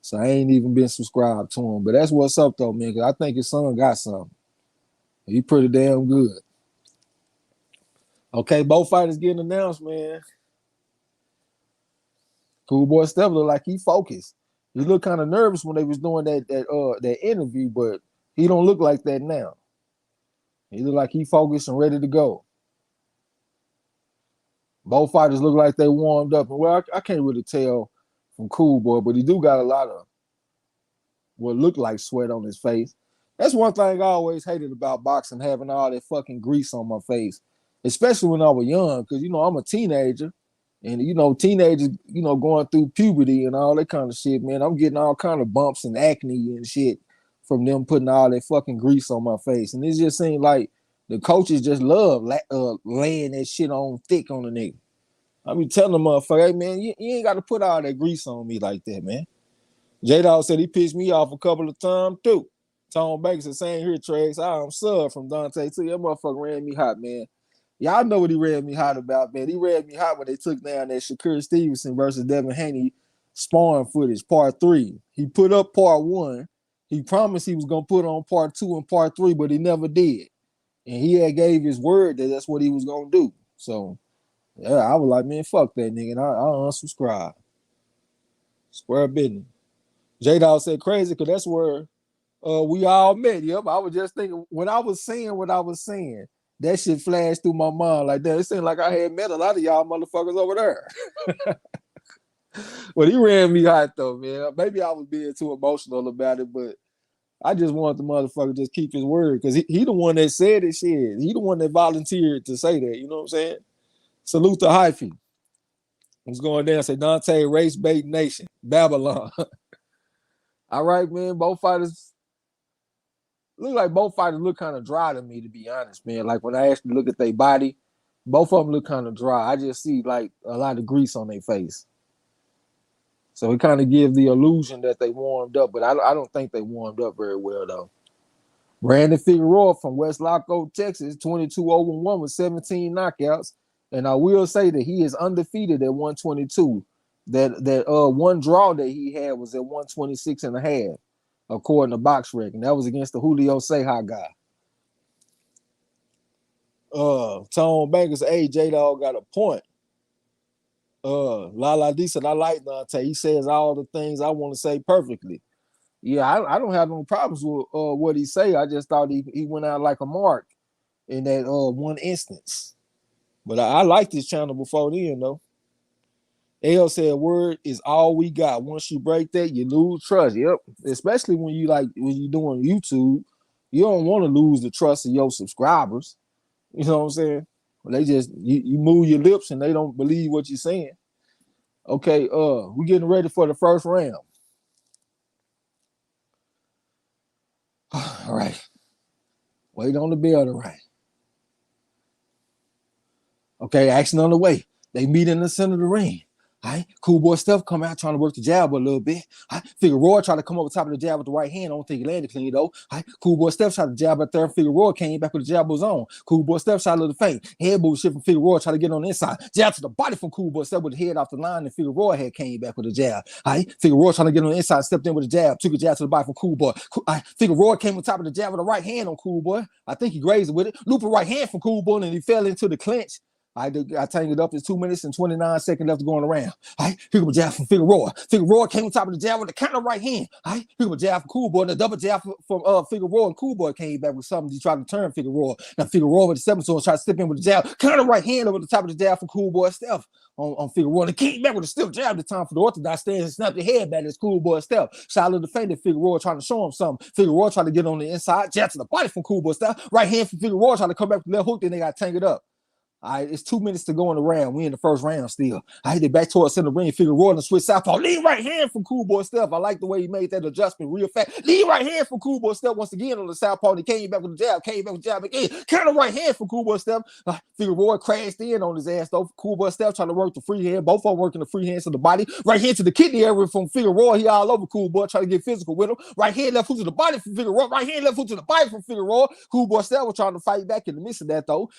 So I ain't even been subscribed to him. But that's what's up though, man, because I think his son got something. He pretty damn good. Okay, both fighters getting announced, man. Cool Boy Steph look like he focused. He looked kind of nervous when they was doing that interview, but he don't look like that now. He look like he focused and ready to go. Both fighters look like they warmed up. And well, I can't really tell from Cool Boy, but he do got a lot of what looked like sweat on his face. That's one thing I always hated about boxing, having all that fucking grease on my face, especially when I was young, because, you know, I'm a teenager. And, you know, teenagers, you know, going through puberty and all that kind of shit, man. I'm getting all kind of bumps and acne and shit from them putting all that fucking grease on my face. And it just seemed like the coaches just love laying that shit on thick on the nigga. I be telling the motherfucker, hey, man, you ain't got to put all that grease on me like that, man. J-Dog said he pissed me off a couple of times too. Tom Banks said, same here, Trax. I'm sub from Dante too. That motherfucker ran me hot, man. Y'all know what he ran me hot about, man. He ran me hot when they took down that Shakur Stevenson versus Devin Haney sparring footage, part 3. He put up part 1. He promised he was going to put on part 2 and part 3, but he never did. And he had gave his word that that's what he was going to do. So, yeah, I was like, man, fuck that nigga. And I unsubscribe. Square business. J-Dog said crazy because that's where we all met. Yep, I was just thinking, when I was saying what I was saying, that shit flashed through my mind like that. It seemed like I had met a lot of y'all motherfuckers over there. But he ran me hot though, man. Maybe I was being too emotional about it, but I just wanted the motherfucker to just keep his word because he the one that said this shit. He the one that volunteered to say that. You know what I'm saying? Salute to Hyphy. What's going down? Say Dante, race bait nation, Babylon. All right, man. Both fighters look kind of dry to me, to be honest, man. Like when I actually look at their body, both of them look kind of dry. I just see like a lot of grease on their face. So it kind of gives the illusion that they warmed up, but I don't think they warmed up very well, though. Brandon Figueroa from West Laco, Texas, 22-0-1 with 17 knockouts. And I will say that he is undefeated at 122. That one draw that he had was at 126.5, according to BoxRec, and that was against the Julio Seja guy. Tone Bankers, hey, J-Dog got a point. Lala D said, I like Dante. He says all the things I want to say perfectly. Yeah, I don't have no problems with what he say. I just thought he went out like a mark in that one instance. But I liked his channel before then, though. L said, word is all we got. Once you break that, you lose trust. Yep. Especially when you're doing YouTube, you don't want to lose the trust of your subscribers. You know what I'm saying? They just you move your lips and they don't believe what you're saying. Okay, we're getting ready for the first round. All right. Wait on the bell to ring. Okay, action on the way. They meet in the center of the ring. All right, cool boy Steph come out trying to work the jab a little bit. All right, Figueroa tried to come over top of the jab with the right hand. I don't think he landed clean though. All right, cool boy Steph tried to jab at third. Figueroa came back with the jab was on. Cool boy Steph shot a little feint. Head move shit from Figueroa, tried to get on the inside. Jab to the body from cool boy Steph with the head off the line, and Figueroa had came back with a jab. All right, Figueroa trying to get on the inside, stepped in with a jab, took a jab to the body from cool boy. All right, Figueroa came on top of the jab with the right hand on cool boy. I think he grazed it with it. Looping right hand from cool boy, and he fell into the clinch. I tightened it up. It's 2 minutes and 29 seconds left going around. All right, here comes a jab from Figueroa. Figueroa came on top of the jab with the counter right hand. All right, here comes a jab from Cool Boy. And a double jab from Figueroa, and Cool Boy came back with something. He tried to turn Figueroa. Now Figueroa with the 7-sword tried to step in with the jab. Counter right hand over the top of the jab from Cool Boy Steph on Figueroa. And came back with a stiff jab the time for the orthodox stance and snapped the head back as Cool Boy Steph. Shot a defended Figueroa trying to show him something. Figueroa tried to get on the inside. Jab to the body from Cool Boy Steph. Right hand from Figueroa trying to come back with the left hook. Then they got tangled up. All right, it's 2 minutes to go in the round. We in the first round still. I hit it back towards center ring. Figueroa and switch southpaw. Lead right hand from Cool Boy Steph. I like the way he made that adjustment real fast. Lead right hand from Cool Boy Steph once again on the southpaw. And he came back with the jab. Came back with the jab again. Counter right hand from Cool Boy Steph. Figueroa crashed in on his ass though. Cool Boy Steph trying to work the free hand. Both of them working the free hands to the body. Right hand to the kidney area from Figueroa. He all over Cool Boy trying to get physical with him. Right hand left foot to the body from Figueroa. Right hand left foot to the body from Figueroa. Cool Boy Steph was trying to fight back in the midst of that though.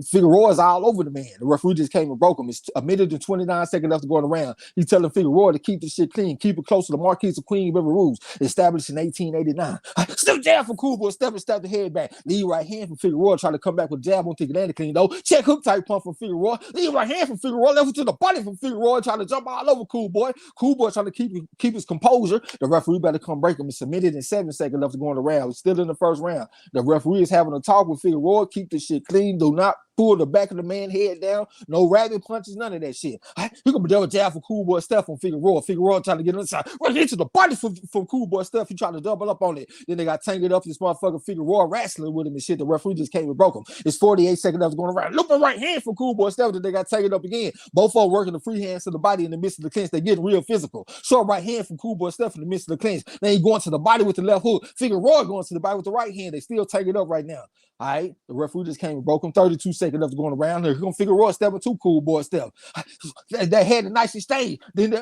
Figueroa is all over the man. The referee just came and broke him. It's a minute and 29 seconds left to go around. He's telling Figueroa to keep this shit clean, keep it close to the Marquis of Queen River rules established in 1889. Still jab from Cool Boy Steph and stab the head back. Lead right hand from Figueroa trying to come back with jab. Won't think it landed clean though. Check hook type pump from Figueroa. Lead right hand from Figueroa. Level to the body from Figueroa trying to jump all over Cool Boy. Cool Boy trying to keep his composure. The referee better come break him. It's a minute and 7 seconds left to go around. We're still in the first round. The referee is having a talk with Figueroa. Keep this shit clean. Do not pull the back of the man head down. No rabbit punches, none of that shit. Right, here come a double jab for Cool Boy Steph on Figueroa. Figueroa trying to get inside. Right into the body from Cool Boy Steph. He trying to double up on it. Then they got tangled up. This motherfucker Figueroa wrestling with him and shit. The referee just came and broke him. It's 48 seconds left going around. Looping right hand from Cool Boy Steph. Then they got tangled up again. Both of them working the free hands to the body in the midst of the clinch. They getting real physical. Short right hand from Cool Boy Steph in the midst of the clinch. Then he going to the body with the left hook. Figueroa going to the body with the right hand. They still tangled up right now. All right, the referee just came and broke him. 32 seconds left going around. Here come Figueroa stepping two, cool boy step. That had a nice exchange. Then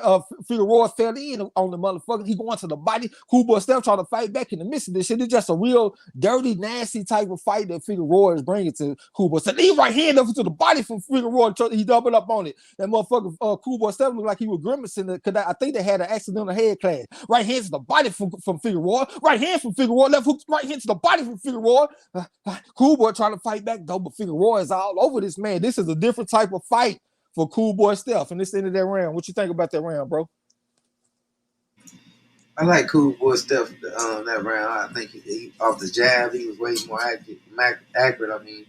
Figueroa fell in on the motherfucker. He going to the body. Cool boy step trying to fight back in the midst of this shit. It's just a real dirty, nasty type of fight that Figueroa is bringing to cool boy step. He right hand up to the body from Figueroa. He doubled up on it. That motherfucker cool boy step looked like he was grimacing because I think they had an accidental head clash. Right hand to the body from Figueroa. Right hand from Figueroa. Left hook right hand to the body from Figueroa. Cool boy trying to fight back though, but Figueroa is all over this man. This is a different type of fight for cool boy Steph, and this end of that round. What you think about that round, bro? I like cool boy Steph that round. I think he off the jab, he was way more accurate. I mean,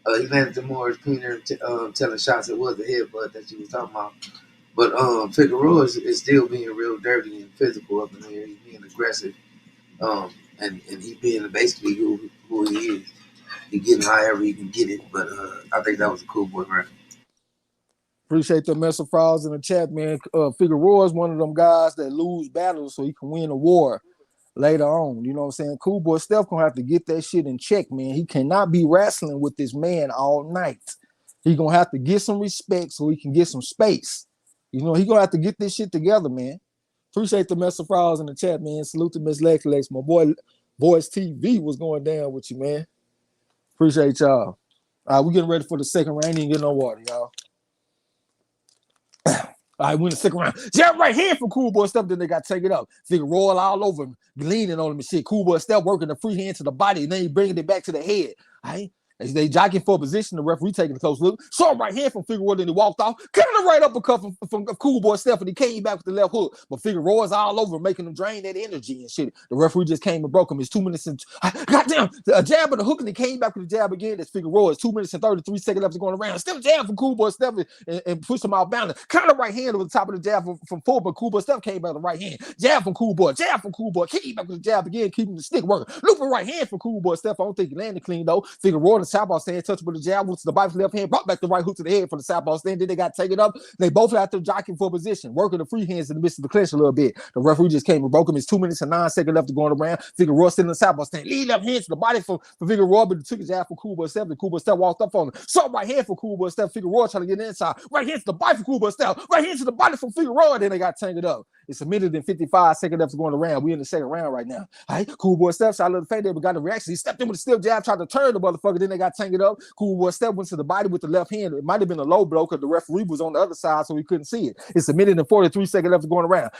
he landed the more cleaner telling shots. It was the headbutt that you was talking about. But Figueroa is still being real dirty and physical up in there. He's being aggressive. And he being basically who he is. He getting however he can get it, but I think that was a cool boy round. Appreciate the message files in the chat, man. Figueroa is one of them guys that lose battles so he can win a war later on. You know what I'm saying? Cool boy Steph gonna have to get that shit in check, man. He cannot be wrestling with this man all night. He gonna have to get some respect so he can get some space. You know, he gonna have to get this shit together, man. Appreciate the message files in the chat, man. Salute to Miss Lex. My boy, Boys TV was going down with you, man. Appreciate y'all. We getting ready for the second round. Ain't getting no water, y'all. All right, we in the second round. Jab right here for Cool Boy Steph. Then they got to take it up. Figueroa all over him, leaning on him and shit. Cool Boy Steph working the free hand to the body, and then he bringing it back to the head. All right. As they jockeying for a position, the referee taking a close look. Saw right hand from Figueroa, then he walked off. Cutting the right uppercut from Cool Boy Steph, and he came back with the left hook. But Figueroa's all over, making him drain that energy and shit. The referee just came and broke him. It's 2 minutes and goddamn a jab and a hook, and he came back with the jab again. That's Figueroa. It's 2 minutes and 33 seconds left going around. Still jab from Cool Boy Steph and push him out bound. Kind of right hand over the top of the jab from Fulton, but Cool Boy Steph came back with the right hand. Jab from Cool Boy. Jab from Cool Boy. Came back with the jab again, keeping the stick working. Looping right hand from Cool Boy Steph. I don't think he landed clean though. Figueroa the southpaw stand touch with the jab, went to the body left hand, brought back the right hook to the head for the southpaw stand. Then they got taken up. They both out there jockeying for position, working the free hands in the midst of the clinch a little bit. The referee just came and broke him. It's 2 minutes and 9 seconds left to go around. Figueroa still in the southpaw stand. Lead left hand to the body for Figueroa, but he took his jab for Cool Boy Steph. And Cool Boy Steph walked up on him. Saw right hand for Cool Boy Steph. Figueroa trying to get inside. Right hand to the body for Cool Boy Steph. Right hand to the body for Figueroa. Then they got tangled up. It's a minute and 55 seconds left to go around. We in the second round right now. All right, Cool Boy Steph shot a little fade there, but got a reaction. He stepped in with a stiff jab, tried to turn the motherfucker. Then they got tangled up. Cool Boy Steph went to the body with the left hand. It might have been a low blow because the referee was on the other side, so he couldn't see it. It's a minute and 43 seconds left to go around.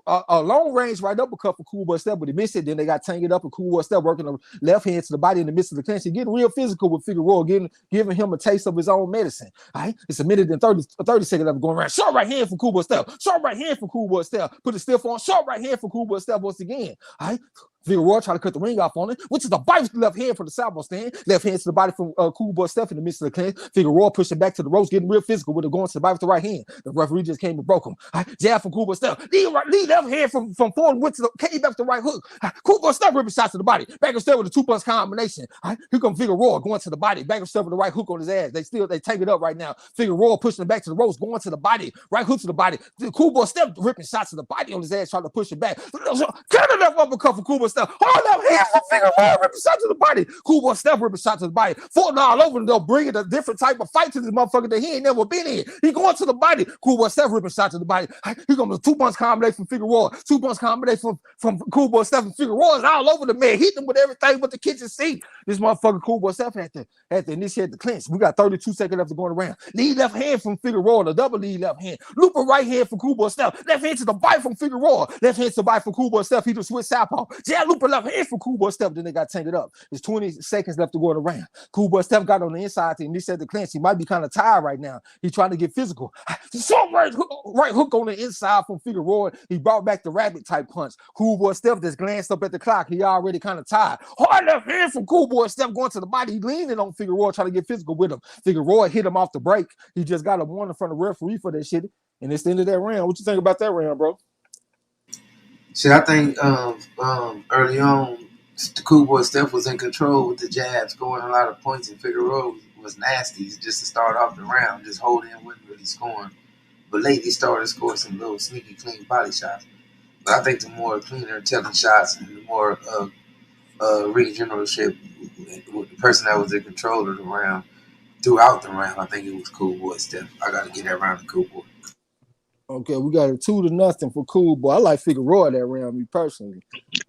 A long range right uppercut for Cool Boy Steph, but he missed it. Then they got tangled up, and Cool Boy Steph working the left hand to the body in the midst of the clinch. He's getting real physical with Figueroa, giving him a taste of his own medicine. All right, it's a minute and 30 seconds left going around. Short right hand for Cool Boy Steph. Short right hand for Cool Boy Steph. Put it stiff on. Short right hand for Cool Boy Steph once again. All right. Figueroa trying to cut the ring off on it, which is the bite with the left hand for the southpaw stand. Left hand to the body from Cool Boy Steph in the midst of the clinch. Figueroa pushing back to the ropes, getting real physical with it, going to the body with the right hand. The referee just came and broke him. Jab from Cool Boy Steph. Lead left hand from Fulton, went to the came back with the right hook. Cool Boy Steph ripping shots to the body. Back and step with a 2-punch combination. Here comes Figueroa going to the body. Back and step with the right hook on his ass. They take it up right now. Figueroa pushing it back to the ropes, going to the body. Right hook to the body. Cool Boy Steph ripping shots to the body on his ass, trying to push it back. Kind of left uppercut for Cool Boy Steph. Hold up here for Figueroa ripping shot to the body. Cool Boy Steph ripping shot to the body. Fulton all over him, though, bringing a different type of fight to this motherfucker that he ain't never been in. He going to the body. Cool Boy Steph ripping shot to the body. He going to a 2-punch combination from Figueroa. 2-punch combination from Cool Boy Steph and Figueroa is all over the man. Hit him with everything but the kitchen sink. This motherfucker Cool Boy Steph had to initiate the clinch. We got 32 seconds left to go around. Lead left hand from Figueroa, the double lead left hand. Looper right hand from Cool Boy Steph. Left hand to the bite from Figueroa. Left hand to the bite from Cool Boy Steph. He just switch southpaw. Jab looper left hand from Cool Boy Steph. Then they got tangled up. There's 20 seconds left to go around. Cool Boy Steph got on the inside and he said the clinch. He might be kind of tired right now. He's trying to get physical. So right hook on the inside from Figueroa. He brought back the rabbit type punch. Cool Boy Steph just glanced up at the clock. He already kind of tired. Hard left hand from Cool Boy Steph going to the body. He leaning on Figueroa trying to get physical with him. Figueroa hit him off the break. He just got a warning from the referee for that shit. And it's the end of that round. What you think about that round, bro? See, I think early on, the Cool Boy Steph was in control with the jabs, scoring a lot of points, and Figueroa was nasty just to start off the round, just holding and wasn't really scoring. But lately started to score some little sneaky, clean body shots. But I think the more cleaner telling shots and the more ring generalship the person that was in control of the round throughout the round, I think it was Cool Boy Steph. I got to get that round to Cool Boy. Okay, we got a 2-0 for Cool Boy. I like Figueroa that round, me personally.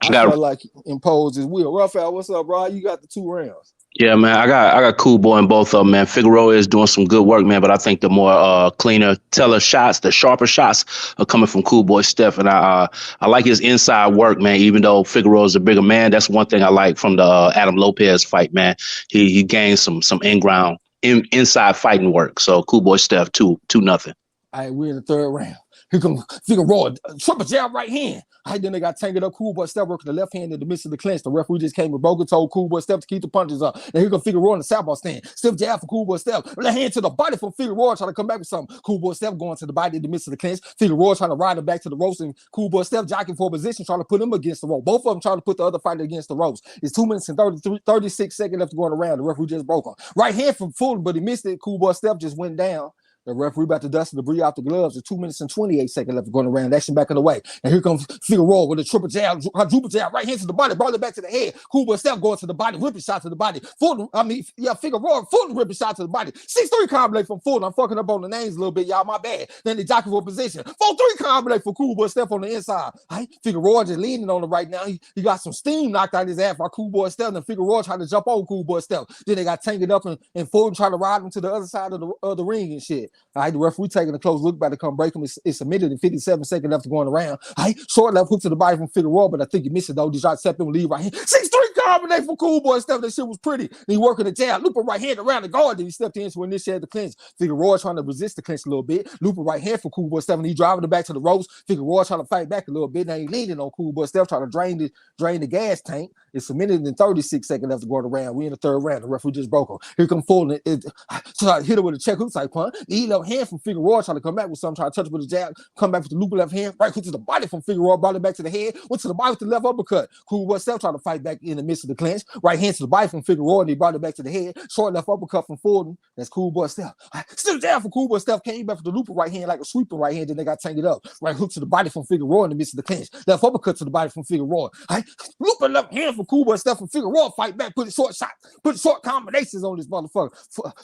I felt like he imposed his will. Raphael, what's up, bro? You got the 2 rounds. Yeah, man, I got Cool Boy in both of them, man. Figueroa is doing some good work, man, but I think the more cleaner, teller shots, the sharper shots are coming from Cool Boy Steph, and I like his inside work, man. Even though Figueroa is a bigger man, that's one thing I like from the Adam Lopez fight, man. He gained some in-ground, inside fighting work. So Cool Boy Steph 2-0. All right, we're in the 3rd round. Here comes Figueroa, triple jab right hand. All right, then they got tangled up. Cool Boy Steph working the left hand in the midst of the clinch. The referee just came with broken, told Cool Boy Steph to keep the punches up. And here comes Figueroa in the southpaw stand. Stiff jab for Cool Boy Steph. Left hand to the body from Figueroa, trying to come back with something. Cool Boy Steph going to the body in the midst of the clinch. Figueroa trying to ride him back to the ropes, and Cool Boy Steph jockeying for a position, trying to put him against the rope. Both of them trying to put the other fighter against the ropes. It's 2 minutes and 36 seconds left going around. The referee just broke him. Right hand from Fulton, but he missed it. Cool Boy Steph just went down. The referee about to dust the debris out the gloves. There's 2 minutes and 28 seconds left going around. Action back in the way. And here comes Figueroa with a triple jab, drupal jab, right hand to the body, brought it back to the head. Cool Boy Steph going to the body, ripping shot to the body. Figueroa, Fulton ripping shot to the body. 6-3 combination from Fulton. I'm fucking up on the names a little bit, y'all. My bad. Then they jockey for position. 4-3 combination for Cool Boy Steph on the inside. Right? Figueroa just leaning on it right now. He got some steam knocked out of his ass by Cool Boy Steph. And Figueroa trying to jump on Cool Boy Steph. Then they got tangled up and Fulton trying to ride him to the other side of the ring and shit. All right, the referee taking a close look, about to come break him. It's submitted in 57 seconds left going around. Right, short left hook to the body from Figueroa, but I think he missed it though. He tried to step in, lead right hand. 6-3 combination for Cool Boy Steph. That shit was pretty. And he working the jab, looping right hand around the guard. Then he stepped in to initiate the clinch. Figueroa trying to resist the clinch a little bit. Looping right hand for Cool Boy Steph, and he driving it back to the ropes. Figueroa trying to fight back a little bit. Now he leaning on Cool Boy Steph, trying to drain the gas tank. It's a minute and 36 seconds left going around. We in the 3rd round. The referee just broke him. Here come Fulton. So I hit him with a check hook type punch. The left hand from Figueroa trying to come back with something, trying to touch it with a jab, come back with the loop left hand, right hook to the body from Figueroa, brought it back to the head, went to the body with the left uppercut. Cool Boy Steph trying to fight back in the midst of the clinch. Right hand to the body from Figueroa, and he brought it back to the head. Short left uppercut from Fulton. That's Cool Boy Steph. Still down for Cool Boy Steph, came back with the looper right hand like a sweeper right hand, then they got tangled up. Right hook to the body from Figueroa in the midst of the clinch. Left uppercut to the body from Figueroa. Looper left hand for Cool Boy Steph and Figueroa fight back, put short combinations on this motherfucker.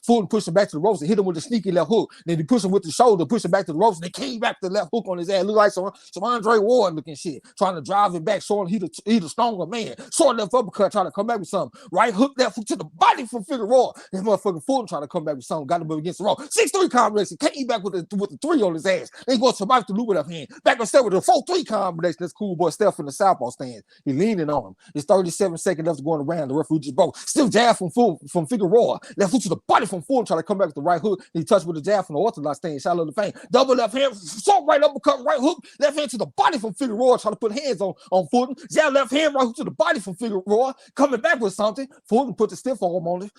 Fulton pushed him back to the ropes and hit him with a sneaky left hook. Then he pushed him with the shoulder, pushed him back to the ropes, and they came back to the left hook on his ass. Looked like some Andre Ward looking shit. Trying to drive him back, showing he the stronger man. Short left uppercut, trying to come back with something. Right hook, left hook to the body from Figueroa. This motherfucking Fulton trying to come back with something. Got him against the rope. 6-3 combination. Came back with the 3 on his ass. Then he goes to the loop left hand. Back on step with a 4-3 combination. That's Cool Boy Steph in the southpaw stand. He leaning on him. It's 37 seconds left going around. The referee just broke. Still jab from Figueroa. Left hook to the body from Fulton, trying to come back with the right hook. He touched with the jab from the orthodox stand. Shallow the fame. Double left hand. Short right uppercut, right hook. Left hand to the body from Figueroa, trying to put hands on Fulton. Jab left hand, right hook to the body from Figueroa. Coming back with something. Fulton put the stiff arm on it.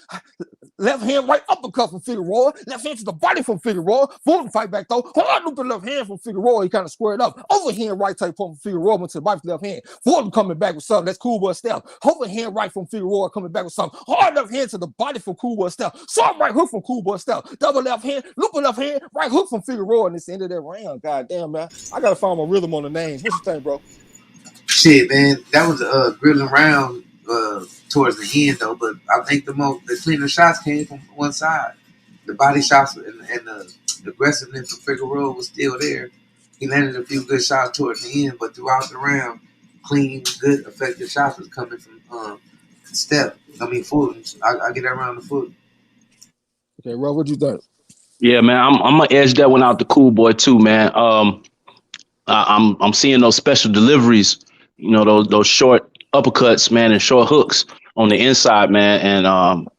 Left hand, right uppercut from Figueroa. Left hand to the body from Figueroa. Fulton fight back though. Hard looping left hand from Figueroa. He kind of squared up. Overhand right type from Figueroa went to the body from left hand. Fulton coming back with something. That's Cool Boy Steph. Overhand right from Figueroa coming back with something. Hard left hand to the body from Cool Boy Steph. Short right hook from Cool Boy Steph. Double left hand, looping left hand, right hook from Figueroa. And it's the end of that round. God damn, man. I gotta find my rhythm on the names. What you think, bro? Shit, man, that was a grilling round towards the end though. But I think the cleaner shots came from one side. The body shots and the aggressiveness of Figueroa was still there. He landed a few good shots towards the end, but throughout the round, clean, good, effective shots was coming from Fulton. I get that round to Fulton. Okay, Rob, what you think? Yeah, man, I'm gonna edge that one out to Cool Boy too, man. I'm seeing those special deliveries, you know, those short uppercuts, man, and short hooks on the inside, man. And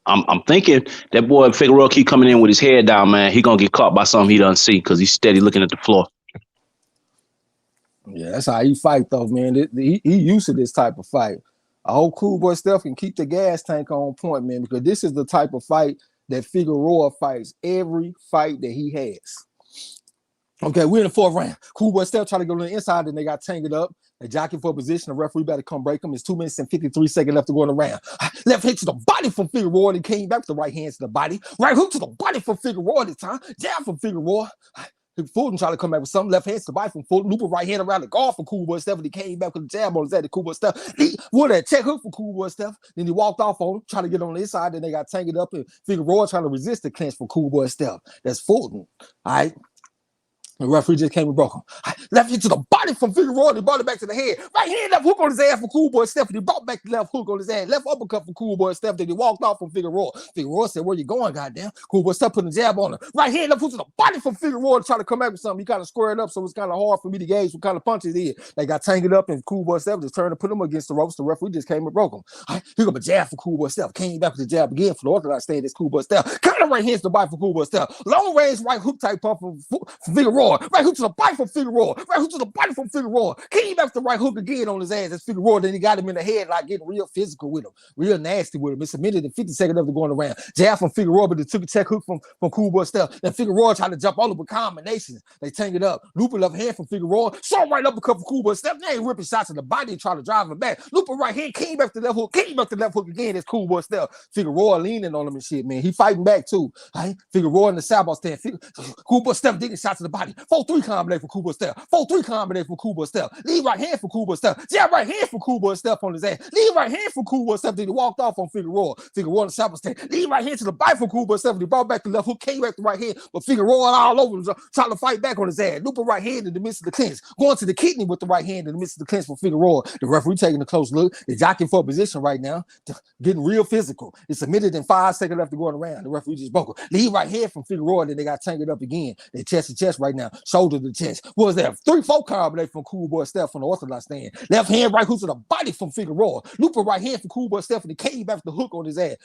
I'm thinking that boy Figueroa keep coming in with his head down, man. He gonna get caught by something he doesn't see because he's steady looking at the floor. Yeah, that's how he fight though, man. He used to this type of fight. I hope Cool Boy Steph can keep the gas tank on point, man, because this is the type of fight that Figueroa fights every fight that he has. Okay, we're in the 4th round. Cool Boy Steph trying to go to the inside, and they got tangled up. They jockeying for a position. The referee better come break him. It's 2 minutes and 53 seconds left to go in the round. Left hit to the body from Figueroa, and he came back with the right hand to the body. Right hook to the body from Figueroa this time. Jab from Figueroa. Fulton tried to come back with some left hand to the bite from Fulton. Loop a right hand around the guard for Cool Boy Steph. And he came back with a jab on his head to Cool Boy Steph. He would have check hook for Cool Boy Steph. Then he walked off on him, trying to get on the inside. Then they got tangled up and Figueroa trying to resist the clinch for Cool Boy Steph. That's Fulton. All right. The referee just came and broke him. Left hit to the body from Figueroa. He brought it back to the head. Right hand, left hook on his ass for Cool Boy Steph. He brought back the left hook on his ass. Left uppercut for Cool Boy Steph. Then he walked off from Figueroa. Figueroa said, "Where you going, goddamn?" Cool Boy Steph put a jab on him. Right hand, left hook to the body from Figueroa to try to come back with something. He kind of squared up, so it's kind of hard for me to gauge what kind of punches he is. They got tangled up, and Cool Boy Steph just turned to put him against the ropes. The referee just came and broke him. Right, here come a jab for Cool Boy Steph. Came back with the jab again for the orthodox stand. This Cool Boy Steph. Kind of right hands to the body for Cool Boy Steph. Long range right hook type pump from Figueroa. Right hook to the body from Figueroa. Right hook to the body from Figueroa. Came back with the right hook again on his ass. That's Figueroa. Then he got him in the head, like getting real physical with him, real nasty with him. It's a minute and 50 seconds of it going around. Jab from Figueroa, but they took a check hook from Cool Boy Steph. Then Figueroa tried to jump all over combinations. They tank it up. Looping left hand from Figueroa. Saw right uppercut from Cool Boy Steph. They ain't ripping shots in the body, trying to drive him back. Looping right hand, came back to the left hook. Came back to the left hook again. That's Cool Boy Steph. Figueroa leaning on him and shit, man. He fighting back too. Right? Figueroa in the southpaw stand. Cool Boy Steph digging shots to the body. 4-3 combination for Cool Boy Steph. 4-3 combination for Cool Boy Steph. Lead right hand for Cool Boy Steph. Jab right hand for Cool Boy Steph on his ass. Lead right hand for Cool Boy Steph. Then he walked off on Figueroa. Figueroa in the southpaw stand. Lead right hand to the bite for Cool Boy Steph. He brought back the left hook. Came back to right hand. But Figueroa all over him, trying to fight back on his ass. Looping right hand in the midst of the clinch. Going to the kidney with the right hand in the midst of the clinch for Figueroa. The referee taking a close look. They're jockeying for a position right now. Getting real physical. It's a minute and 5 seconds left to go around. The referee just broke him. Lead right hand from Figueroa. Then they got tangled up again. They chest to chest right now. Shoulder to chest. What was that? 3-4 combination from Cool Boy Steph on the orthodox stand. Left hand right hook to the body from Figueroa. Looper right hand from Cool Boy Steph. And he came back with the hook on his ass.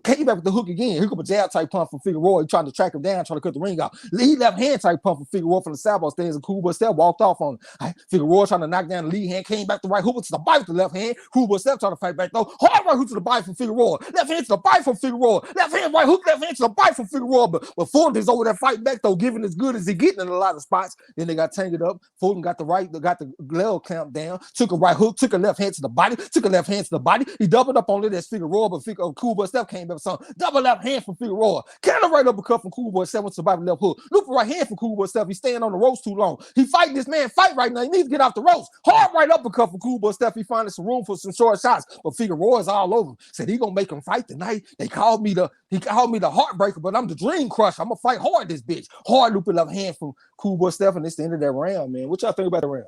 Came back with the hook again. Here come a jab type pump from Figueroa. He trying to track him down, trying to cut the ring out. Lead left hand type pump from Figueroa from the southpaw stands. And Cool Boy Steph walked off on him. Figueroa trying to knock down the lead hand. Came back to right hook to the body with the left hand. Cool Boy Steph trying to fight back though. Hard right hook to the body from Figueroa. Left hand to the body from Figueroa. Left hand right hook. Left hand to the body from Figueroa. But Fulton is over there fighting back though, giving as good as he getting in a lot of spots. Then they got tangled up. Fulton got the leg clamp down. Took a right hook. Took a left hand to the body. Took a left hand to the body. He doubled up on it as Figueroa, but Cool Boy Steph came back with something. Double left hand from Figueroa. Kind of right uppercut from Cool Boy Steph with the body left hook. Loop right hand from Cool Boy Steph. He's staying on the ropes too long. He fighting this man fight right now. He needs to get off the ropes. Hard right uppercut from Cool Boy Steph. He finding some room for some short shots, but Figueroa is all over him. Said he gonna make him fight tonight. He called me the heartbreaker, but I'm the dream crusher. I'm gonna fight hard this bitch. Hard looping left hand from Cool Boy Steph, and it's the end of that round, man. What y'all think about the round?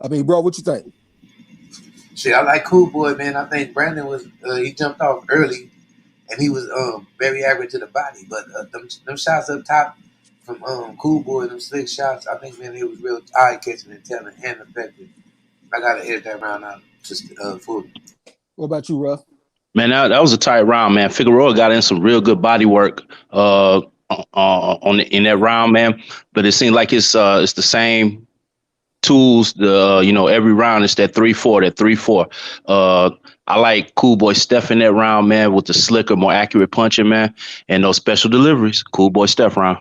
I mean, bro, what you think? Shit, I like Cool Boy, man. I think Brandon was he jumped off early, and he was very accurate to the body. But them shots up top from Cool Boy, them slick shots, I think, man, it was real eye catching and telling and effective. I gotta edit that round out just Fulton. What about you, Ruff? Man, that was a tight round, man. Figueroa got in some real good body work in that round, man. But it seemed like it's the same tools. Every round it's that 3-4. I like Cool Boy Steph in that round, man, with the slicker, more accurate punching, man, and those special deliveries. Cool Boy Steph round.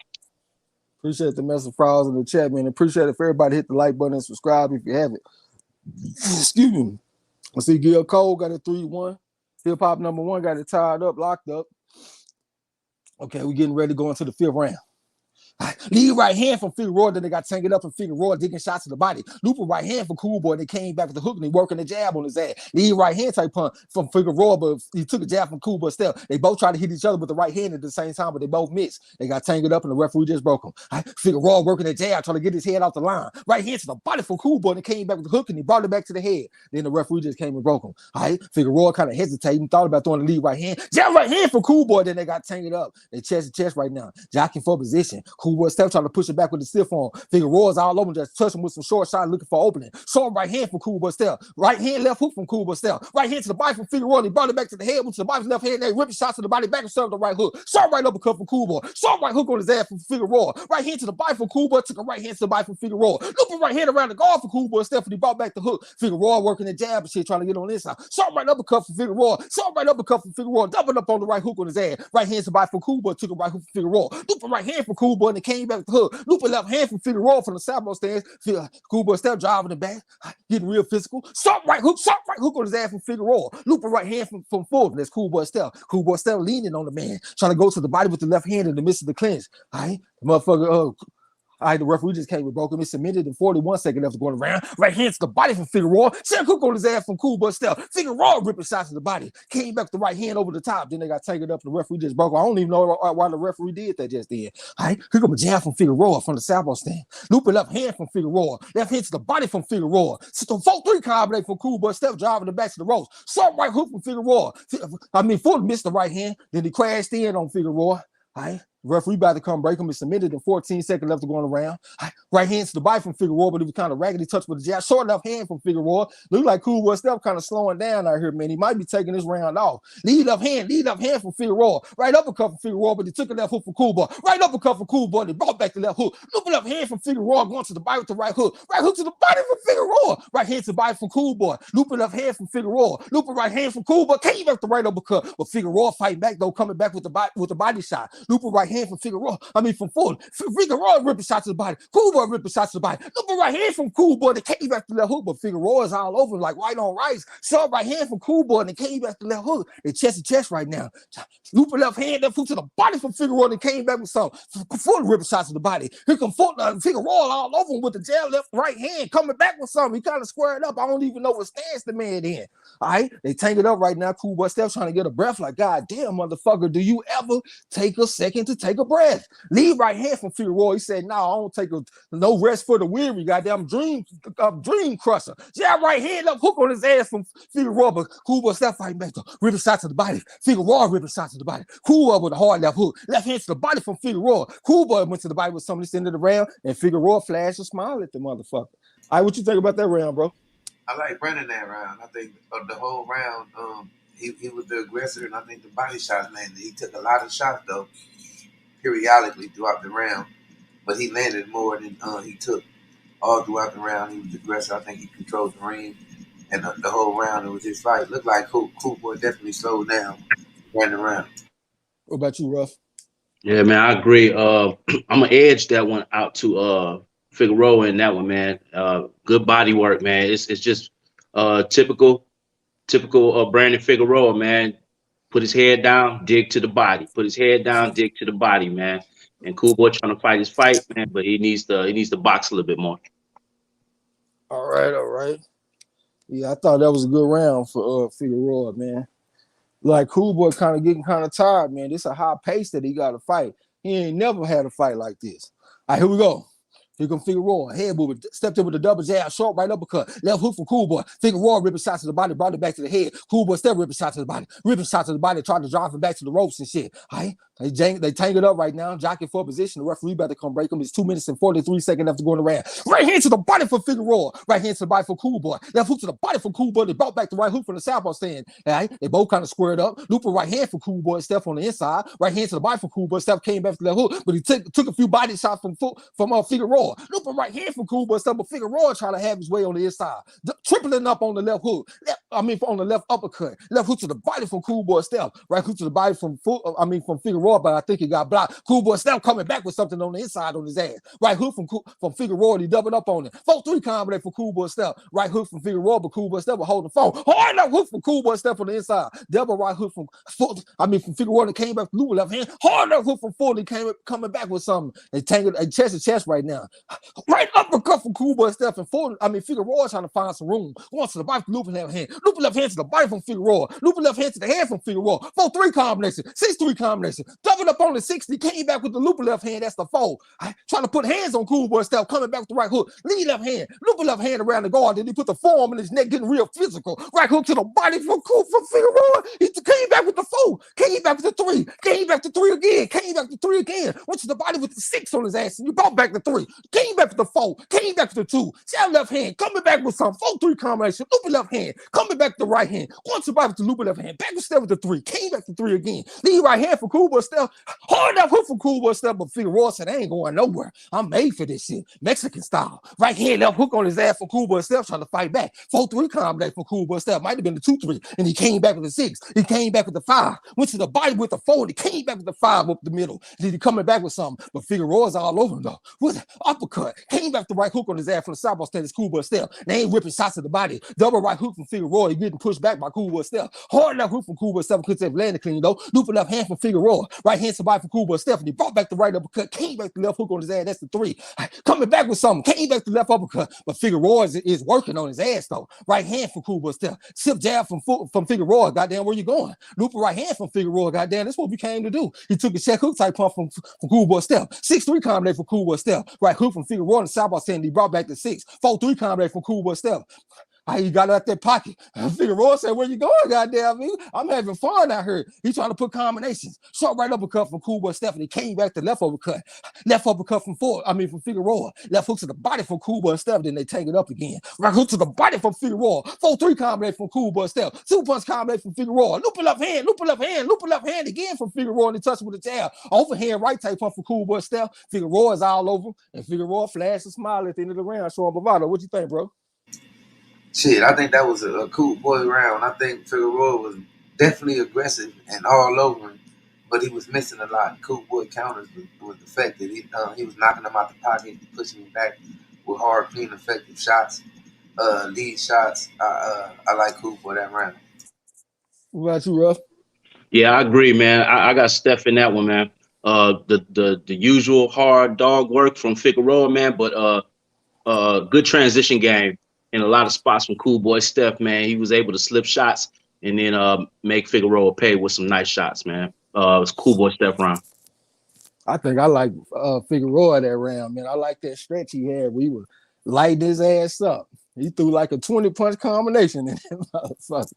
Appreciate the message files in the chat, man. Appreciate it if everybody hit the like button and subscribe if you haven't. Excuse me. I see Gil Cole got a 3-1. Hip Hop number 1 got it tied up, locked up. Okay, we're getting ready to go into the 5th round. Lead right hand from Figueroa, then they got tangled up and Figueroa digging shots to the body. Looper right hand for Cool Boy, they came back with the hook and he working the jab on his ass. Lead right hand type punch from Figueroa, but he took a jab from Cool Boy Steph. They both tried to hit each other with the right hand at the same time, but they both missed. They got tangled up and the referee just broke them. Figueroa working the jab, trying to get his head off the line. Right hand to the body for Cool Boy, and they came back with the hook and he brought it back to the head. Then the referee just came and broke him. Figueroa kind of hesitating, thought about throwing the lead right hand. Jab right hand for Cool Boy, then they got tangled up. They chest to chest right now, jockeying for position. Cool Boy Steph trying to push it back with the stiff arm. Figueroa's all over, just touching with some short shot, looking for opening. Short right hand from Cool Boy Steph. Right hand, left hook from Cool Boy Steph. Right hand to the body from Figueroa. He brought it back to the head with the body left hand. They ripping shots to the body back and served the right hook. Short right uppercut from Cool Boy. Short right hook on his ass from Figueroa. Right hand to the body from Cool Boy. Took a right hand to the body from Figueroa. Looping right hand around the guard for Cool Boy Steph. And he brought back the hook. Figueroa working the jab and shit, trying to get on this side. Short right uppercut from Figueroa. Short right uppercut from Figueroa. Doubled up on the right hook on his ass. Right hand to the body from Cool Boy. Took a right hook from Figueroa. Looping right hand for Cool Boy. and came back with the hook. Looping left hand from Figueroa from the southpaw stance. Cool boy step driving the back, getting real physical. Sharp right hook on his ass from Figueroa. Looping right hand from Fulton. That's Cool boy step. Cool boy step leaning on the man, trying to go to the body with the left hand in the midst of the clinch. All right, the motherfucker. All right, the referee just came and broke him. He submitted in 41 seconds after going around. Right hand to the body from Figueroa. Sent hook on his ass from Cool Boy Step. Figueroa ripping shots to the body. Came back with the right hand over the top. Then they got taken up. The referee just broke him. I don't even know why the referee did that just then. All right, here comes a jab from Figueroa from the southpaw stand. Looping left hand from Figueroa. Left hand to the body from Figueroa. It's a 4-3 combination from Cool Boy Step driving the back to the ropes. Short right hook from Figueroa. Fulton missed the right hand. Then he crashed in on Figueroa. All right. Referee about to come break him. He submitted in 14 seconds left to going around. Right hand to the body from Figueroa, but he was kind of raggedy touch with the jab. Short left hand from Figueroa. Look like Cool Boy Step kind of slowing down out here, man. He might be taking this round off. Lead left hand from Figueroa. Right uppercut from Figueroa, but he took a left hook from Cool Boy. Right uppercut from Cool Boy, and he brought back the left hook. Look left hand from Figueroa, going to the body with the right hook. Right hook to the body from Figueroa. Right hand to the body from Cool Boy. Looping left hand from Figueroa. Looping right hand from Cool Boy. Came back the right uppercut, but Figueroa fighting back though, coming back with the body shot. Looping right hand from Figueroa. From Fulton. Figueroa ripping shots to the body. Cool Boy ripping shots to the body. Looping right hand from Cool Boy. They came back to the left hook, but Figueroa is all over him like white on rice. Short right hand from Cool Boy, and they came back to the left hook. They chest to chest right now. Looping left hand, left hook to the body from Figueroa, and they came back with some. Fulton ripping shots to the body. Here come Fulton, Figueroa all over him with the jab left right hand, coming back with something. He kind of squared up. I don't even know what stance the man in. All right, they tank it up right now. Cool Boy Steph trying to get a breath like, God damn, motherfucker, do you ever take a second to take a breath? Lead right hand from Figueroa. He said, no, I don't take no rest for the weary. Goddamn dream crusher. Yeah, right hand up, hook on his ass from Figueroa, but Cool Boy Steph fighting back, ripping shots to the body. Figueroa ripping shots to the body. Cool Boy with a hard left hook. Left hand to the body from Figueroa. Cool Boy went to the body with some of this end of the round, and Figueroa flashed a smile at the motherfucker. All right, what you think about that round, bro? I like Brennan that round. I think of the whole round, he was the aggressor, and I think the body shots landed. He took a lot of shots though, periodically throughout the round, but he landed more than he took all throughout the round. He was the aggressor. I think he controlled the ring, and the whole round it was his fight. Looked like Cool Boy definitely slowed down right around. What about you, Ruff? Yeah, man, I agree. I'm gonna edge that one out to Figueroa in that one, man. Good body work, man. It's just typical Brandon Figueroa, man. Put his head down, dig to the body. Put his head down, dig to the body, man. And Cool Boy trying to fight his fight, man, but he needs to box a little bit more. All right. Yeah, I thought that was a good round for Figueroa, man. Like Cool Boy kind of getting kind of tired, man. This is a high pace that he got to fight. He ain't never had a fight like this. All right, here we go. Here come Figueroa, head moving, stepped in with the double jab, short right uppercut, left hook from Cool Boy. Figueroa ripping shots to the body, brought it back to the head. Cool Boy still ripping shots to the body, tried to drive him back to the ropes and shit. All right, they tank it up right now, jockeying for position. The referee about to come break him. It's 2 minutes and 43 seconds after going around. Right hand to the body for Figueroa, right hand to the body for Cool Boy. Left hook to the body for Cool Boy. They brought back the right hook from the southpaw stand. All right, they both kind of squared up. Looping right hand for Cool Boy, Steph on the inside. Right hand to the body for Cool Boy. Steph came back to the left hook, but he took a few body shots from Figueroa. Looping right hand from Cool Boy Steph, but Figueroa trying to have his way on the inside, tripling up on the left hook. On the left uppercut, left hook to the body from Cool Boy Steph, right hook to the body from Figueroa, but I think he got blocked. Cool Boy Steph coming back with something on the inside on his ass. Right hook from Figueroa, and he doubled up on it. 4-3 combination for Cool Boy Steph. Right hook from Figueroa, but Cool Boy Steph will hold the phone. Hard left hook from Cool Boy Steph on the inside. Double right hook from Figueroa that came back with left hand. Hard left hook from Fulton coming back with something. They tangled chest to chest right now. Right uppercut from Cool Boy Steph and Fulton. Figueroa trying to find some room. Going to the body, looping left hand. Looping left hand to the body from Figueroa. Looping left hand to the head from Figueroa. 4-3 combination. 6-3 combination. Doubled up on the 60. Came back with the looping left hand. That's the 4. Trying to put hands on Cool Boy Steph. Coming back with the right hook. Lead left hand. Looping left hand around the guard. Then he put the forearm in his neck, getting real physical. Right hook to the body from Figueroa. He came back with the 4. Came back with the 3. Came back to 3 again. Came back to 3 again. Went to the body with the 6 on his ass. And you brought back the 3. came back with the 4, came back with the 2, jab left hand, coming back with some 4-3 combination, looping left hand, coming back with the right hand, going to the body with the looping left hand, back with step with the 3, came back to 3 again, lead right hand for Cool Boy Step, hard enough hook for Cool Boy Step, but Figueroa said, I ain't going nowhere. I'm made for this shit. Mexican style. Right hand, left hook on his ass for Cool Boy Step, trying to fight back. 4-3 combination for Cool Boy Step. Might have been the 2-3, and he came back with the 6. He came back with the 5. Went to the body with the 4, and he came back with the 5 up the middle. Then he coming back with something, but Figueroa's all over him though. With uppercut, came back the right hook on his ass from the southpaws stand. It's Cool Boy Step. They ain't ripping shots to the body. Double right hook from Figueroa. He getting pushed back by Cool Boy Step. Hard left hook from Cool Boy Step. Couldn't have landed clean though. Looping left hand from Figueroa. Right hand somebody from Cool Boy Step. And he brought back the right uppercut. Came back the left hook on his ass. That's the 3. Coming back with something. Came back the left uppercut. But Figueroa is working on his ass though. Right hand from Cool Boy Step. Sip jab from Figueroa. Goddamn, where you going? Looping right hand from Figueroa. Goddamn, that's what we came to do. He took a check hook type pump from Cool Boy Step. 6-3 combination for Cool Boy Step. Right hook from Figueroa and southpaw stand. He brought back the 6. 4-3 combination from Cool Boy Step. He got out that pocket. Figueroa said, where you going, goddamn me? I'm having fun out here. He trying to put combinations. Short right uppercut from Cool Boy Steph, and he came back to left uppercut. Left uppercut from Figueroa. Left hook to the body from Cool Boy Steph, then they take it up again. Right hook to the body from Figueroa. 4-3 combination from Cool Boy Steph. 2-punch combination from Figueroa. Looping left hand, looping left hand, looping left hand again from Figueroa, and he touched with a jab. Overhand right type pump for Cool Boy Steph. Figueroa is all over, and Figueroa flashed a smile at the end of the round, showing bravado. What you think, bro? Shit, I think that was a cool boy round. I think Figueroa was definitely aggressive and all over him, but he was missing a lot. Cool boy counters was effective. He was knocking him out the pocket, pushing him back with hard, clean, effective shots, lead shots. I like Cool boy that round. What about you, Ruff? Yeah, I agree, man. I got Steph in that one, man. The usual hard dog work from Figueroa, man, but good transition game in a lot of spots from Cool Boy Steph, man. He was able to slip shots and then make Figueroa pay with some nice shots, man. It was Cool Boy Steph round. I think I like Figueroa that round, man. I like that stretch he had. We were lighting his ass up. He threw like a 20-punch combination in that motherfucker.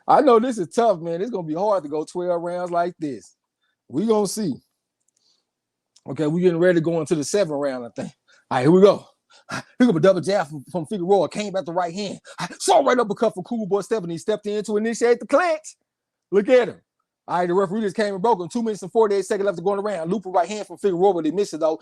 I know this is tough, man. It's going to be hard to go 12 rounds like this. We going to see. Okay, we getting ready to go into the 7th round, I think. All right, here we go. Pick up a double jab from Figueroa. Came back the right hand. Saw right uppercut for Cool Boy Steph, and he stepped in to initiate the clinch. Look at him. All right, the referee just came and broke him. 2 minutes and 48 seconds left to go around. Looper right hand from Figueroa, but he missed it though.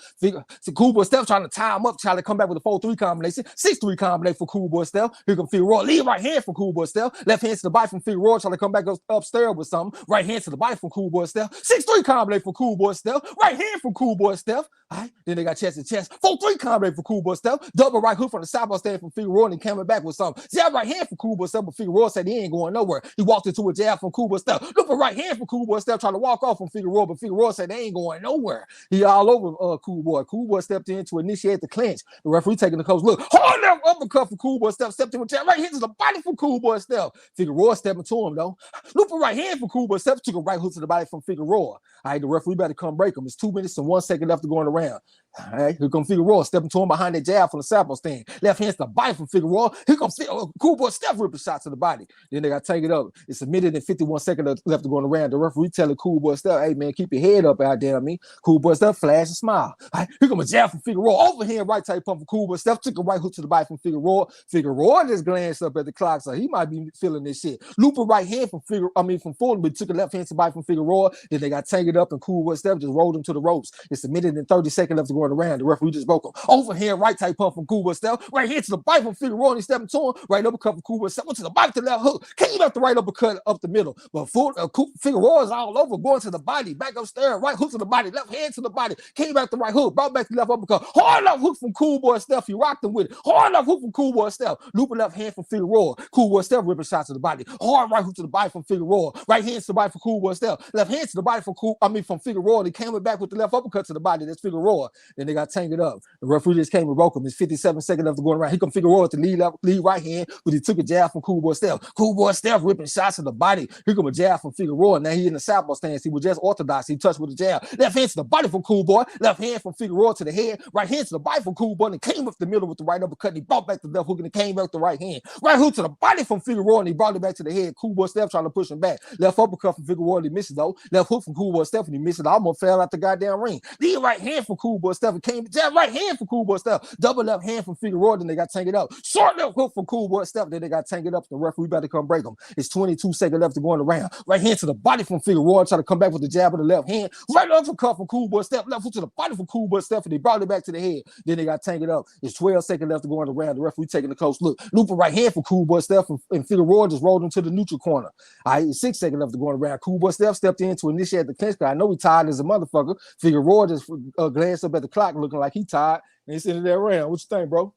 So Cool Boy Steph trying to tie him up, trying to come back with a 4-3 combination. 6-3 combination for Cool Boy Steph. Here comes Figueroa. Lead right hand from Cool Boy Steph. Left hand to the body from Figueroa, trying to come back upstairs with something. Right hand to the body from Cool Boy Steph. 6-3 combination for Cool Boy Steph. Right hand from Cool Boy Steph. All right, then they got chest to chest. 4-3 combination for Cool Boy Steph. Double right hook from the southpaw stand from Figueroa, and he coming back with something. Jab right hand for Cool Boy Steph, but Figueroa said he ain't going nowhere. He walked into a jab from Cool Boy Steph. Look for right hand for Cool Boy Steph, trying to walk off from Figueroa, but Figueroa said they ain't going nowhere. He all over Cool Boy. Cool Boy stepped in to initiate the clinch. The referee taking the close look. Hard left uppercut for Cool Boy Steph. Stepped in with jab right hand to the body from Cool Boy Steph. Figueroa stepping to him though. Look for right hand for Cool Boy Steph. Took a right hook to the body from Figueroa. All right, the referee better come break him. It's 2 minutes and 1 second left to go in the round. All right, here comes Figueroa stepping to him behind that jab from the southpaw stand. Left hand to the body from Figueroa. Here comes Cool Boy Steph ripping shots to the body. Then they got to take it up. It's a minute and 51 seconds left to go in the round. The referee telling Cool Boy Steph, hey man, keep your head up out there. I mean, Cool Boy Steph flash and smile. All right, here comes a jab from Figueroa. Overhand right type pump from Cool Boy Steph. Took a right hook to the body from Figueroa. Figueroa just glanced up at the clock, so he might be feeling this shit. Looper right hand from from Fulton, but took a left hand to the body from Figueroa. Then they got to take it up, and Cool Boy Steph just rolled him to the ropes. It's a minute and 30 seconds left to go in the round. The referee just broke him. Overhand right type pump from Cool Boy Steph. Right hand to the body from Figueroa, and he stepping to him. Right uppercut from Cool Boy Steph. Went to the body to the left hook. Came up the right uppercut up the middle. But Figueroa is all over, going to the body, back upstairs, right hook to the body, left hand to the body. Came back the right hook, brought back the left uppercut. Hard left hook from Cool Boy Steph. He rocked him with it. Hard left hook from Cool Boy Steph. Looping left hand from Figueroa. Cool Boy Steph ripping shots to the body. Hard right hook to the body from Figueroa. Right hand to the body from Cool Boy Steph. Left hand to the body from Figueroa. They came back with the left uppercut to the body. That's Figueroa. Then they got tangled up. The referee just came and broke him. It's 57 seconds left to go around. He come Figueroa to lead right hand, but he took a jab from Cool Boy Steph. Cool Boy Steph ripping shots to the body. Here come a jab from Figueroa. Now he in the southpaw stance. He was just orthodox. He touched with the jab. Left hand to the body from Cool Boy. Left hand from Figueroa to the head. Right hand to the body from Cool Boy, and came up the middle with the right uppercut. And he brought back the left hook, and he came back with the right hand. Right hook to the body from Figueroa, and he brought it back to the head. Cool Boy Steph trying to push him back. Left uppercut from Figueroa, and he misses though. Left hook from Cool Boy Steph, and he misses. Almost fell out the goddamn ring. Lead right hand from Cool Boy Steph and came jab right hand from Cool Boy Steph. Double left hand from Figueroa, then they got tanked up. Short left hook from Cool Boy Steph, then they got tanked up. The referee about to come break them. It's 22 seconds left to go in the round. Right hand to the body from Figueroa, try to come back with the jab of the left hand. Right uppercut from Cool Boy Steph, left foot to the body from Cool Boy Steph, and they brought it back to the head. Then they got tanked up. It's 12 seconds left to go in the round. The referee taking the close look. Looping right hand for Cool Boy Steph, and Figueroa just rolled him to the neutral corner. All right, it's 6 seconds left to go in the round. Cool Boy Steph stepped in to initiate the clinch. I know he tired as a motherfucker. Figueroa just glanced up at the clock looking like he tired, and it's into that round. What you think, bro?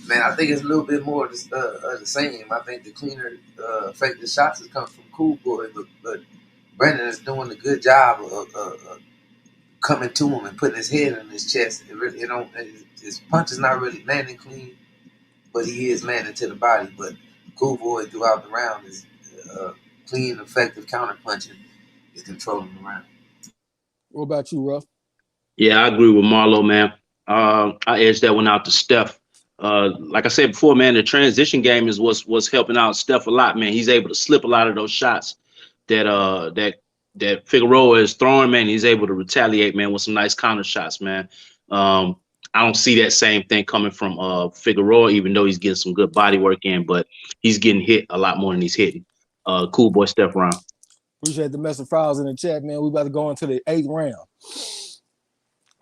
Man, I think it's a little bit more of the same. I think the cleaner, effective shots is coming from Cool Boy, but Brandon is doing a good job of coming to him and putting his head on his chest. His punch is not really landing clean, but he is landing to the body. But Cool Boy throughout the round is clean, effective counterpunching is controlling the round. What about you, Ruff? Yeah, I agree with Marlo, man. I edged that one out to Steph. Like I said before, man, the transition game is what's helping out Steph a lot, man. He's able to slip a lot of those shots that Figueroa is throwing, man. He's able to retaliate, man, with some nice counter shots, man. I don't see that same thing coming from Figueroa, even though he's getting some good body work in, but he's getting hit a lot more than he's hitting. Cool Boy Steph round. Appreciate the message files in the chat, man. We about to go into the 8th round.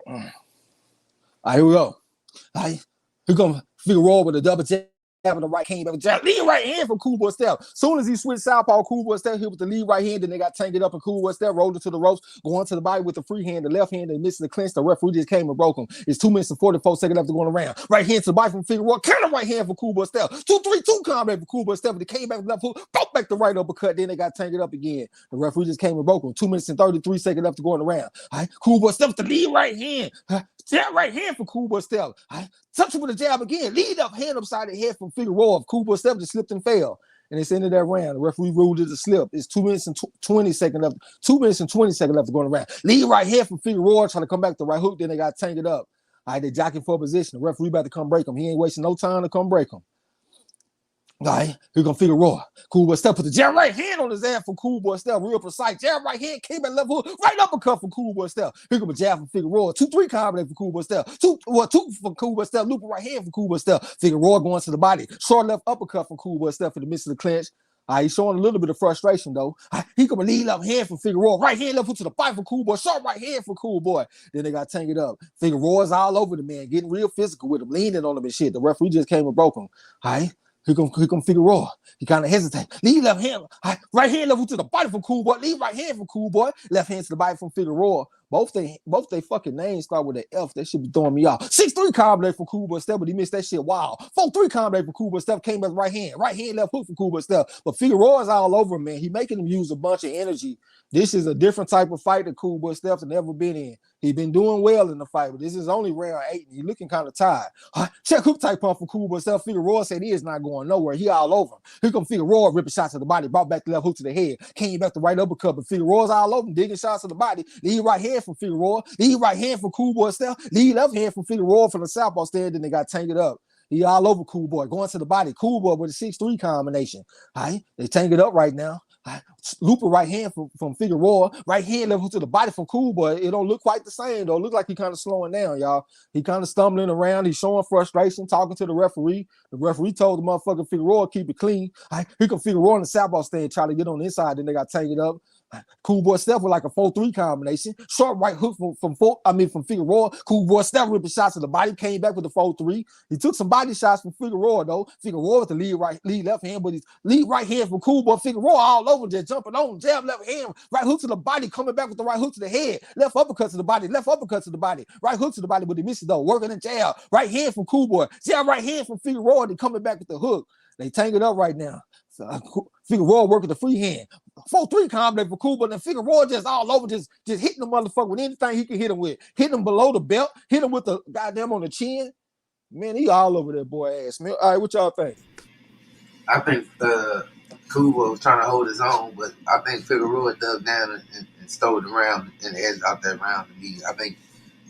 All right, here we go. All right, here comes Figueroa with a double jab on the right hand, lead right hand from Cool Boy Steph. Soon as he switched southpaw, Cool Boy Steph hit with the lead right hand, then they got tanked up, and Cool Boy Steph rolled it to the ropes, going to the body with the free hand, the left hand, they missed the clinch. The referee just came and broke him. It's 2 minutes and 44 seconds left to go around. Right hand to the body from Figueroa, counter right hand for Cool Boy Steph. 2-3-2 combat for Cool Boy Steph. They came back with left hook, broke back the right uppercut, then they got tanked up again. The referee just came and broke him. 2 minutes and 33 seconds left to go around. All right, Cool Boy Steph with the lead right hand. Jab right hand for Cool Boy Steph. All right, touch him with a jab again. Lead up hand upside the head from Figueroa. Cool Boy Steph just slipped and fell. And it's into that round. The referee ruled it a slip. It's 2 minutes and 20 seconds left. 2 minutes and 20 seconds left to go around. Lead right hand from Figueroa, trying to come back to right hook. Then they got tanked up. All right, they jockeying for position. The referee about to come break him. He ain't wasting no time to come break him. All right, here come Figueroa. Cool Boy Steph put the jab right hand on his ass from Cool Boy Steph. Real precise. Jab right hand came at left hook. Right uppercut from Cool Boy Steph. Here come a jab from Figueroa. 2-3 combination for Cool Boy Steph. Two from Cool Boy Steph. Looping right hand from Cool Boy Steph. Figueroa going to the body. Short left uppercut from Cool Boy Steph in the midst of the clinch. He's showing a little bit of frustration, though. He come a lead left hand from Figueroa. Right hand left foot to the body for Cool Boy. Short right hand for Cool Boy. Then they got tanked up. Figueroa's all over the man, getting real physical with him, leaning on him and shit. The referee just came and broke him. All right. Here come Figueroa. He kind of hesitate. Lead left hand. Right hand level to the body from Cool Boy. Lead right hand from Cool Boy. Left hand to the body from Figueroa. Both they fucking names start with an F. They should be throwing me off. 6-3 combination from Cool Boy Steph, but he missed that shit. Wow. 4-3 combination from Cool Boy Steph came as right hand. Right hand left hook from Cool Boy Steph. But Figueroa's all over him, man. He making him use a bunch of energy. This is a different type of fight that Cool Boy Steph's never been in. He been doing well in the fight, but this is only round 8, and he's looking kind of tired. Check hook type pump from Cool Boy Steph. Figueroa said he is not going nowhere. He all over him. Here come Figueroa ripping shots to the body, brought back the left hook to the head, came back the right uppercut, but Figueroa's all over him, digging shots to the body. Lead right hand from Figueroa. Lead right hand from Cool Boy Steph. Lead left hand from Figueroa from the southpaw stand, then they got tanked up. He all over Cool Boy, going to the body. Cool Boy with a 6-3 combination. All right, they tank it up right now. Looper right hand from Figueroa, right hand level to the body from Cool Boy. It don't look quite the same though. It look like he kind of slowing down, y'all. He kind of stumbling around. He's showing frustration, talking to the referee. The referee told the motherfucker Figueroa keep it clean. He can Figueroa in the southpaw stand, try to get on the inside. Then they got taken up. Cool Boy Steph with like a 4-3 combination. Short right hook from Figueroa. Cool Boy Steph ripping shots to the body. Came back with the 4-3. He took some body shots from Figueroa though. Figueroa with the lead left hand, but his lead right hand from Cool Boy. Figueroa all over, just jumping on. Jab left hand. Right hook to the body. Coming back with the right hook to the head. Left uppercut to the body. Left uppercut to the body. Right hook to the body, but he misses though. Working the jab. Right hand from Cool Boy. Jab right hand from Figueroa. Then coming back with the hook. They tank it up right now. So Figueroa working the free hand. 4-3 combination for Cool Boy. Then Figueroa just all over, just hitting the motherfucker with anything he can hit him with. Hit him below the belt. Hit him with the goddamn on the chin. Man, he all over that boy ass, man. All right, what y'all think? I think Cool Boy was trying to hold his own, but I think Figueroa dug down and stole it around and edged out that round to me. I think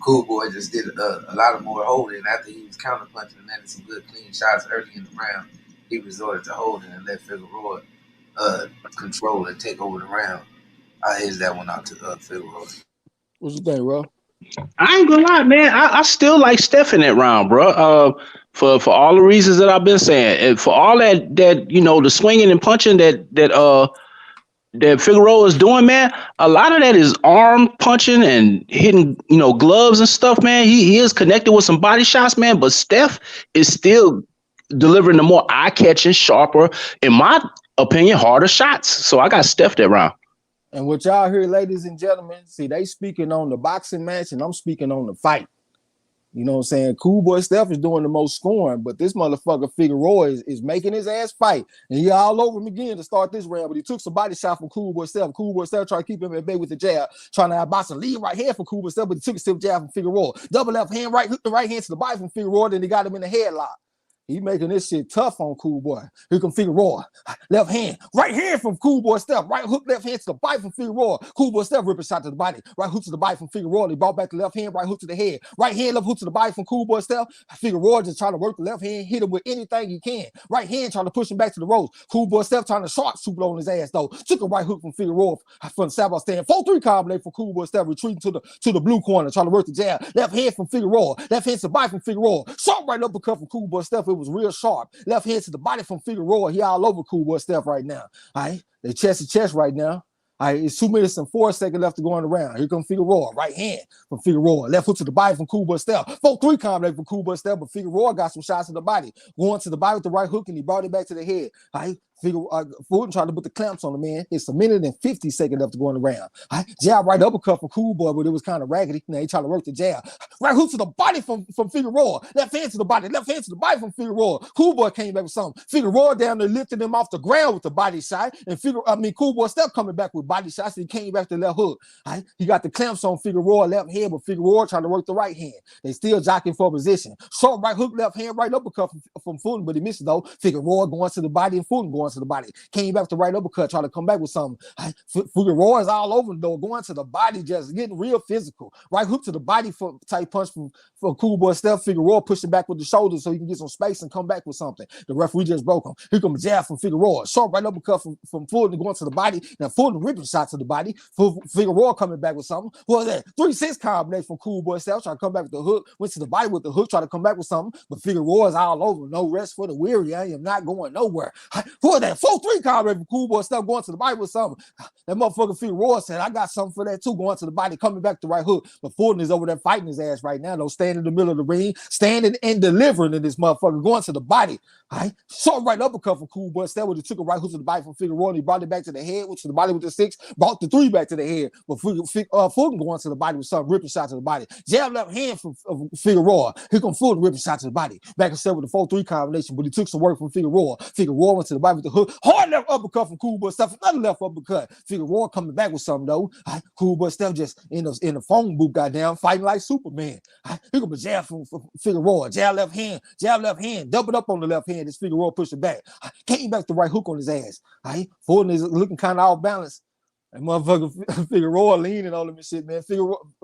Cool Boy just did a lot of more holding after he was counterpunching and landing some good clean shots early in the round. He resorted to holding and let Figueroa control and take over the round. I edged that one out to Figueroa. What you think, bro? I ain't gonna lie, man. I still like Steph in that round, bro. For all the reasons that I've been saying, and for all that the swinging and punching that Figueroa is doing, man. A lot of that is arm punching and hitting, gloves and stuff, man. He is connected with some body shots, man. But Steph is still delivering the more eye catching, sharper, in my opinion, harder shots. So I got Steph that round. And what y'all hear, ladies and gentlemen, see, they speaking on the boxing match, and I'm speaking on the fight. You know what I'm saying? Cool Boy Steph is doing the most scoring, but this motherfucker Figueroa is making his ass fight. And he all over him again to start this round, but he took some body shot from Cool Boy Steph. Cool Boy Steph trying to keep him at bay with the jab, trying to outbox a lead right hand for Cool Boy Steph, but he took a stiff jab from Figueroa. Double left hand, right hook the right hand to the body from Figueroa, then he got him in the headlock. He making this shit tough on Cool Boy. Here come Figueroa. Left hand. Right hand from Cool Boy Steph. Right hook, left hand to the body from Figueroa. Cool Boy Steph ripping shot to the body. Right hook to the body from Figueroa. He brought back the left hand. Right hook to the head. Right hand, left hook to the body from Cool Boy Steph. Figueroa just trying to work the left hand, hit him with anything he can. Right hand trying to push him back to the ropes. Cool Boy Steph trying to sharp super on his ass though. Took a right hook from Figueroa from the southpaw stand. 4-3 combination for Cool Boy Steph, retreating to the blue corner, trying to work the jab. Left hand from Figueroa. Left hand to the body from Figueroa. Sharp right uppercut from Cool Boy Steph. It was real sharp. Left hand to the body from Figueroa. He all over Cool Boy Steph right now. All right. They chest to chest right now. All right, it's 2 minutes and 4 seconds left to go on the round. Here comes Figueroa. Right hand from Figueroa. Left hook to the body from Cool Boy Steph. 4-3 combination from Cool Boy Steph, but Figueroa got some shots to the body. Going to the body with the right hook, and he brought it back to the head. All right. Fulton tried to put the clamps on the man. It's 1 minute and 50 seconds left to go on the round. Right? Jab right uppercut from Cool Boy, but it was kind of raggedy. Now he tried to work the jab. Right hook to the body from Figueroa. Left hand to the body. Left hand to the body from Figueroa. Cool Boy came back with something. Figueroa down there lifting him off the ground with the body shot. And Cool Boy Steph coming back with body shots. And he came back to the left hook. Right? He got the clamps on Figueroa left hand, but Figueroa trying to work the right hand. They still jockeying for position. Short right hook, left hand, right uppercut from Fulton, but he missed it though. Figueroa going to the body and Fulton going to the body. Came back to right uppercut, trying to come back with something. Figueroa is all over though, going to the body, just getting real physical. Right hook to the body for type punch from Cool Boy Steph. Figueroa pushing back with the shoulders so he can get some space and come back with something. The referee just broke him. Here comes a jab from Figueroa. Short right uppercut from Fulton going to the body. Now Fulton ripping shots to the body. Figueroa coming back with something. What was that? 3-6 combination from Cool Boy Steph, trying to come back with the hook. Went to the body with the hook, trying to come back with something. But Figueroa is all over. No rest for the weary. I am not going nowhere. Who was that? 4-3 combination from Cool Boy Steph going to the body with something. That motherfucker Figueroa said, I got something for that too, going to the body, coming back to right hook. But Fulton is over there fighting his ass right now, though, standing in the middle of the ring, standing and delivering in this motherfucker, going to the body. All right. Short right uppercut from Cool Boy Steph, he took a right hook to the body from Figueroa, and he brought it back to the head, which to the body with the 6, brought the 3 back to the head. But Fulton going to the body with some ripping shot to the body. Jab left hand from Figueroa. Here come Fulton ripping shot to the body. Back and forth with the 4-3 combination, but he took some work from Figueroa. Figueroa went to the body with the hook. Hard left uppercut from Cool Boy Steph. Another left uppercut. Figueroa coming back with something though. Right. Cool Boy Steph just in the phone booth, goddamn, fighting like Superman. Right. Here comes a jab from Figueroa. Jab left hand. Doubled up on the left hand. This Figueroa pushed it back. Came back the right hook on his ass. Right. Fulton is looking kind of off balance. And motherfucker Figueroa leaning on him and shit, man.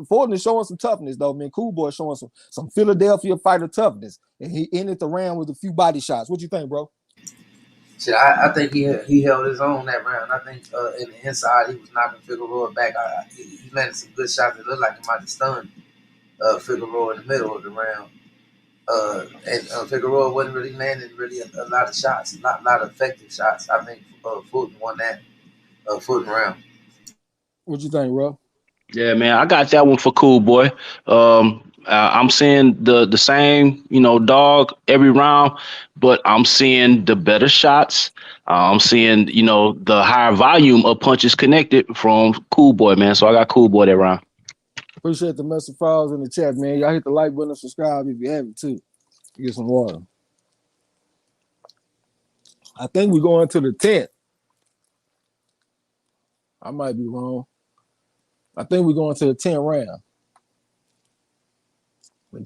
Fulton is showing some toughness, though, man. Cool Boy showing some Philadelphia fighter toughness. And he ended the round with a few body shots. What you think, bro? Shit, I think he held his own that round. I think in the inside, he was knocking Figueroa back. He landed some good shots. It looked like he might have stunned Figueroa in the middle of the round. And Figueroa wasn't really landing a lot of shots, not a lot of effective shots. I think Fulton won that Fulton round. What you think, bro? Yeah, man, I got that one for Cool Boy. I'm seeing the same, dog every round, but I'm seeing the better shots. I'm seeing, the higher volume of punches connected from Cool Boy, man. So I got Cool Boy that round. Appreciate the message files in the chat, man. Y'all hit the like button and subscribe if you haven't too. Get some water. I think we're going to the 10th. I might be wrong. I think we're going to the 10th round.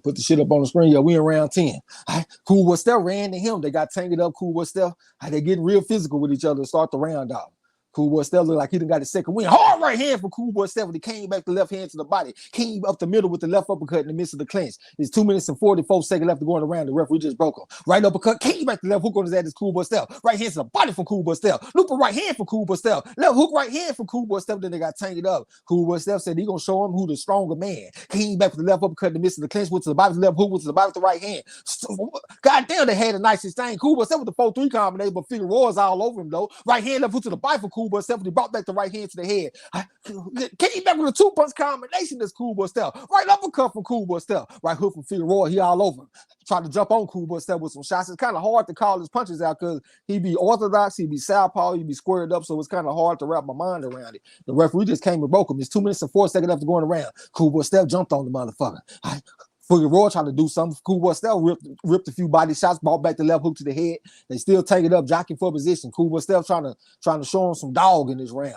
Put the shit up on the screen. Yeah, we in round 10. Right. Cool Boy Steph ran to him. They got tangled up. Cool Boy Steph. They getting real physical with each other to start the round off. Cool Boy Steph looked like he done got his second win. Hard right hand for Cool Boy Steph. He came back the left hand to the body. Came up the middle with the left uppercut in the midst of the clinch. There's 2 minutes and 44 seconds left to go around. The referee just broke him. Right uppercut. Came back the left hook on his ass. Cool Boy Steph. Right hand to the body from Cool Boy Steph. Looper right hand for Cool Boy Steph. Left hook right hand for Cool Boy Steph. Then they got tangled up. Cool Boy Steph said he gonna show him who the stronger man. Came back with the left uppercut in the midst of the clinch. Went to the body, left hook, went to the body with the right hand. God damn, they had a nice exchange. Cool Boy Steph with the 4-3 combination, but Figueroa's all over him though. Right hand left hook to the body for Cool Boy Steph. He brought back the right hand to the head. Came back with a 2-punch combination. That's Cool Boy Steph. Right uppercut from Cool Boy Steph. Right hook from Figueroa. He all over him. Tried to jump on Cool Boy Steph with some shots. It's kind of hard to call his punches out because he be orthodox, he be southpaw, he be squared up, so it's kind of hard to wrap my mind around it. The referee just came and broke him. It's 2 minutes and 4 seconds left to going around. Cool Boy Steph jumped on the motherfucker. Figueroa trying to do something. Cool Boy Steph ripped a few body shots, brought back the left hook to the head. They still take it up, jockeying for position. Cool Boy Steph trying to show him some dog in this round.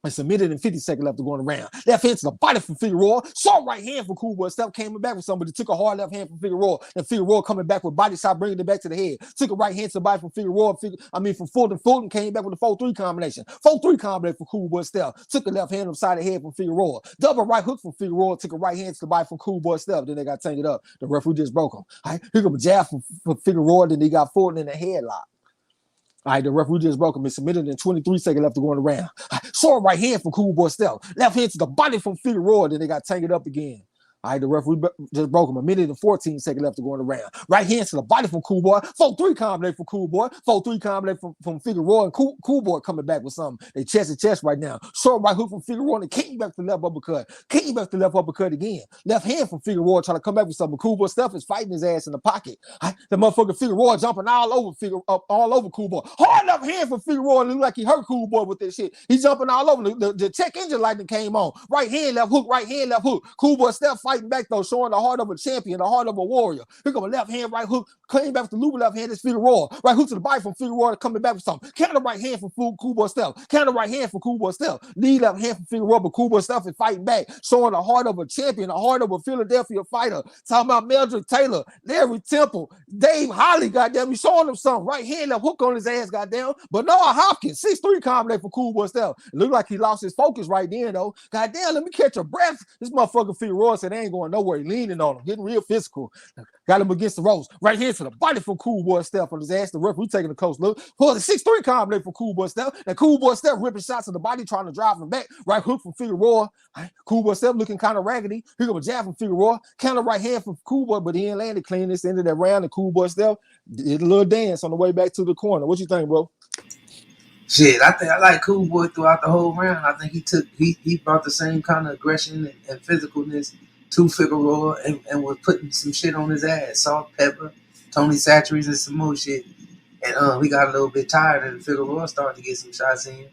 It's a minute and 50 seconds left to go around. Left hand to the body from Figueroa. Short right hand for Cool Boy Steph. Came back with somebody. Took a hard left hand from Figueroa. And Figueroa coming back with body shot, bringing it back to the head. Took a right hand to the body from Figueroa. From Fulton. Fulton came back with a 4-3 combination. 4-3 combination for Cool Boy Steph. Took a left hand upside the head from Figueroa. Double right hook from Figueroa. Took a right hand to the body from Cool Boy Steph. Then they got tangled up. The referee just broke him. All right, here comes a jab from Figueroa. Then they got Fulton in the headlock. All right, the referee just broke him. It's a minute and 23 seconds left to go around. Short right hand from Cool Boy Steph. Left hand to the body from Figueroa. Then they got tangled up again. All right, the referee just broke him. A minute and 14 seconds left to go around. Right hand to the body from Cool Boy. 4-3 combination from Cool Boy. 4-3 combination from Figueroa. And cool Boy coming back with something. They chest to chest right now. Short right hook from Figueroa. And came back to the left uppercut. Came back to the left uppercut again. Left hand from Figueroa trying to come back with something. Cool Boy Steph is fighting his ass in the pocket. Right, the motherfucker Figueroa jumping all over Cool Boy. Hard left hand from Figueroa. Look like he hurt Cool Boy with this shit. He's jumping all over. The check engine lightning came on. Right hand, left hook. Right hand, left hook. Cool Boy Steph fighting back though, showing the heart of a champion, the heart of a warrior. Here come a left hand, right hook, came back with the loop left hand, is Figueroa. Right hook to the body from Figueroa, coming back with something. Counter right hand from Cool Boy Steph. Counter right hand from Cool Boy Steph. Lead left hand from Figueroa, but Cool Boy Steph is fighting back, showing the heart of a champion, the heart of a Philadelphia fighter. Talking about Meldrick Taylor, Larry Temple, Dave Holly, goddamn, he's showing him something. Right hand, left hook on his ass, goddamn. But Noah Hopkins, 6-3 combination for Cool Boy Steph. It looked like he lost his focus right then, though. Goddamn, let me catch a breath. This motherfucker Figueroa said they ain't going nowhere. He leaning on him, getting real physical. Got him against the ropes. Right hand to the body from Cool Boy Steph on his ass. The referee taking a close look. Pulls a 6-3 combination for Cool Boy Steph. And Cool Boy Steph ripping shots to the body, trying to drive him back. Right hook from Figueroa. Cool Boy Steph looking kind of raggedy. Here comes a jab from Figueroa. Counter right hand from Cool Boy, but he ain't landed clean. This ended that round. And Cool Boy Steph did a little dance on the way back to the corner. What you think, bro? Shit, I think I like Cool Boy throughout the whole round. I think he brought the same kind of aggression and physicalness to Figueroa and was putting some shit on his ass. Salt, pepper, Tony Satcheries, and some more shit. And we got a little bit tired, and Figueroa started to get some shots in,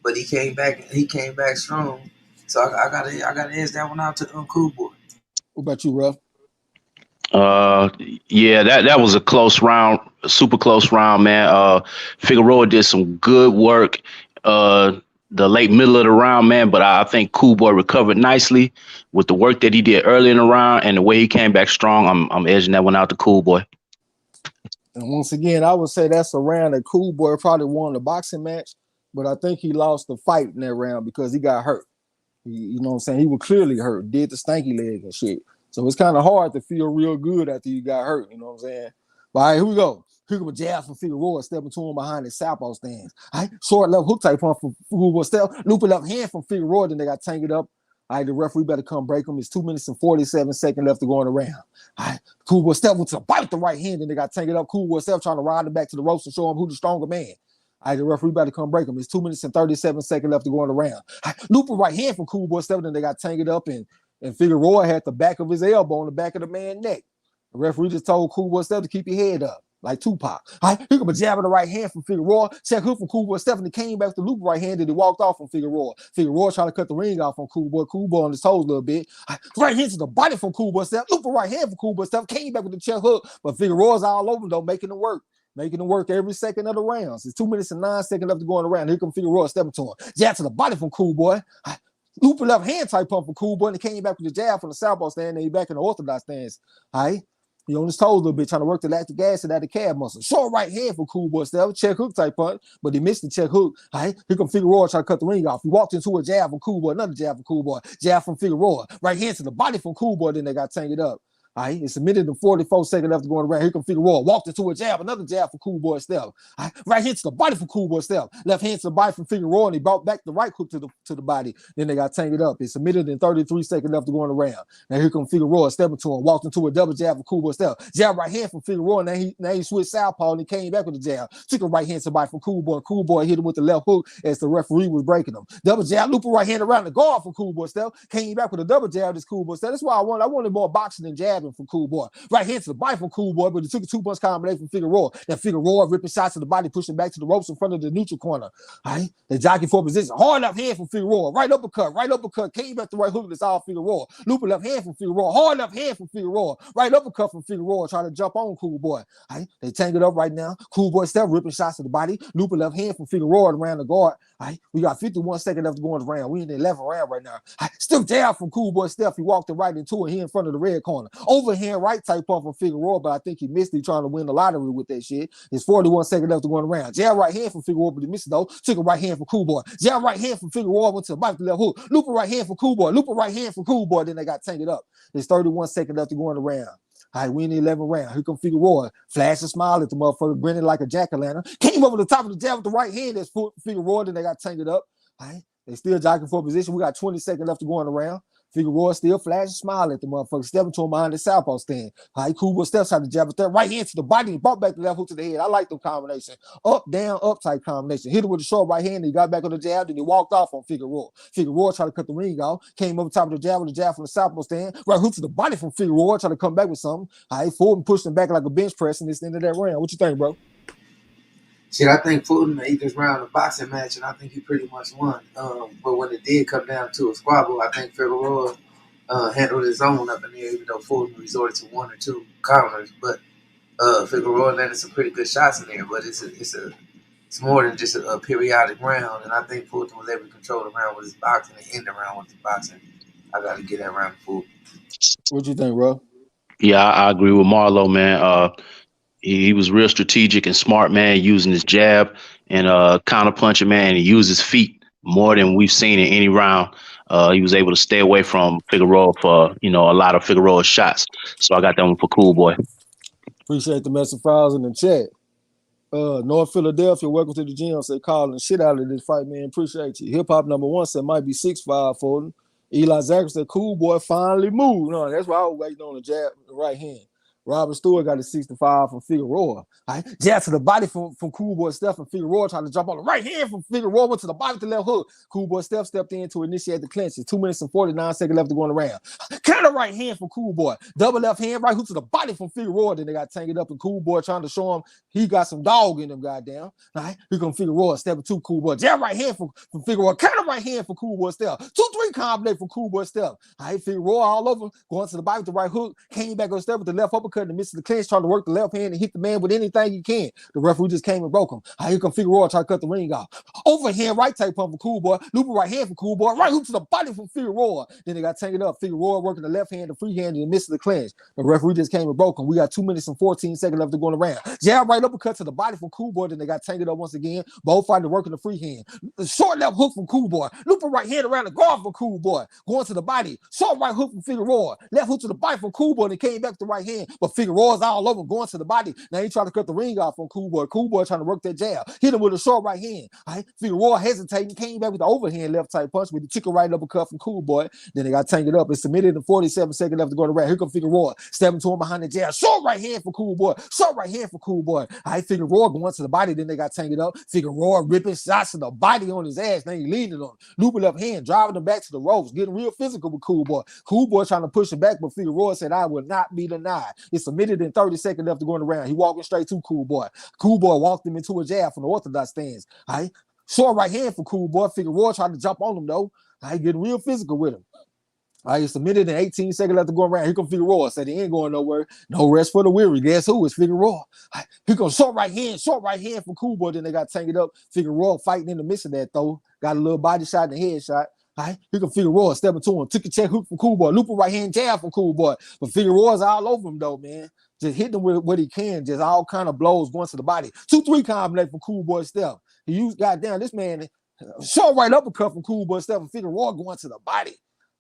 but he came back strong. So I gotta edge that one out to Cool Boy. What about you, Ruff? Yeah, that was a close round, super close round, man. Figueroa did some good work the late middle of the round, man, but I think Cool Boy recovered nicely with the work that he did early in the round and the way he came back strong. I'm edging that one out to Cool Boy. And once again, I would say that's a round that Cool Boy probably won the boxing match, but I think he lost the fight in that round because he got hurt. You know what I'm saying? He was clearly hurt, did the stanky leg and shit. So it's kind of hard to feel real good after you got hurt, you know what I'm saying? But all right, here we go. Here comes a jab from Figueroa, stepping to him behind his southpaw stance. All right, short left hook type pump from Figueroa, looping left hand from Figueroa, then they got tangled up. All right, the referee better come break him. It's 2 minutes and 47 seconds left to go around. All right, Cool Boy Steph went to the bite with the right hand, then they got tangled up. Cool Boy Steph trying to ride him back to the ropes and show him who the stronger man. All right, the referee better come break him. It's 2 minutes and 37 seconds left to go around. All right, looping right hand from Cool Boy Steph, then they got tangled up, and Figueroa had the back of his elbow on the back of the man's neck. The referee just told Cool Boy Steph to keep your head up, like Tupac. All right, here comes a jab of the right hand from Figueroa. Check hook from Cool Boy Steph, and he came back with the loop right hand, and he walked off from Figueroa. Figueroa trying to cut the ring off on Cool Boy. Cool Boy on his toes a little bit. Right hand to the body from Cool Boy Steph. Loop right hand from Cool Boy Steph. Came back with the check hook, but Figueroa's all over him, though, making it work. Making it work every second of the rounds. It's 2 minutes and 9 seconds left to go around. Here comes Figueroa stepping to him. Jab to the body from Cool Boy. Looping left hand type pump from Cool Boy, and he came back with the jab from the southpaw stand, and he back in the orthodox stance. All right. He on his toes a little bit, trying to work the lactic acid out of the calf muscle. Short right hand for Cool Boy Steph. Check hook type punch, but he missed the check hook. All right, here come Figueroa trying to cut the ring off. He walked into a jab from Cool Boy, another jab from Cool Boy, jab from Figueroa. Right hand to the body from Cool Boy, then they got tangled up. All right, it's submitted in 44 seconds left to go around. Here come Figueroa. Walked into a jab, another jab for Cool Boy Steph. All right hand to the body for Cool Boy Steph. Left hand to the body from Figueroa, and he brought back the right hook to the body. Then they got tangled up. It's submitted in 33 seconds left to go around. Now here come Figueroa stepping to him. Walked into a double jab for Cool Boy Steph. Jab right hand from Figueroa. Now he switched southpaw and he came back with the jab. Took a right hand to the body from Cool Boy. Cool Boy hit him with the left hook as the referee was breaking him. Double jab, loop right hand around the guard for Cool Boy Steph. Came back with a double jab. This Cool Boy Steph. That's why I wanted more boxing than jabbing from Cool Boy. Right hand to the body from Cool Boy, but he took a 2-punch combination from Figueroa. Now Figueroa ripping shots to the body, pushing back to the ropes in front of the neutral corner. All right, they jockey for position. Hard left hand from Figueroa. Right uppercut. Came back the right hook. That's all Figueroa. Looping left hand from Figueroa. Hard left hand from Figueroa. Right uppercut from Figueroa. Trying to jump on Cool Boy. All right, they tangled up right now. Cool Boy Steph ripping shots to the body. Looping left hand from Figueroa around the guard. All right, we got 51 seconds left to go in the round. We in the 11th round right now. All right, still jab from Cool Boy Steph. He walked it right into it here in front of the red corner. Overhand right type pump from Figueroa, but I think he missed it trying to win the lottery with that shit. It's 41 seconds left to go around. Jab right hand from Figueroa, but he missed it though. Took a right hand from Cool Boy. Jab right hand from Figueroa, went to the body with the left hook. Looper right hand from Cool Boy. Looper right hand from Cool Boy. Then they got tangled up. There's 31 seconds left to go in the round. All right, we in the 11th round. Here come Figueroa. Flash a smile at the motherfucker, grinning like a jack-o'-lantern. Came over the top of the jab with the right hand. That's Figueroa. Then they got tangled up. All right, they still jockeying for position. We got 20 seconds left to go in the round. Figueroa still flash a smile at the motherfucker, stepping to him behind the southpaw stand. All right, Cool Boy Steph tried to jab with that right hand to the body and brought back the left hook to the head. I like them combination. Up, down, up type combination. Hit him with the short right hand, and he got back on the jab, then he walked off on Figueroa. Figueroa tried to cut the ring off, came over top of the jab with a jab from the southpaw stand. Right hook to the body from Figueroa, tried to come back with something. All right, Fulton pushed him back like a bench press, and it's the end of that round. What you think, bro? Shit, I think Fulton made this round a boxing match, and I think he pretty much won. But when it did come down to a squabble, I think Figueroa handled his own up in there, even though Fulton resorted to 1 or 2 counters. But Figueroa landed some pretty good shots in there. But it's more than just a periodic round, and I think Fulton was able to control the round with his boxing and end the round with his boxing. I got to get that round to Fulton. What you think, bro? Yeah, I agree with Marlo, man. He was real strategic and smart, man, using his jab and counterpunching, man. And he used his feet more than we've seen in any round. He was able to stay away from Figueroa for, a lot of Figueroa's shots. So I got that one for Cool Boy. Appreciate the message files in the chat. North Philadelphia, welcome to the gym. Say calling the shit out of this fight, man. Appreciate you. Hip hop number 1 said might be 6'5" for them. Eli Zachary said, Cool Boy finally moved. No, that's why I was waiting on the jab, the right hand. Robert Stewart got a 65 from Figueroa. All right, jab to the body from Cool Boy Steph, and Figueroa trying to jump on the right hand from Figueroa, went to the body with the left hook. Cool Boy Steph stepped in to initiate the clinch. It's 2 minutes and 49 seconds left to go in the round. Counter right hand from Cool Boy. Double left hand, right hook to the body from Figueroa. Then they got tangled up, and Cool Boy trying to show him he got some dog in him, goddamn. All right, here come Figueroa stepping to Cool Boy. Jab right hand from Figueroa. Counter right hand for Cool Boy Steph. 2-3 combination from Cool Boy Steph. All right, Figueroa all over, going to the body with the right hook. Came back on step with the left uppercut in the midst of the clinch, trying to work the left hand and hit the man with anything he can. The referee just came and broke him. Here come Figueroa try to cut the ring off. Overhand right type pump for Cool Boy. Looping right hand for Cool Boy. Right hook to the body from Figueroa. Then they got tangled up. Figueroa working the left hand, the free hand in the midst of the clinch. The referee just came and broke him. We got 2 minutes and 14 seconds left to go around. Jab right uppercut to the body from Cool Boy. Then they got tangled up once again. Both fighters working the free hand. The short left hook from Cool Boy. Looping right hand around the guard for Cool Boy. Going to the body. Short right hook from Figueroa. Left hook to the body from Cool Boy. And came back with the right hand. But Figueroa's all over going to the body. Now he trying to cut the ring off on Cool Boy. Cool Boy trying to work that jab. Hit him with a short right hand. All right. Figueroa hesitating. Came back with the overhand left type punch with the chicken right uppercut from Cool Boy. Then they got tangled up. It's submitted in 47 seconds left to go around. Here comes Figueroa. Stepping to him behind the jab. Short right hand for Cool Boy. Short right hand for Cool Boy. All right. Figueroa going to the body. Then they got tangled up. Figueroa ripping shots to the body on his ass. Then he leaning on him. Looping left hand. Driving him back to the ropes. Getting real physical with Cool Boy. Cool Boy trying to push him back, but Figueroa said, I will not be denied. It's submitted in 30 seconds left to go around. He walking straight to Cool Boy. Cool Boy walked him into a jab from the orthodox stance. All right. Short right hand for Cool Boy. Figueroa tried to jump on him, though. All right. Getting real physical with him. All right. Submitted in 18 seconds left to go around. Here come Figueroa. Said he ain't going nowhere. No rest for the weary. Guess who? It's Figueroa. All right. Here comes short right hand for Cool Boy. Then they got tangled up. Figueroa fighting in the midst of that, though. Got a little body shot and a head shot. All right, here come Figueroa stepping to him, took a check hook from Cool Boy, loop a right hand jab from Cool Boy. But Figueroa's all over him though, man. Just hitting him with what he can, just all kind of blows going to the body. 2-3 combination from Cool Boy Steph. He used goddamn this man, short right uppercut from Cool Boy Steph and Figueroa going to the body.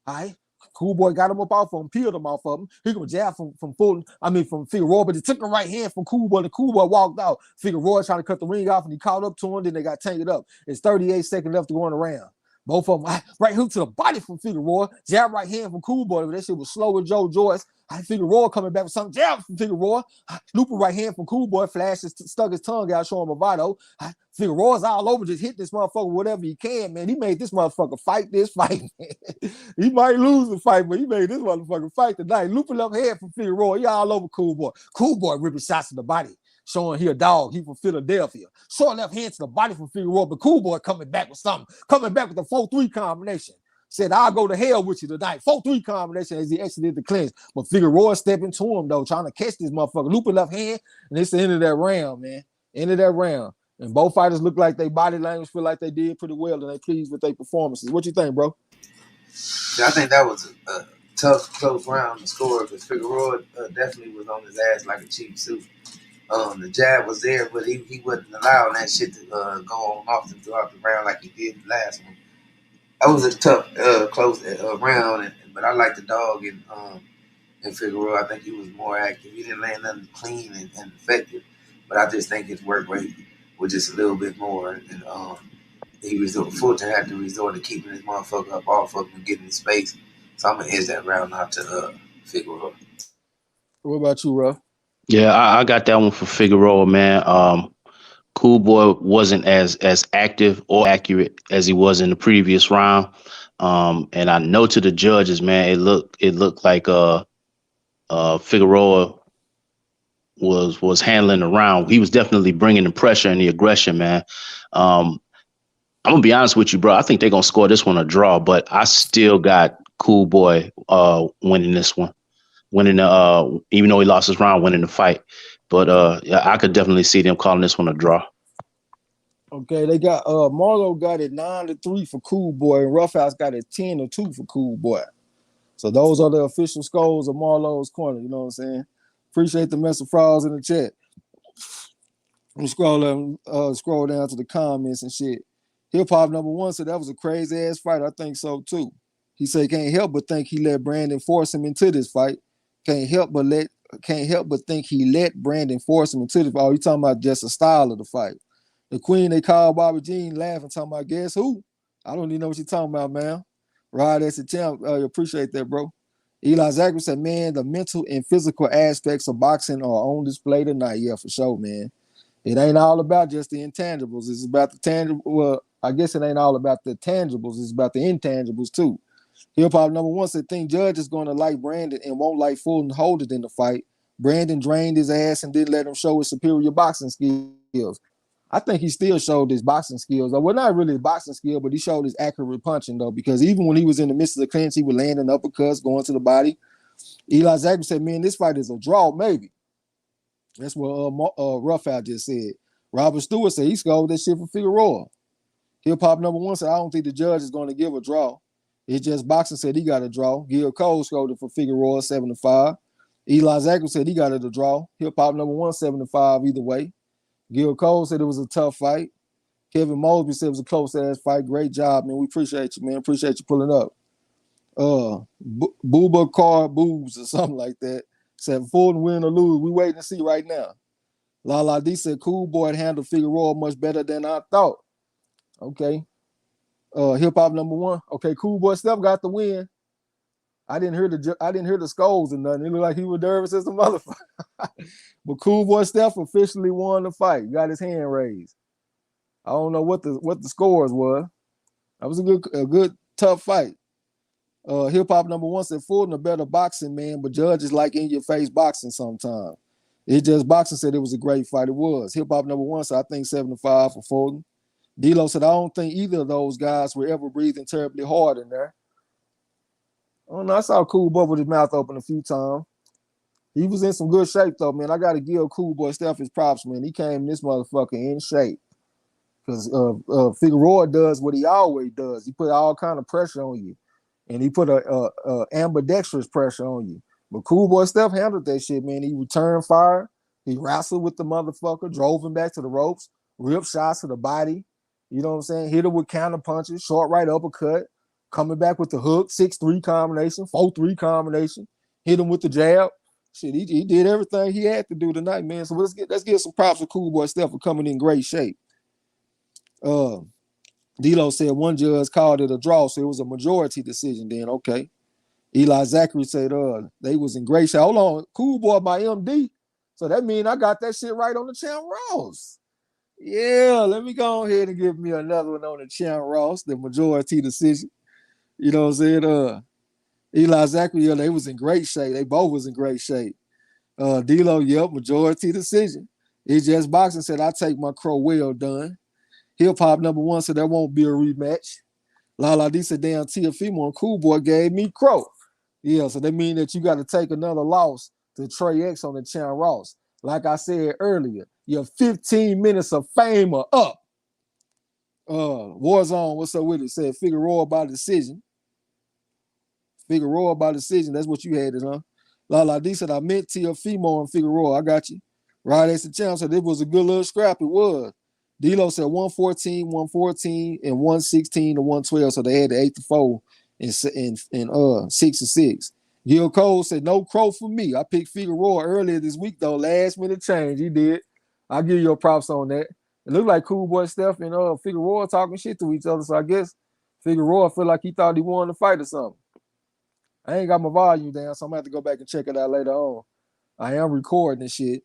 All right. Cool Boy got him up off of him, peeled him off of him. He could jab from Fulton, from Figueroa, but he took a right hand from Cool Boy. The Cool Boy walked out. Figueroa trying to cut the ring off, and he caught up to him. Then they got tangled up. It's 38 seconds left to go in the round. Both of them, right hook to the body from Figueroa, jab right hand from Cool Boy. But that shit was slow with Joe Joyce. Figueroa coming back with something, jab from Figueroa. Loop right hand from Cool Boy, flashes, stuck his tongue out, showing bravado. Figueroa's all over, just hit this motherfucker whatever he can, man. He made this motherfucker fight this fight, man. He might lose the fight, but he made this motherfucker fight tonight. Looping up head from Figueroa, he all over Cool Boy. Cool Boy ripping shots in the body, showing he a dog. He from Philadelphia. Short left hand to the body from Figueroa, but Cool Boy coming back with something. Coming back with a 4-3 combination. Said, I'll go to hell with you tonight. 4-3 combination as he exited the clinch. But Figueroa stepping to him, though, trying to catch this motherfucker. Looping left hand, and it's the end of that round, man. End of that round. And both fighters look like their body language feel like they did pretty well, and they pleased with their performances. What you think, bro? I think that was a tough, close round to score because Figueroa definitely was on his ass like a cheap suit. The jab was there, but he wasn't allowing that shit to go on off him throughout the round like he did the last one. That was a tough, close round, but I like the dog in Figueroa. I think he was more active. He didn't land nothing clean and effective, but I just think his work rate was just a little bit more. And Fulton had to resort to keeping his motherfucker up off of him and getting in space. So I'm gonna edge that round out to Figueroa. What about you, Ruff? Yeah, I got that one for Figueroa, man. Cool Boy wasn't as active or accurate as he was in the previous round. And I know to the judges, man, it looked like Figueroa was handling the round. He was definitely bringing the pressure and the aggression, man. I'm gonna be honest with you, bro. I think they're gonna score this one a draw, but I still got Cool Boy winning this one, even though he lost his round, winning the fight. But yeah, I could definitely see them calling this one a draw. Okay, they got Marlo got it 9-3 for Cool Boy, and Roughhouse got it 10-2 for Cool Boy. So those are the official scores of Marlo's corner. You know what I'm saying? Appreciate the mess of frauds in the chat. Let me scroll down to the comments and shit. Hip Hop number 1 said that was a crazy ass fight. I think so too. He said can't help but think he let Brandon force him into this fight. Can't help but think he let Brandon force him into the fight. Oh, you talking about just the style of the fight. The queen they called Bobby Jean laughing, talking about guess who? I don't even know what you're talking about, man. Rod as a champ, appreciate that, bro. Eli Zachary said, man, the mental and physical aspects of boxing are on display tonight. Yeah, for sure, man. It ain't all about just the intangibles. It's about the tangible. Well, I guess it ain't all about the tangibles. It's about the intangibles, too. Hip Hop number 1 said, think Judge is going to like Brandon and won't like Fulton hold it in the fight. Brandon drained his ass and didn't let him show his superior boxing skills. I think he still showed his boxing skills. Well, not really his boxing skill, but he showed his accurate punching, though, because even when he was in the midst of the clinch, he would land in uppercuts, going to the body. Eli Zachary said, man, this fight is a draw, maybe. That's what Roughhouse just said. Robert Stewart said he scored that shit for Figueroa. Hip Hop number 1 said, I don't think the judge is going to give a draw. It's just boxing said he got a draw. Gil Cole scored it for Figueroa, 7-5. Eli Zachary said he got it a draw. Hip Hop number 1, 7-5 either way. Gil Cole said it was a tough fight. Kevin Mosby said it was a close-ass fight. Great job, man. We appreciate you, man. Appreciate you pulling up. Booba Car Boobs or something like that said, Fulton win or lose. We waiting to see right now. Lala D said, Cool Boy handled Figueroa much better than I thought. Okay. Hip Hop number 1. Okay, Cool Boy Steph got the win. I didn't hear the scolds and nothing. It looked like he was nervous as a motherfucker. But Cool Boy Steph officially won the fight. Got his hand raised. I don't know what the scores were. That was a good tough fight. Hip Hop number 1 said Fulton a better boxing man, but judges like in your face boxing sometimes. It just boxing said it was a great fight. It was. Hip Hop number 1 said I think 7-5 for Fulton. D-Lo said I don't think either of those guys were ever breathing terribly hard in there. I don't know. I saw Cool Boy with his mouth open a few times. He was in some good shape, though, man. I got to give Cool Boy Steph his props, man. He came in this motherfucker in shape. because Figueroa does what he always does. He put all kind of pressure on you, and he put a ambidextrous pressure on you. But Cool Boy Steph handled that shit, man. He returned fire. He wrestled with the motherfucker, drove him back to the ropes, ripped shots to the body. You know what I'm saying? Hit him with counter punches, short right uppercut, coming back with the hook, 6-3 combination, 4-3 combination. Hit him with the jab. Shit, he did everything he had to do tonight, man. So let's give some props to Cool Boy Steph for coming in great shape. D'Lo said one judge called it a draw, so it was a majority decision then. Okay. Eli Zachary said they was in great shape. Hold on, Cool Boy by MD. So that means I got that shit right on the Champ Ross. Yeah, let me go ahead and give me another one on the Champ Ross, the majority decision. You know what I'm saying? Eli Zachary, yeah, they was in great shape. They both was in great shape. D'Lo, yep, majority decision. It's Just Boxing said, I take my crow well done. Hip Hop number one said there won't be a rematch. Lala D said, damn, Teofimo and Cool Boy gave me crow. Yeah, so that means that you got to take another loss to Trey X on the Champ Ross. Like I said earlier, your 15 minutes of fame are up. Warzone, what's up with it? Said Figueroa by decision. Figueroa by decision. That's what you had it, huh? Lala D said, I meant Teofimo and Figueroa. I got you. Right as the champ said, it was a good little scrap. It was. D'Lo said 114, 114, and 116 to 112. So they had the 8-4 and 6-6. Gil Cole said, no crow for me. I picked Figueroa earlier this week, though. Last minute change. He did. I'll give you your props on that. It looked like Cool Boy Steph and Figueroa talking shit to each other. So I guess Figueroa feel like he thought he wanted to fight or something. I ain't got my volume down, so I'm gonna have to go back and check it out later on. I am recording this shit.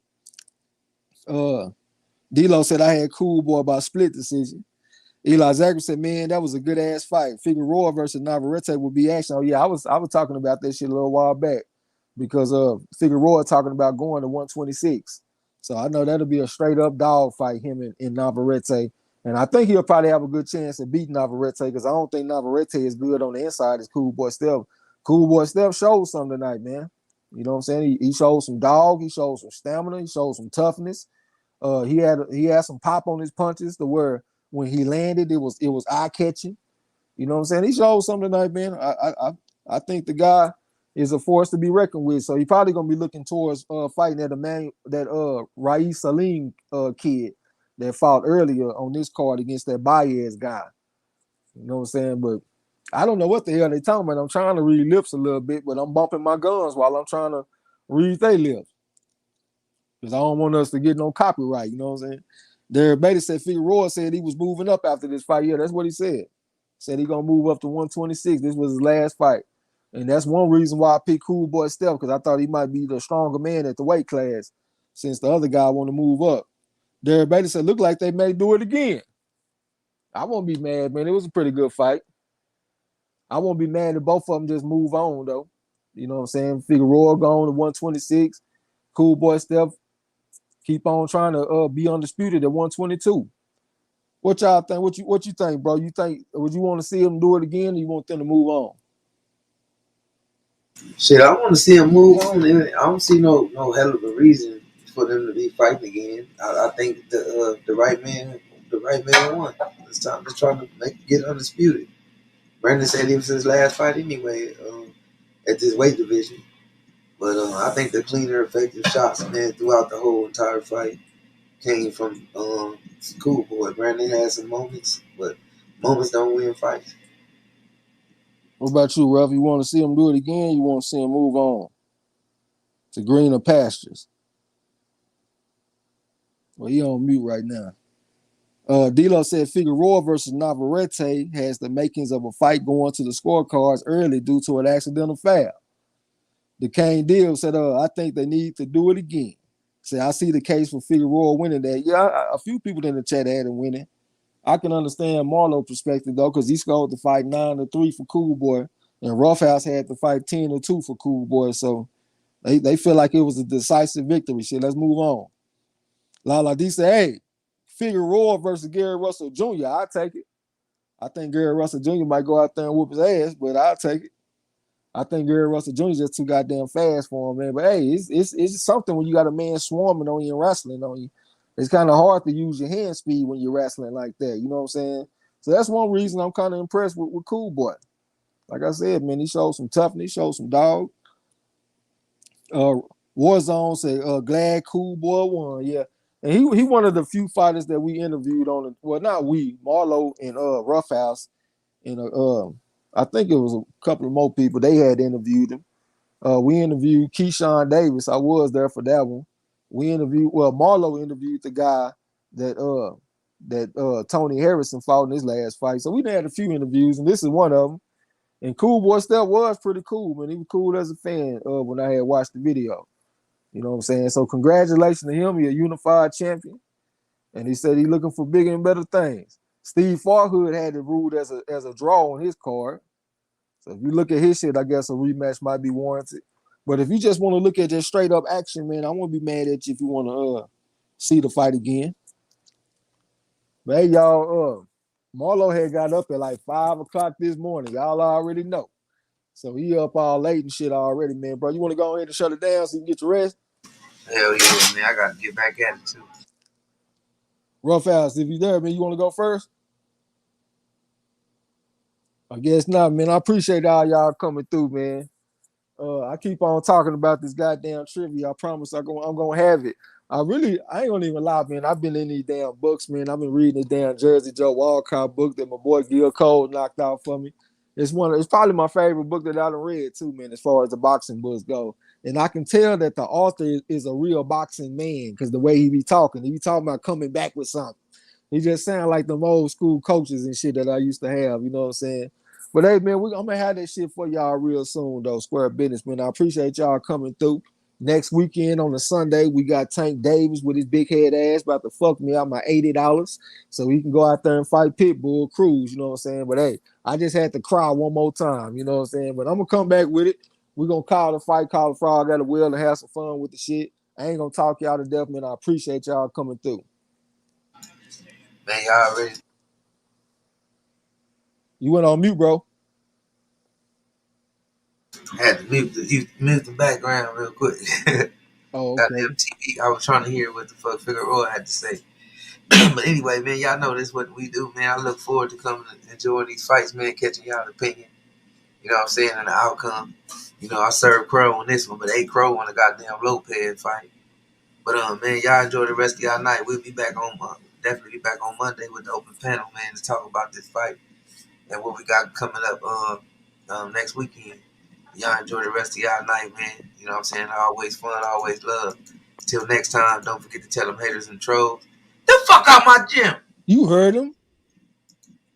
D'Lo said I had Cool Boy by split decision. Eli Zachary said, man, that was a good ass fight. Figueroa versus Navarrete would be action. Oh yeah, I was talking about that shit a little while back because Figueroa talking about going to 126. So I know that'll be a straight up dog fight, him and Navarrete. And I think he'll probably have a good chance of beating Navarrete because I don't think Navarrete is good on the inside as Cool Boy Steph. Cool Boy Steph showed something tonight, man. You know what I'm saying? He showed some dog. He showed some stamina. He showed some toughness. He had some pop on his punches to where when he landed, it was eye catching. You know what I'm saying? He showed something tonight, man. I think the guy is a force to be reckoned with. So he probably gonna be looking towards fighting that Rais Salim kid that fought earlier on this card against that Baez guy. You know what I'm saying? But I don't know what the hell they talking about. I'm trying to read lips a little bit, but I'm bumping my guns while I'm trying to read their lips. Because I don't want us to get no copyright, you know what I'm saying? Derek Bader said Figueroa said he was moving up after this fight. Yeah, that's what he said. Said he gonna move up to 126. This was his last fight. And that's one reason why I picked Cool Boy Steph, because I thought he might be the stronger man at the weight class since the other guy want to move up. Derek Bader said, look like they may do it again. I won't be mad, man. It was a pretty good fight. I won't be mad if both of them just move on, though. You know what I'm saying? Figueroa going to 126. Cool Boy Steph keep on trying to be undisputed at 122. What y'all think? What you think, bro? You think would you want to see them do it again, or you want them to move on? Shit, I want to see them move on. I don't see no hell of a reason for them to be fighting again. I think the right man won. It's time to try to get undisputed. Brandon said it was his last fight anyway at this weight division. But I think the cleaner, effective shots, man, throughout the whole entire fight came from Cool Boy. Brandon had some moments, but moments don't win fights. What about you, Ruff? You want to see him do it again? You want to see him move on to greener pastures? Well, he on mute right now. D'Lo said Figueroa versus Navarrete has the makings of a fight going to the scorecards early due to an accidental foul. The Kane Deal said, I think they need to do it again. Say, I see the case for Figueroa winning that. Yeah, a few people in the chat had him winning. I can understand Marlo's perspective, though, because he scored the fight 9-3 for Cool Boy, and Roughhouse had to fight 10-2 for Cool Boy. So they feel like it was a decisive victory. Shit, let's move on. Lala D said, hey, Figueroa versus Gary Russell Jr., I'll take it. I think Gary Russell Jr. might go out there and whoop his ass, but I'll take it. I think Gary Russell Jr. is just too goddamn fast for him, man. But hey, it's something when you got a man swarming on you and wrestling on you. it's kind of hard to use your hand speed when you're wrestling like that. You know what I'm saying? So that's one reason I'm kind of impressed with Cool Boy. Like I said, man, he showed some toughness, he showed some dog. Warzone said, glad Cool Boy won. Yeah. And he one of the few fighters that we interviewed on the, well, not we, Marlo and Roughhouse. And I think it was a couple of more people. They had interviewed him. We interviewed Keyshawn Davis. I was there for that one. Marlo interviewed the guy that Tony Harrison fought in his last fight. So we had a few interviews, and this is one of them. And Cool Boy Step was pretty cool, man. He was cool as a fan when I had watched the video. You know what I'm saying? So congratulations to him. He's a unified champion. And he said he's looking for bigger and better things. Steve Farhood had it ruled as a draw on his card. So if you look at his shit, I guess a rematch might be warranted. But if you just want to look at just straight up action, man, I won't be mad at you if you want to see the fight again. But hey, y'all, Marlo had got up at like 5 o'clock this morning. Y'all already know. So he up all late and shit already, man. Bro, you want to go ahead and shut it down so you can get your rest? Hell yeah, man. I got to get back at it, too. Roughhouse, if you there, man, you want to go first? I guess not, man. I appreciate all y'all coming through, man. I keep on talking about this goddamn trivia. I promise I'm gonna have it. I ain't gonna even lie, man. I've been in these damn books, man. I've been reading this damn Jersey Joe Walcott book that my boy Gil Cole knocked out for me. It's probably my favorite book that I've read too, man, as far as the boxing books go. And I can tell that the author is a real boxing man because the way he be talking about coming back with something. He just sound like them old school coaches and shit that I used to have, you know what I'm saying? But hey, man, I'm gonna have that shit for y'all real soon, though. Square business, man. I appreciate y'all coming through. Next weekend on a Sunday, we got Tank Davis with his big head ass about to fuck me out my $80 so he can go out there and fight Pitbull Cruz, you know what I'm saying? But hey, I just had to cry one more time, you know what I'm saying? But I'm gonna come back with it. We're gonna call the fight, call the frog at a will and have some fun with the shit. I ain't gonna talk y'all to death, man. I appreciate y'all coming through. Man, y'all already. You went on mute, bro. I had to mute the background real quick. Oh, okay. Goddamn TV. I was trying to hear what the fuck Figueroa had to say. But anyway, man, y'all know this is what we do, man. I look forward to coming and enjoying these fights, man, catching y'all opinion. You know what I'm saying? And the outcome. You know, I served Crow on this one, but A Crow on the goddamn Lopez fight. But man, y'all enjoy the rest of y'all night. We'll be back on definitely be back on Monday with the open panel, man, to talk about this fight and what we got coming up next weekend. Y'all enjoy the rest of y'all night, man. You know what I'm saying? Always fun, always love. Until next time, don't forget to tell them haters and trolls, the fuck out my gym. You heard him.